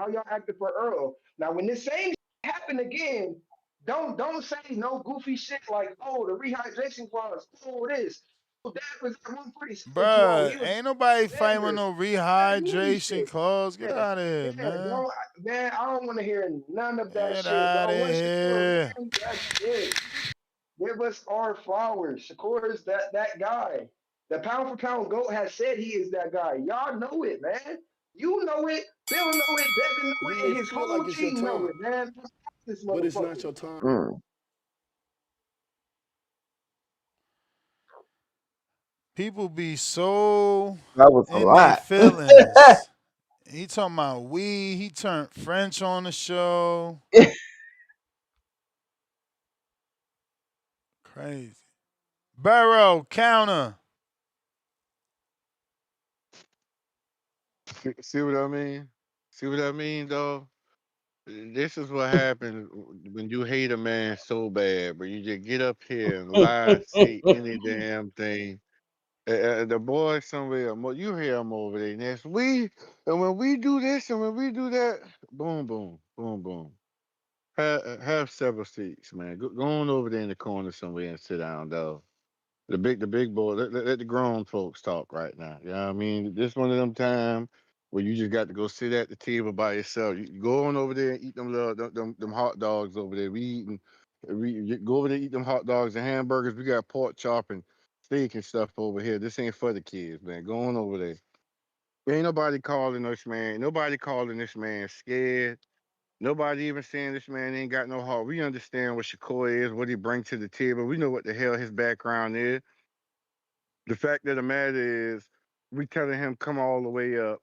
y'all acted for Earl. Now, when this same happen again, don't say no goofy shit like, oh, the rehydration clause, oh, this. Oh, that was at 147 too old. Bruh, He was ain't nobody fighting with dangerous. no That goofy rehydration shit. clause. Get Yeah, out of here, yeah, man. don't, man, I don't want to hear none of that Get shit, out bro. of Once Shakur here. wins, that's it. Give us our flowers. Shakur is that guy. The pound for pound GOAT has said he is that guy. Y'all know it, man. You know it. Bill know it. Devin know You it. And may his feel whole like it's your team know time, it, man. This but it's not motherfucker. your time. Mm, People be so that was a in their lot. feelings. He talking about we. He turned French on the show. Crazy. Burrow counter. See what I mean? See what I mean, though? This is what happens when you hate a man so bad, but you just get up here and lie, say any damn thing. The boy somewhere, you hear him over there. Next and when we do this and when we do that, boom, boom, boom, boom. Have several seats, man. Go on over there in the corner somewhere and sit down, dog. The big boy. Let the grown folks talk right now. You know what I mean? This one of them time where you just got to go sit at the table by yourself. You go on over there and eat them little them hot dogs over there. We eating. We go over there eat them hot dogs and hamburgers. We got pork chop and steak and stuff over here. This ain't for the kids, man. Go on over there. Ain't nobody calling us, man. Nobody calling this man scared. Nobody even saying this man ain't got no heart. We understand what Shakur is, what he brings to the table. We know what the hell his background is. The fact of the matter is, we telling him come all the way up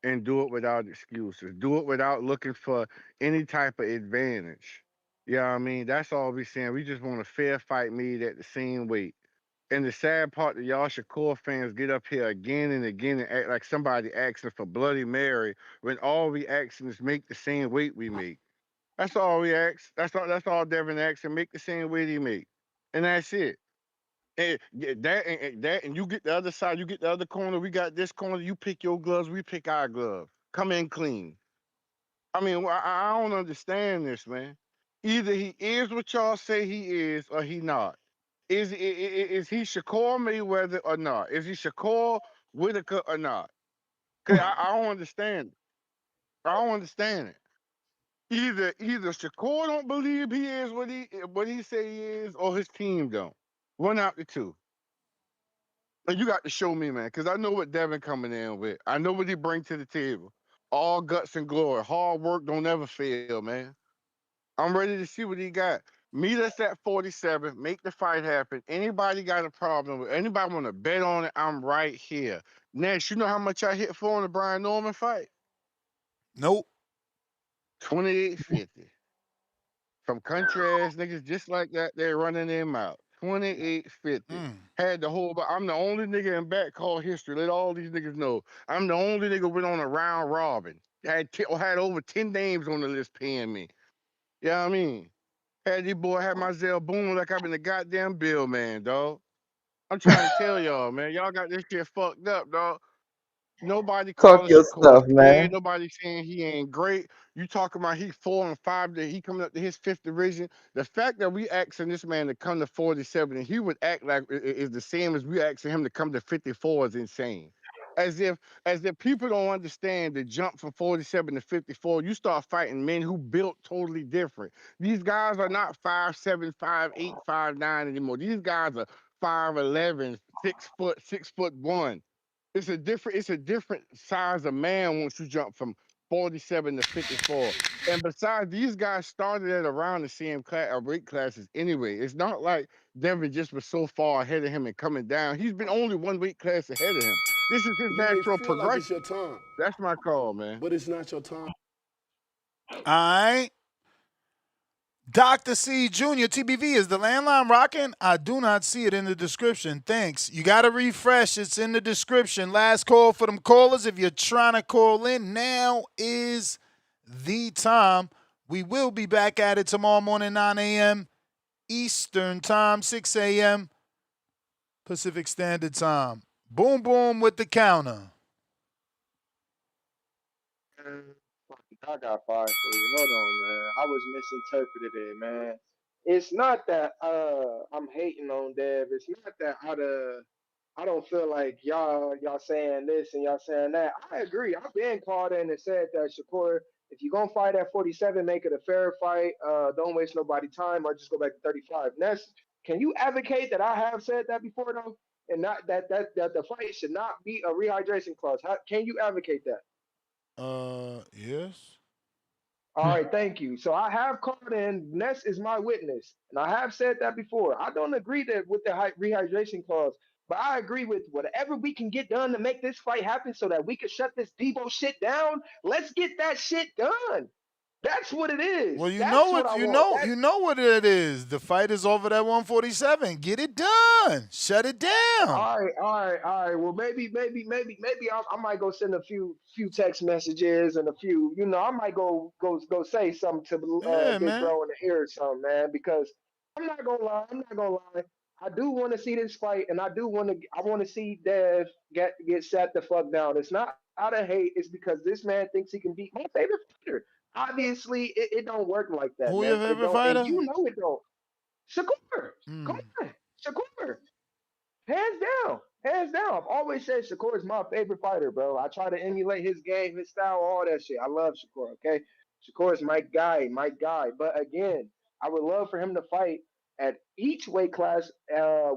and do it without excuses. Do it without looking for any type of advantage. You know what I mean? That's all we saying. We just want a fair fight made at the same weight. And the sad part that y'all Shakur fans get up here again and again and act like somebody asking for Bloody Mary when all we asking is make the same weight we make. That's all we ask. That's all Devin asks and make the same weight he make. And that's it. And and you get the other side, you get the other corner, we got this corner, you pick your gloves, we pick our gloves. Come in clean. I mean, I don't understand this, man. Either he is what y'all say he is or he not. Is he Shakur Mayweather or not? Is he Shakur Whitaker or not? Cause I don't understand it. I don't understand it. Either Shakur don't believe he is what he say he is, or his team don't. One out the two. And you got to show me, man, because I know what Devin coming in with. I know what he bring to the table. All guts and glory. Hard work don't ever fail, man. I'm ready to see what he got. Meet us at 47. Make the fight happen. Anybody got a problem with anybody want to bet on it? I'm right here. Next, you know how much I hit for on the Brian Norman fight? Nope. 28.50. From country ass niggas just like that, they're running their mouth. 28.50. Had the whole, but I'm the only nigga in back call history. Let all these niggas know. I'm the only nigga went on a round robin. Had over 10 names on the list paying me. You know what I mean? Had these boy had my Zell boom like I'm in the goddamn bill, man, dog. I'm trying to tell y'all, man. Y'all got this shit fucked up, dog. Nobody Talk calling your Shakur stuff, scared. man. Nobody saying he ain't great. You talking about he 4-5 that he coming up to his fifth division. The fact that we asking this man to come to 47 and he would act like is the same as we asking him to come to 54 is insane. As if people don't understand the jump from 47 to 54, you start fighting men who built totally different. These guys are not 5'7", 5'8", 5'9" anymore. These guys are 5'11", 6', 6'1". It's a different size of man once you jump from 47 to 54. And besides, these guys started at around the same weight classes anyway. It's not like Devin just was so far ahead of him and coming down. He's been only one weight class ahead of him. This is his You may natural feel like it's your progression. time, That's my call, man. but it's not your time. All right. Dr. C Jr. TBV, is the landline rocking? I do not see it in the description. Thanks. You got to refresh. It's in the description. Last call for them callers. If you're trying to call in, now is the time. We will be back at it tomorrow morning, 9 a.m. Eastern Time, 6 a.m. Pacific Standard Time. Boom, boom with the counter. I got five for you. Hold on, man. I was misinterpreted it, man. It's not that I'm hating on Dev. It's not that I don't feel like y'all saying this and y'all saying that. I agree. I've been called in and said that Shakur, if you're gonna fight at 47, make it a fair fight. Don't waste nobody time or just go back to 35. Ness, can you advocate that I have said that before though? And not that the fight should not be a rehydration clause. Can you advocate that? Yes. All right, thank you. So I have called in. Ness is my witness, and I have said that before. I don't agree that with the rehydration clause, but I agree with whatever we can get done to make this fight happen, so that we can shut this Debo shit down. Let's get that shit done. That's what it is. Well, you That's know what what I you want. know. You know what it is. The fight is over that 147. Get it done. Shut it down. All right. Well, maybe I might go send a few text messages and a few, I might go say something to Yeah, Big man. Bro in the ear or something, man. Because I'm not gonna lie. I do want to see this fight, and I want to see Dev get sat the fuck down. It's not out of hate. It's because this man thinks he can beat my favorite fighter. Obviously, it don't work like that, Who your man. It favorite don't, and fighter? you know it don't. Shakur, come on, Shakur. Hands down. Hands down. I've always said Shakur is my favorite fighter, bro. I try to emulate his game, his style, all that shit. I love Shakur, okay? Shakur is my guy, my guy. But again, I would love for him to fight at each weight class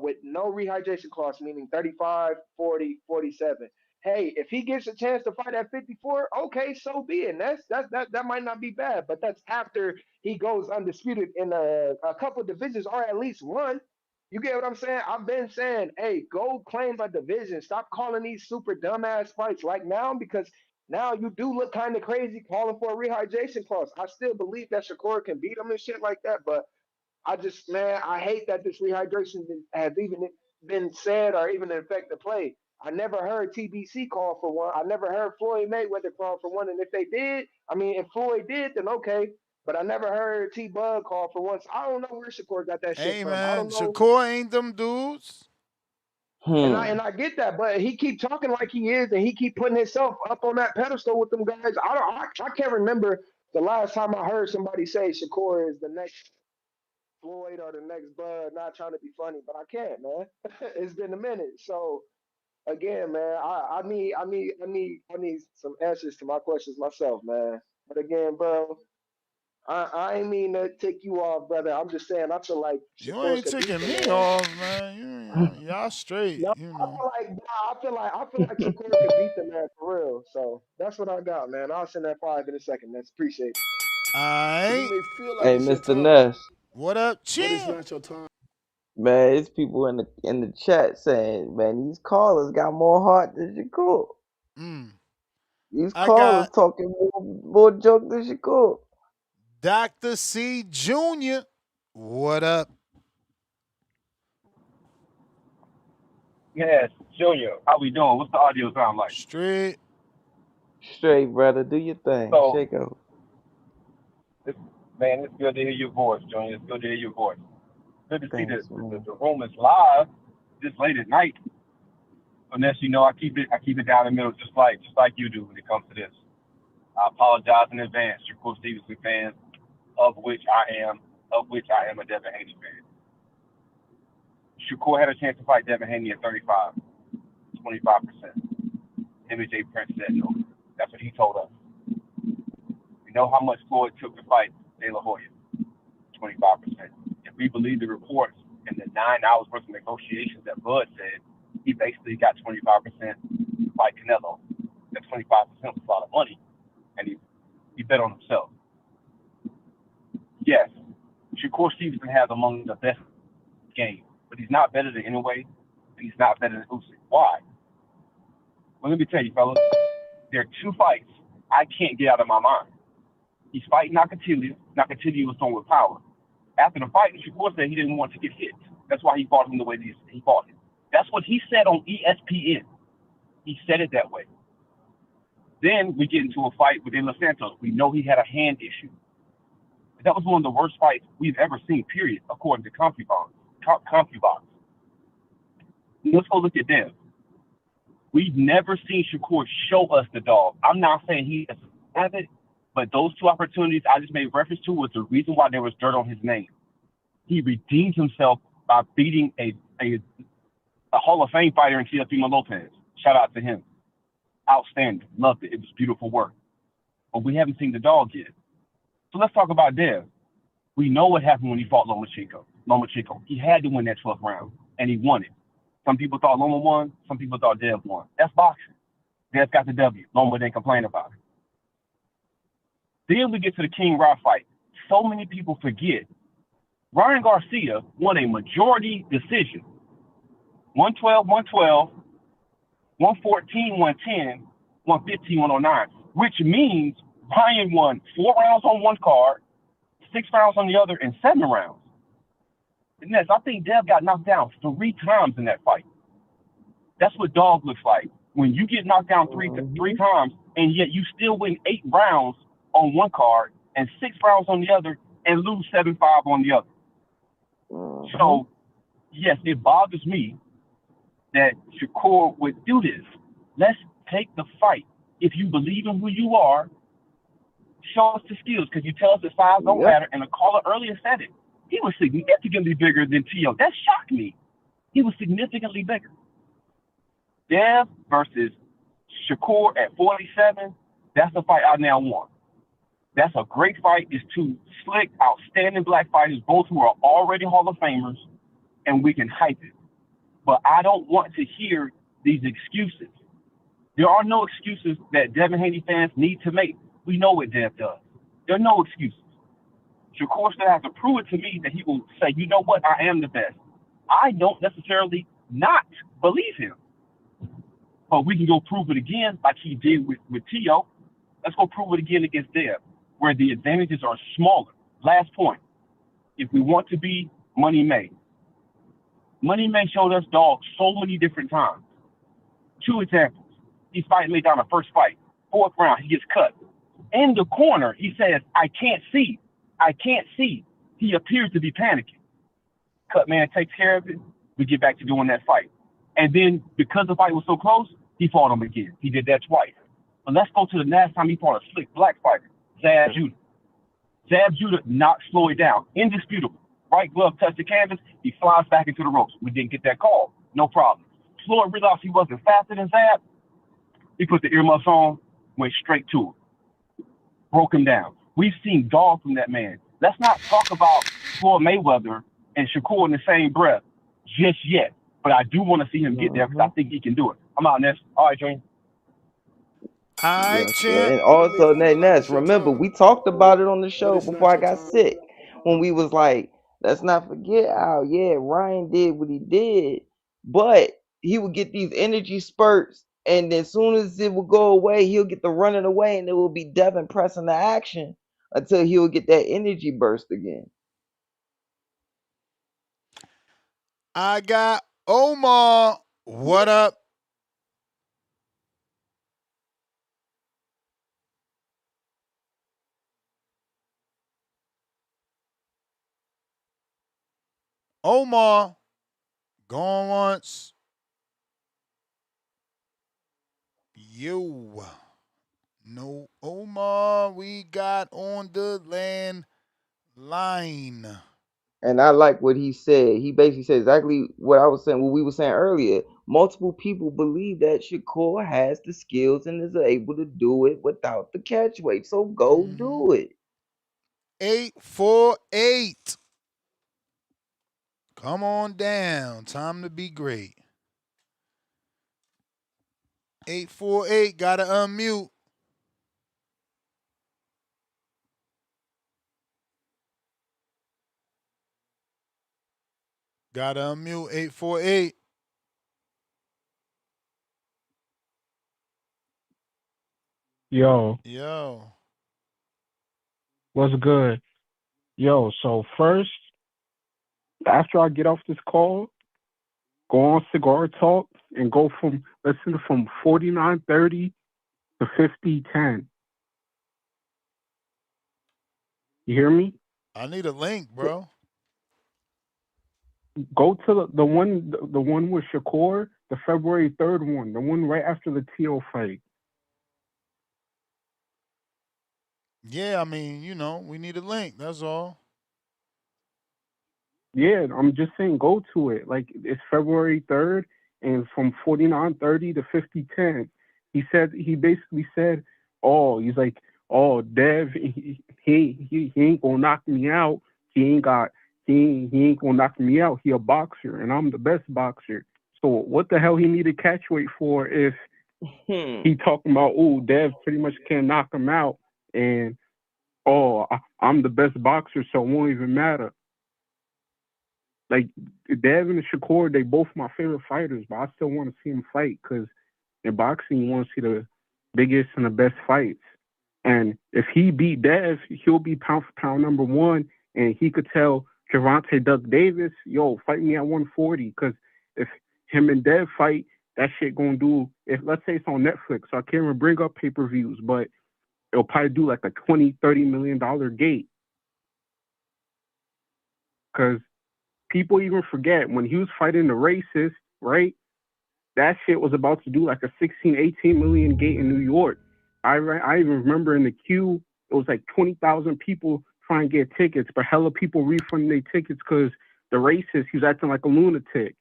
with no rehydration clause, meaning 35, 40, 47. Hey, if he gets a chance to fight at 54, okay, so be it. That might not be bad, but that's after he goes undisputed in a couple of divisions or at least one. You get what I'm saying? I've been saying, hey, go claim a division. Stop calling these super dumbass fights like now, because now you do look kind of crazy calling for a rehydration clause. I still believe that Shakur can beat him and shit like that, but man, I hate that this rehydration has even been said or even in effect to play. I never heard TBC call for one. I never heard Floyd Mayweather call for one. And if they did, if Floyd did, then okay. But I never heard T Bug call for one. So I don't know where Shakur got that shit Hey, from. I man. don't know. Shakur ain't them dudes. And I get that, but he keep talking like he is, and he keep putting himself up on that pedestal with them guys. I can't remember the last time I heard somebody say Shakur is the next Floyd or the next Bud. Not trying to be funny, but I can't, man. It's been a minute. So again, man, I need some answers to my questions myself, man. But again, bro, I ain't mean to tick you off, brother. I'm just saying I feel like You Shakur ain't could beat ticking the me man. off, man. Y'all straight, No, you know. I feel like Shakur could beat the man for real. So that's what I got, man. I'll send that 5 in a second, man. Appreciate it. You Alright. may feel like Hey, it's your Mr. time, Ness, What up, but it's champ? not your time. man, it's people in the chat saying, man, these callers got more heart than Shakur. Mm. These I callers got talking more joke than Shakur. Dr. C Jr. What up? Yes, Junior. How we doing? What's the audio sound like? Straight. Straight, brother. Do your thing. So, Shake out. man, it's good to hear your voice, Junior. It's good to hear your voice. Good to see Thanks, man. the room is live this late at night. Unless I keep it down the middle, just like you do when it comes to this. I apologize in advance, Shakur Stevenson fans, of which I am a Devin Haney fan. Shakur had a chance to fight Devin Haney at 35, 25%. Him and Jay Prince said no. That's what he told us. We know how much Floyd took to fight De La Hoya, 25%. If we believe the reports and the 9 hours worth of negotiations that Bud said, he basically got 25% to fight Canelo. That 25% was a lot of money, and he bet on himself. Yes, Shakur Stevenson has among the best game, but he's not better than Inoue, and he's not better than Usyk. Why? Well, let me tell you, fellas, there are 2 fights I can't get out of my mind. He's fighting Nakatili. Nakatili was thrown with power. After the fight, Shakur said he didn't want to get hit. That's why he fought him the way he fought him. That's what he said on ESPN. He said it that way. Then we get into a fight with De Los Santos. We know he had a hand issue. That was one of the worst fights we've ever seen, period, according to CompuBox. Let's go look at them. We've never seen Shakur show us the dog. I'm not saying he doesn't have it, but those 2 opportunities I just made reference to was the reason why there was dirt on his name. He redeemed himself by beating a Hall of Fame fighter in Teofimo Lopez. Shout out to him. Outstanding. Loved it. It was beautiful work. But we haven't seen the dog yet. So let's talk about Dev. We know what happened when he fought Lomachenko. He had to win that 12th round, and he won it. Some people thought Loma won. Some people thought Dev won. That's boxing. Dev got the W. Loma didn't complain about it. Then we get to the King Rock fight. So many people forget. Ryan Garcia won a majority decision. 112, 112, 114, 110, 115, 109, which means Ryan won 4 rounds on one card, 6 rounds on the other, and 7 rounds. And Ness, I think Dev got knocked down 3 times in that fight. That's what dog looks like. When you get knocked down three times, and yet you still win 8 rounds on one card and 6 rounds on the other, and lose 7-5 on the other. So, yes, it bothers me that Shakur would do this. Let's take the fight. If you believe in who you are, show us the skills, because you tell us that size don't matter, and the caller earlier said it. He was significantly bigger than T.O. That shocked me. He was significantly bigger. Dev versus Shakur at 47, that's the fight I now want. That's a great fight. It's 2 slick, outstanding black fighters, both who are already Hall of Famers, and we can hype it. But I don't want to hear these excuses. There are no excuses that Devin Haney fans need to make. We know what Dev does. There are no excuses. Shakur still has to prove it to me that he will say, you know what, I am the best. I don't necessarily not believe him. But we can go prove it again like he did with T.O. Let's go prove it again against Dev, where the advantages are smaller. Last point. If we want to be Money May. Money May showed us dogs so many different times. 2 examples. He's fighting late down the first fight. 4th round, he gets cut. In the corner, he says, I can't see. I can't see. He appears to be panicking. Cut man takes care of it. We get back to doing that fight. And then, because the fight was so close, he fought him again. He did that twice. But let's go to the last time he fought a slick black fighter, Zab Judah. Zab Judah not slow it down. Indisputable. Right glove touched the canvas. He flies back into the ropes. We didn't get that call. No problem. Floyd realized he wasn't faster than Zab. He put the earmuffs on, went straight to him. Broke him down. We've seen dogs from that man. Let's not talk about Floyd Mayweather and Shakur in the same breath just yet. But I do want to see him get there because I think he can do it. I'm out, Ness. All right, Dream. All right, champ. And also, Ness, remember, we talked about it on the show before I got sick. When we was like, let's not forget how, Ryan did what he did, but he would get these energy spurts, and as soon as it would go away, he'll get the running away, and it will be Devin pressing the action until he'll get that energy burst again. I got Omar. What up? Omar. Going once. Yo. No Omar. We got on the land line. And I like what he said. He basically said exactly what I was saying, what we were saying earlier. Multiple people believe that Shakur has the skills and is able to do it without the catch weight. So go do it. 848. Come on down. Time to be great. 848. Gotta unmute. Gotta unmute 848. Yo, Yo. what's good? Yo, so first, after I get off this call, go on Cigar Talk and listen from 49:30 to 50:10. You hear me? I need a link, bro. Go to the one with Shakur, the February 3rd one, the one right after the T.O. fight. Yeah, I mean, we need a link. That's all. Yeah, I'm just saying go to it. Like, it's February 3rd, and from 49:30 to 50:10, he basically said, he's like, Dev, he ain't gonna knock me out. He ain't gonna knock me out. He a boxer, and I'm the best boxer. So what the hell he needed catch weight for if he talking about, Dev pretty much can't knock him out, and I'm the best boxer, so it won't even matter. Like, Devin and Shakur, they both my favorite fighters, but I still want to see them fight because in boxing, you want to see the biggest and the best fights. And if he beat Dev, he'll be pound for pound number one, and he could tell Gervonta Duck Davis, yo, fight me at 140. Because if him and Dev fight, that shit gonna do, if let's say it's on Netflix, so I can't even bring up pay-per-views, but it'll probably do like a $20-30 million gate. Because people even forget when he was fighting the racist, right? That shit was about to do like a 16-18 million gate in New York. I even remember in the queue, it was like 20,000 people trying to get tickets, but hella people refunding their tickets because the racist, he was acting like a lunatic.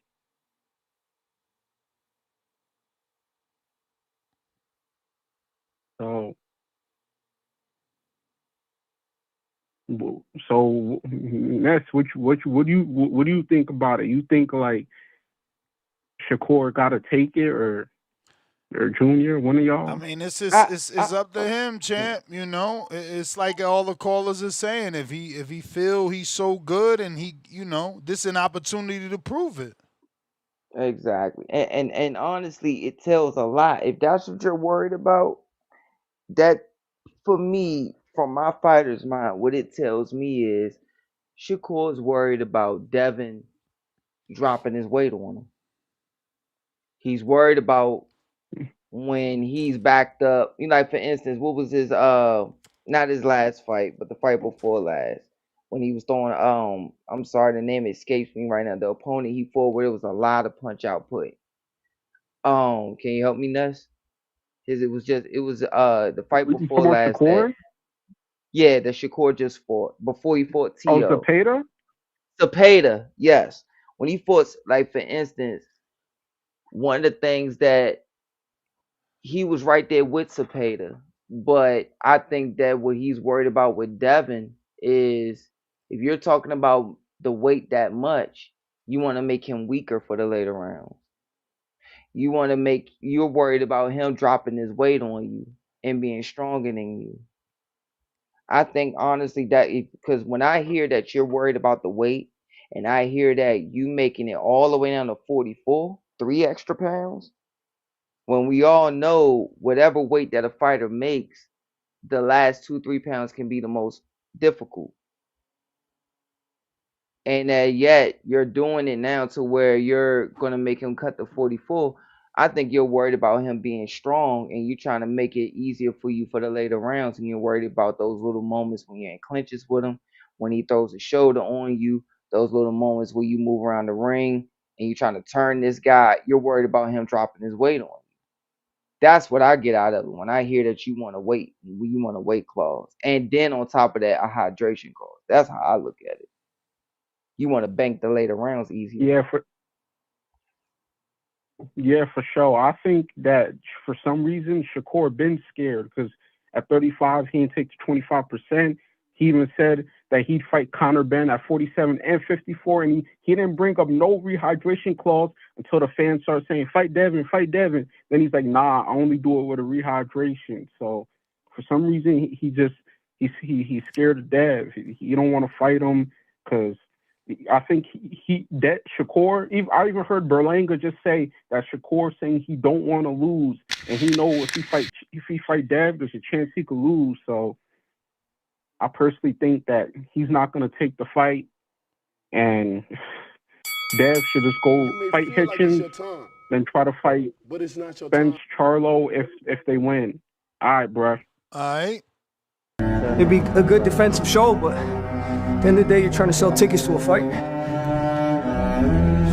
So Ness, what do you think about it? You think like Shakur got to take it, or Junior, one of y'all? I mean, it's up to him, champ. You know, it's like all the callers are saying. If he feel he's so good, and he, you know, this is an opportunity to prove it. Exactly. And honestly, it tells a lot. If that's what you're worried about, that for me, from my fighter's mind, what it tells me is Shakur is worried about Devin dropping his weight on him. He's worried about when he's backed up. You know, like for instance, what was his not his last fight, but the fight before last, when he was throwing I'm sorry, the name escapes me right now. The opponent he fought where it was a lot of punch output. Can you help me, Nuss? It was the fight before last that, yeah, that Shakur just fought before he fought Tio. Oh, Zepeda? Zepeda, yes. When he fought, like for instance, one of the things that he was right there with Zepeda, but I think that what he's worried about with Devin is if you're talking about the weight that much, you want to make him weaker for the later rounds. You're worried about him dropping his weight on you and being stronger than you. I think honestly that because when I hear that you're worried about the weight and I hear that you making it all the way down to 44, 3 extra pounds, when we all know whatever weight that a fighter makes, the last 2-3 pounds can be the most difficult. And that yet you're doing it now to where you're going to make him cut to 44. I think you're worried about him being strong and you're trying to make it easier for you for the later rounds. And you're worried about those little moments when you're in clinches with him, when he throws a shoulder on you, those little moments where you move around the ring and you're trying to turn this guy. You're worried about him dropping his weight on you. That's what I get out of it when I hear that you want to wait, you want a weight clause. And then on top of that, a hydration clause. That's how I look at it. You want to bank the later rounds easier. Yeah, for sure. I think that for some reason Shakur been scared because at 35 he didn't take the 25%. He even said that he'd fight Conor Benn at 47 and 54, and he didn't bring up no rehydration clause until the fans started saying, fight Devin, fight Devin. Then he's like, nah, I only do it with a rehydration. So for some reason he's scared of Dev. He don't want to fight him because I think that Shakur, I even heard Berlanga just say that Shakur saying he don't want to lose, and he know if he fight Dev, there's a chance he could lose. So I personally think that he's not going to take the fight, and Dev should just go fight Hitchens, then try to fight Spence Charlo if they win. All right, bruh. All right. It'd be a good defensive show, but at the end of the day, you're trying to sell tickets to a fight.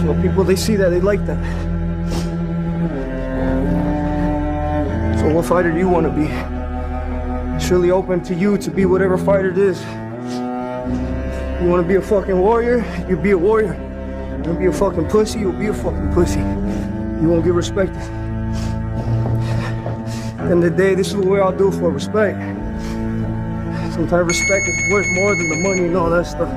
So people, they see that, they like that. So what fighter do you want to be? It's really open to you to be whatever fighter it is. You want to be a fucking warrior? You be a warrior. You want to be a fucking pussy? You'll be a fucking pussy. You won't get respected. At the end of the day, this is what we all do for respect. Sometimes respect is worth more than the money and all that stuff.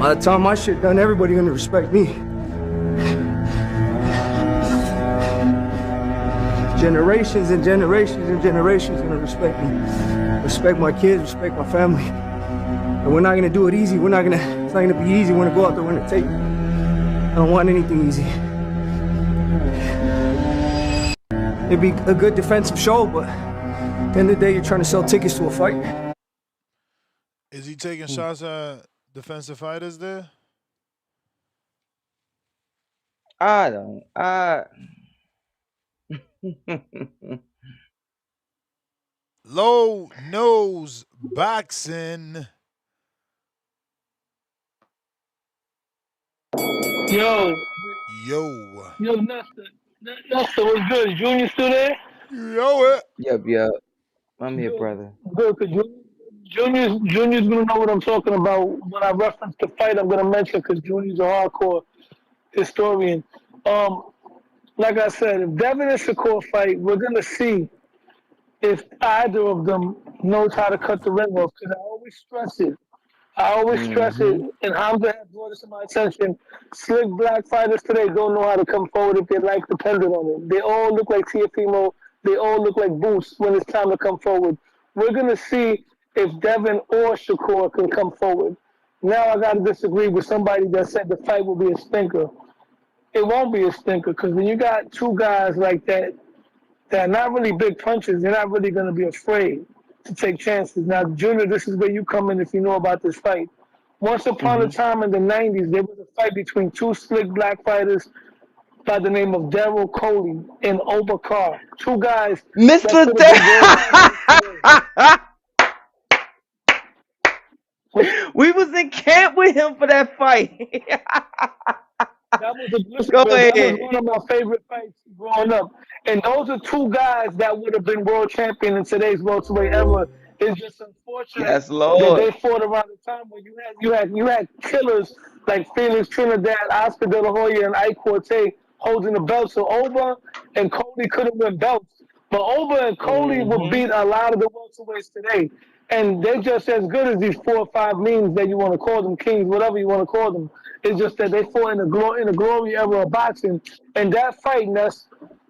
By the time my shit done, everybody gonna respect me. Generations and generations and generations gonna respect me. Respect my kids, respect my family. And we're not gonna do it easy. It's not gonna be easy. We're gonna go out there, we're gonna take it. I don't want anything easy. It'd be a good defensive show, but At the end of the day, you're trying to sell tickets to a fight. Is he taking shots at defensive fighters there? I don't. Low nose boxing. Yo, Yo, Nestor, what's good? Junior still there? yo it. Yep. I'm here, Good, brother. good. Cause Junior's gonna know what I'm talking about when I reference the fight. I'm gonna mention because Junior's a hardcore historian. Like I said, if Devin and Shakur fight, we're gonna see if either of them knows how to cut the ring off. Because I always stress it, and Hamza has brought this to my attention. Slick black fighters today don't know how to come forward if their life depended on it. They all look like Tiafimo. They all look like Boots when it's time to come forward. We're going to see if Devin or Shakur can come forward. Now I got to disagree with somebody that said the fight will be a stinker. It won't be a stinker because when you got two guys like that are not really big punches, they're not really going to be afraid to take chances. Now, Junior, this is where you come in if you know about this fight. Once upon a time in the 90s, there was a fight between two slick black fighters by the name of Daryl Coley and Oba Carr. Two guys Mr. We was in camp with him for that fight. That was Go ahead. that was one of my favorite fights growing up. And those are two guys that would have been world champion in today's welterweight era. It's just unfortunate Yes, that Lord. they fought around the time when you had killers like Felix Trinidad, Oscar De La Hoya, and Ike Corte holding the belt. So Oba and Cody could have won belts. But Oba and Cody would beat a lot of the welterweights today. And they're just as good as these 4 or 5 memes that you want to call them, kings, whatever you want to call them. It's just that they fought in the glory era of boxing. And that fight, Ness,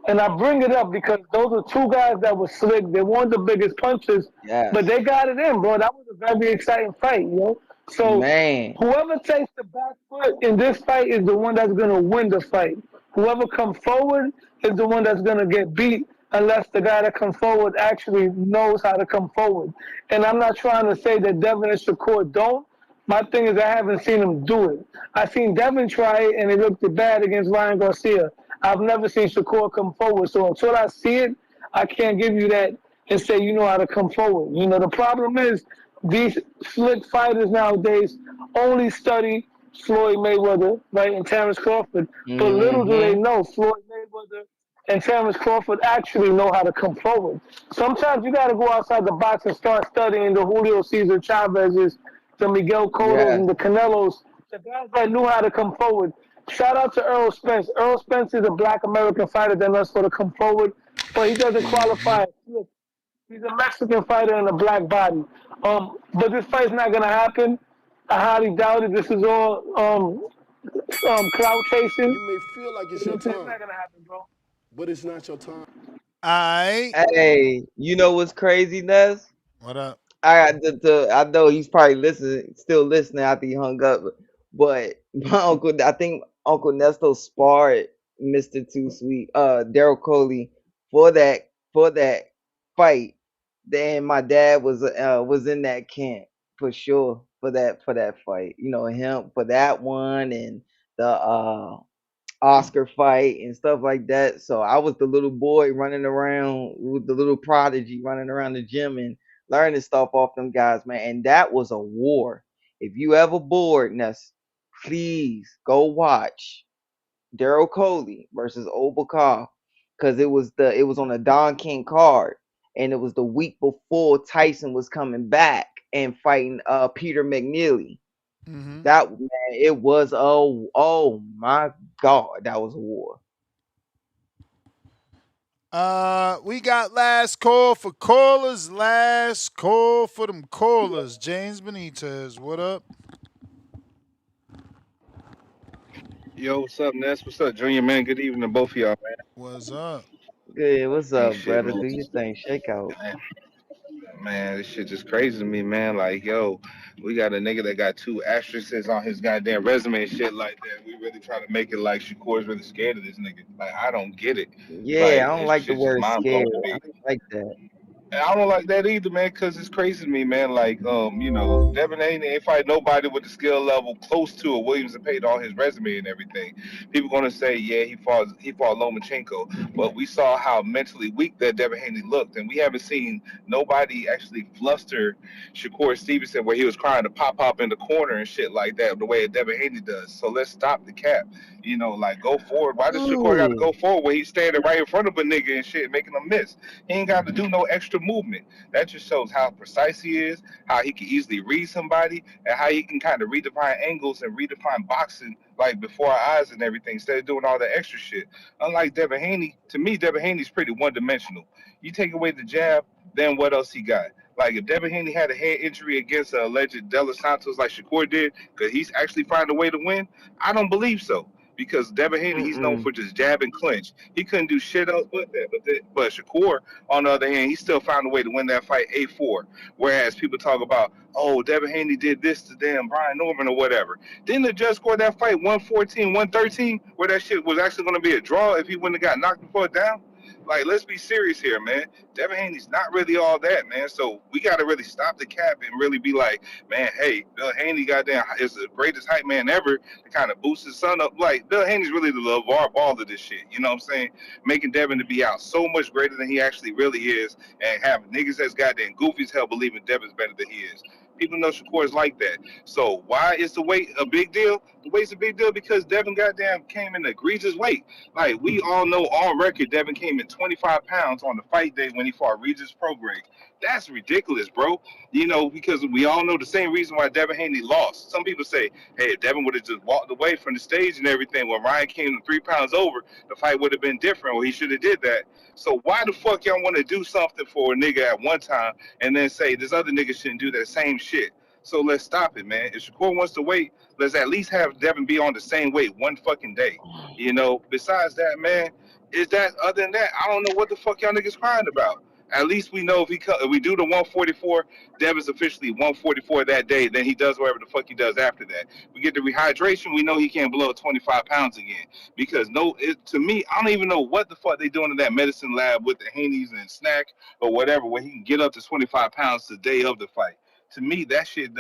and I bring it up because those are two guys that were slick. They weren't the biggest punches, but they got it in, bro. That was a very exciting fight, you know? So whoever takes the back foot in this fight is the one that's going to win the fight. Whoever comes forward is the one that's going to get beat unless the guy that comes forward actually knows how to come forward. And I'm not trying to say that Devin and Shakur don't. My thing is I haven't seen him do it. I seen Devin try it, and it looked bad against Ryan Garcia. I've never seen Shakur come forward. So until I see it, I can't give you that and say you know how to come forward. You know, the problem is these slick fighters nowadays only study Floyd Mayweather, right, and Terrence Crawford. But little do they know Floyd Mayweather and Terrence Crawford actually know how to come forward. Sometimes you got to go outside the box and start studying the Julio Cesar Chavez's, the Miguel Cottos, and the Canelos, the guys that knew how to come forward. Shout out to Earl Spence. Earl Spence is a black American fighter that knows how to come forward, but he doesn't qualify. Look, he's a Mexican fighter in a black body. But this fight's not going to happen. I highly doubt it. This is all clout chasing. You may feel like it's your It's not time, going to happen, bro. but it's not your time. Hey, you know what's crazy, Ness? What up? I know he's probably still listening after he hung up. But my uncle, I think Uncle Nesto sparred Mr. Too Sweet, Daryl Coley for that fight. Then my dad was in that camp for sure for that fight. You know, him for that one and the Oscar fight and stuff like that. So I was the little boy running around with the little prodigy running around the gym and learning stuff off them guys, man. And that was a war. If you ever bored, Ness, please go watch Daryl Coley versus Obakar because it was on a Don King card, and it was the week before Tyson was coming back and fighting Peter McNeely. That man, it was oh my God, that was a war. We got last call for callers. Last call for them callers. James Benitez, what up? Yo, what's up, Ness? What's up, Junior, man? Good evening to both of y'all, man. What's up? Good, what's Ain't up, shit, brother? man. Do your thing, shake out. Man, this shit just crazy to me, man. Like, yo, we got a nigga that got 2 asterisks on his goddamn resume and shit like that. We really trying to make it like Shakur's really scared of this nigga. Like, I don't get it. Yeah, Like, I don't it's like the just word mind scared. blowing to I me. don't like that. I don't like that either, man, because it's crazy to me, man. Like, Devin Haney ain't fight nobody with the skill level close to it. Williams and paid all his resume and everything. People gonna say, yeah, he fought Lomachenko, but we saw how mentally weak that Devin Haney looked, and we haven't seen nobody actually fluster Shakur Stevenson where he was crying to pop in the corner and shit like that, the way Devin Haney does. So let's stop the cap. Like go forward. Why does Shakur got to go forward when he's standing right in front of a nigga and shit, making him miss? He ain't got to do no extra movement. That just shows how precise he is, how he can easily read somebody, and how he can kind of redefine angles and redefine boxing like before our eyes and everything, instead of doing all the extra shit. Unlike Devin Haney, to me, Devin Haney's pretty one dimensional. You take away the jab, then what else he got? Like if Devin Haney had a head injury against a alleged De Los Santos like Shakur did, could he actually find a way to win? I don't believe so. Because Devin Haney, he's known Mm-mm. for just jab and clinch. He couldn't do shit else but that. But Shakur, on the other hand, he still found a way to win that fight 8-4. Whereas people talk about, oh, Devin Haney did this to damn Brian Norman or whatever. Didn't the judge score that fight 114, 113, where that shit was actually going to be a draw if he wouldn't have got knocked before down? Like, let's be serious here, man. Devin Haney's not really all that, man. So we got to really stop the cap and really be like, man, hey, Bill Haney, goddamn, is the greatest hype man ever to kind of boost his son up. Like, Bill Haney's really the LeVar Ball of this shit. You know what I'm saying? Making Devin to be out so much greater than he actually really is, and have niggas that's goddamn goofy as hell believing Devin's better than he is. People know Shakur is like that. So why is the weight a big deal? The weight's a big deal because Devin goddamn came in egregious weight. Like, we all know on record, Devin came in 25 pounds on the fight day when he fought Regis Prograis. That's ridiculous, bro. Because we all know the same reason why Devin Haney lost. Some people say, hey, if Devin would have just walked away from the stage and everything when Ryan came 3 pounds over, the fight would have been different, or he should have did that. So why the fuck y'all want to do something for a nigga at one time and then say this other nigga shouldn't do that same shit? So let's stop it, man. If Shakur wants to wait, let's at least have Devin be on the same weight one fucking day. Besides that, man, is that other than that, I don't know what the fuck y'all niggas crying about. At least we know if we do the 144, Devin's officially 144 that day. Then he does whatever the fuck he does after that. We get the rehydration. We know he can't blow 25 pounds again. Because to me, I don't even know what the fuck they doing in that medicine lab with the Haney's and snack or whatever, where he can get up to 25 pounds the day of the fight. To me, that shit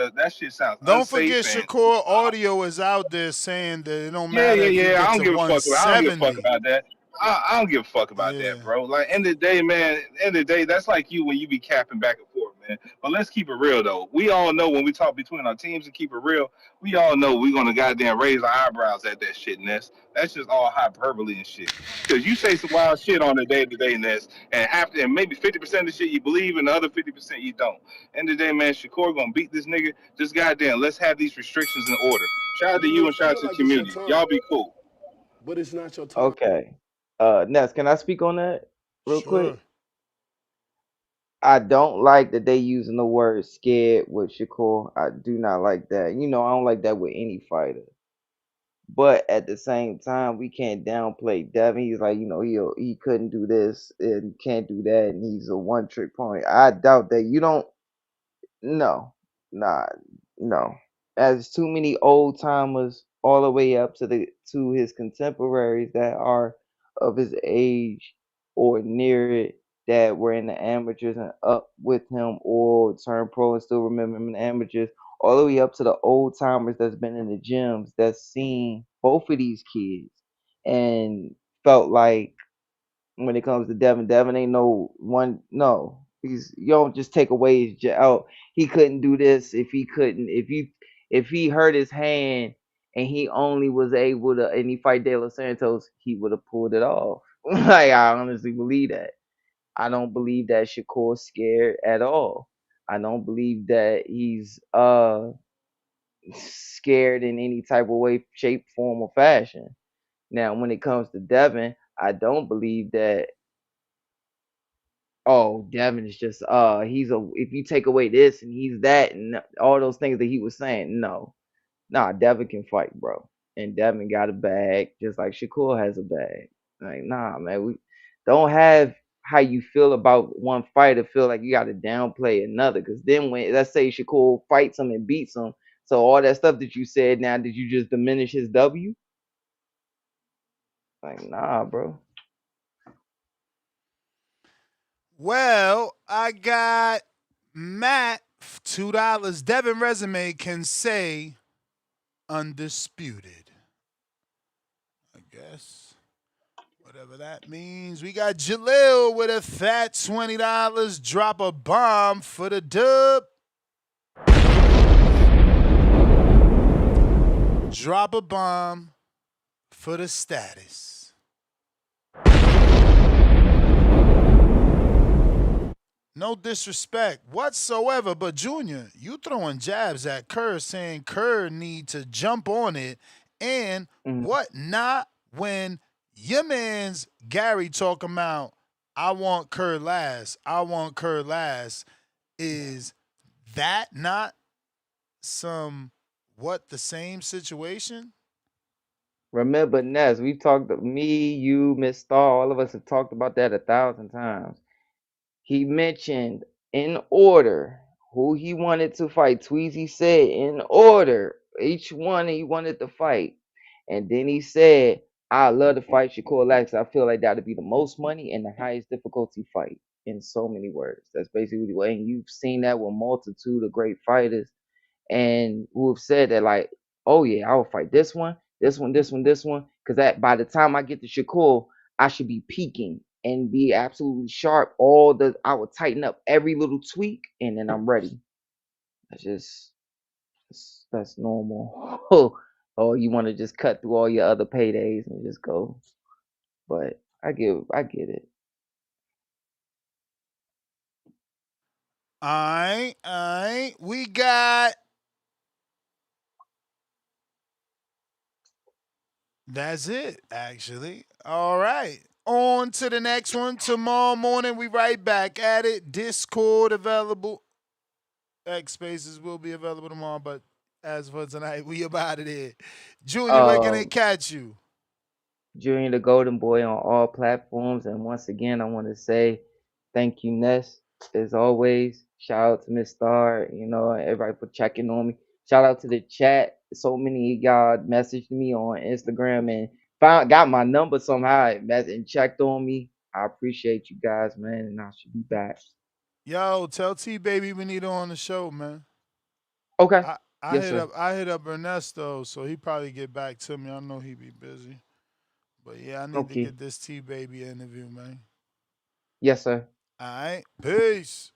sounds Don't forget unsafe and Shakur audio is out there saying that it don't yeah, matter yeah, if you yeah. get I don't to give a fuck about. I don't give a fuck 170. about that. I don't give a fuck about Yeah. that, bro. Like end of the day, man. End of the day, that's like you when you be capping back and forth, man. But let's keep it real though. We all know when we talk between our teams and keep it real, we all know we're gonna goddamn raise our eyebrows at that shit, Ness. That's just all hyperbole and shit. Cause you say some wild shit on the day to day, Ness, and maybe 50% of the shit you believe and the other 50% you don't. End of the day, man, Shakur gonna beat this nigga. Just goddamn, let's have these restrictions in order. Shout out to you and I shout out feel to the like it's your community. Y'all time, be cool. but it's not your time. Okay. Ness, can I speak on that real Sure. quick? I don't like that they using the word scared with Shakur. I do not like that. I don't like that with any fighter. But at the same time, we can't downplay Devin. He's like, he couldn't do this and can't do that, and he's a one trick pony. I doubt that. You don't. No, nah, no. As too many old timers all the way up to his contemporaries that are of his age or near it that were in the amateurs and up with him or turned pro and still remember him in the amateurs, all the way up to the old timers that's been in the gyms that's seen both of these kids and felt like when it comes to Devin. Devin ain't no one. No, you don't just take away his out. He couldn't do this if he couldn't. If he hurt his hand and he only was able to and he fight De Los Santos, he would have pulled it off. Like I honestly believe that. I don't believe that Shakur's scared at all. I don't believe that he's scared in any type of way, shape, form, or fashion. Now, when it comes to Devin, I don't believe that oh, Devin is just he's a if you take away this and he's that and all those things that he was saying, no. Nah, Devin can fight, bro. And Devin got a bag, just like Shakur has a bag. Like, nah, man, we don't have how you feel about one fighter feel like you gotta downplay another. Cause then when let's say Shakur fights him and beats him, so all that stuff that you said now, did you just diminish his W? Like, nah, bro. Well, I got Matt, $2. Devin Resume can say undisputed. I guess. Whatever that means. We got Jalil with a fat $20. Drop a bomb for the dub. Drop a bomb for the status. No disrespect whatsoever, but Junior, you throwing jabs at Kerr saying Kerr need to jump on it and what not when your man's Gary talking about I want Kerr last. Is that not the same situation? Remember, Ness, we talked, me, you, Miss Star, all of us have talked about that 1,000 times. He mentioned in order who he wanted to fight. Tweezy said in order each one he wanted to fight. And then he said, I love to fight Shakur Lax. I feel like that would be the most money and the highest difficulty fight in so many words. That's basically the way. And you've seen that with multitude of great fighters and who have said that, like, oh yeah, I will fight this one, because that by the time I get to Shakur, I should be peaking and be absolutely sharp. I will tighten up every little tweak, and then I'm ready. That's normal. Oh, you want to just cut through all your other paydays and just go? But I get it. All right. We got. That's it, actually. All right. On to the next one. Tomorrow morning, we right back at it. Discord available. X Spaces will be available tomorrow, but as for tonight, we about it here. Junior, where can they catch you? Junior the Golden Boy on all platforms. And once again, I want to say thank you, Ness, as always. Shout out to Miss Star, everybody for checking on me. Shout out to the chat. So many of y'all messaged me on Instagram and got my number somehow and checked on me. I appreciate you guys, man, and I should be back. Yo, tell T Baby we need her on the show, man. Okay. I hit up Ernesto, so he probably get back to me. I know he be busy. But yeah, I need to get this T Baby interview, man. Yes, sir. All right. Peace.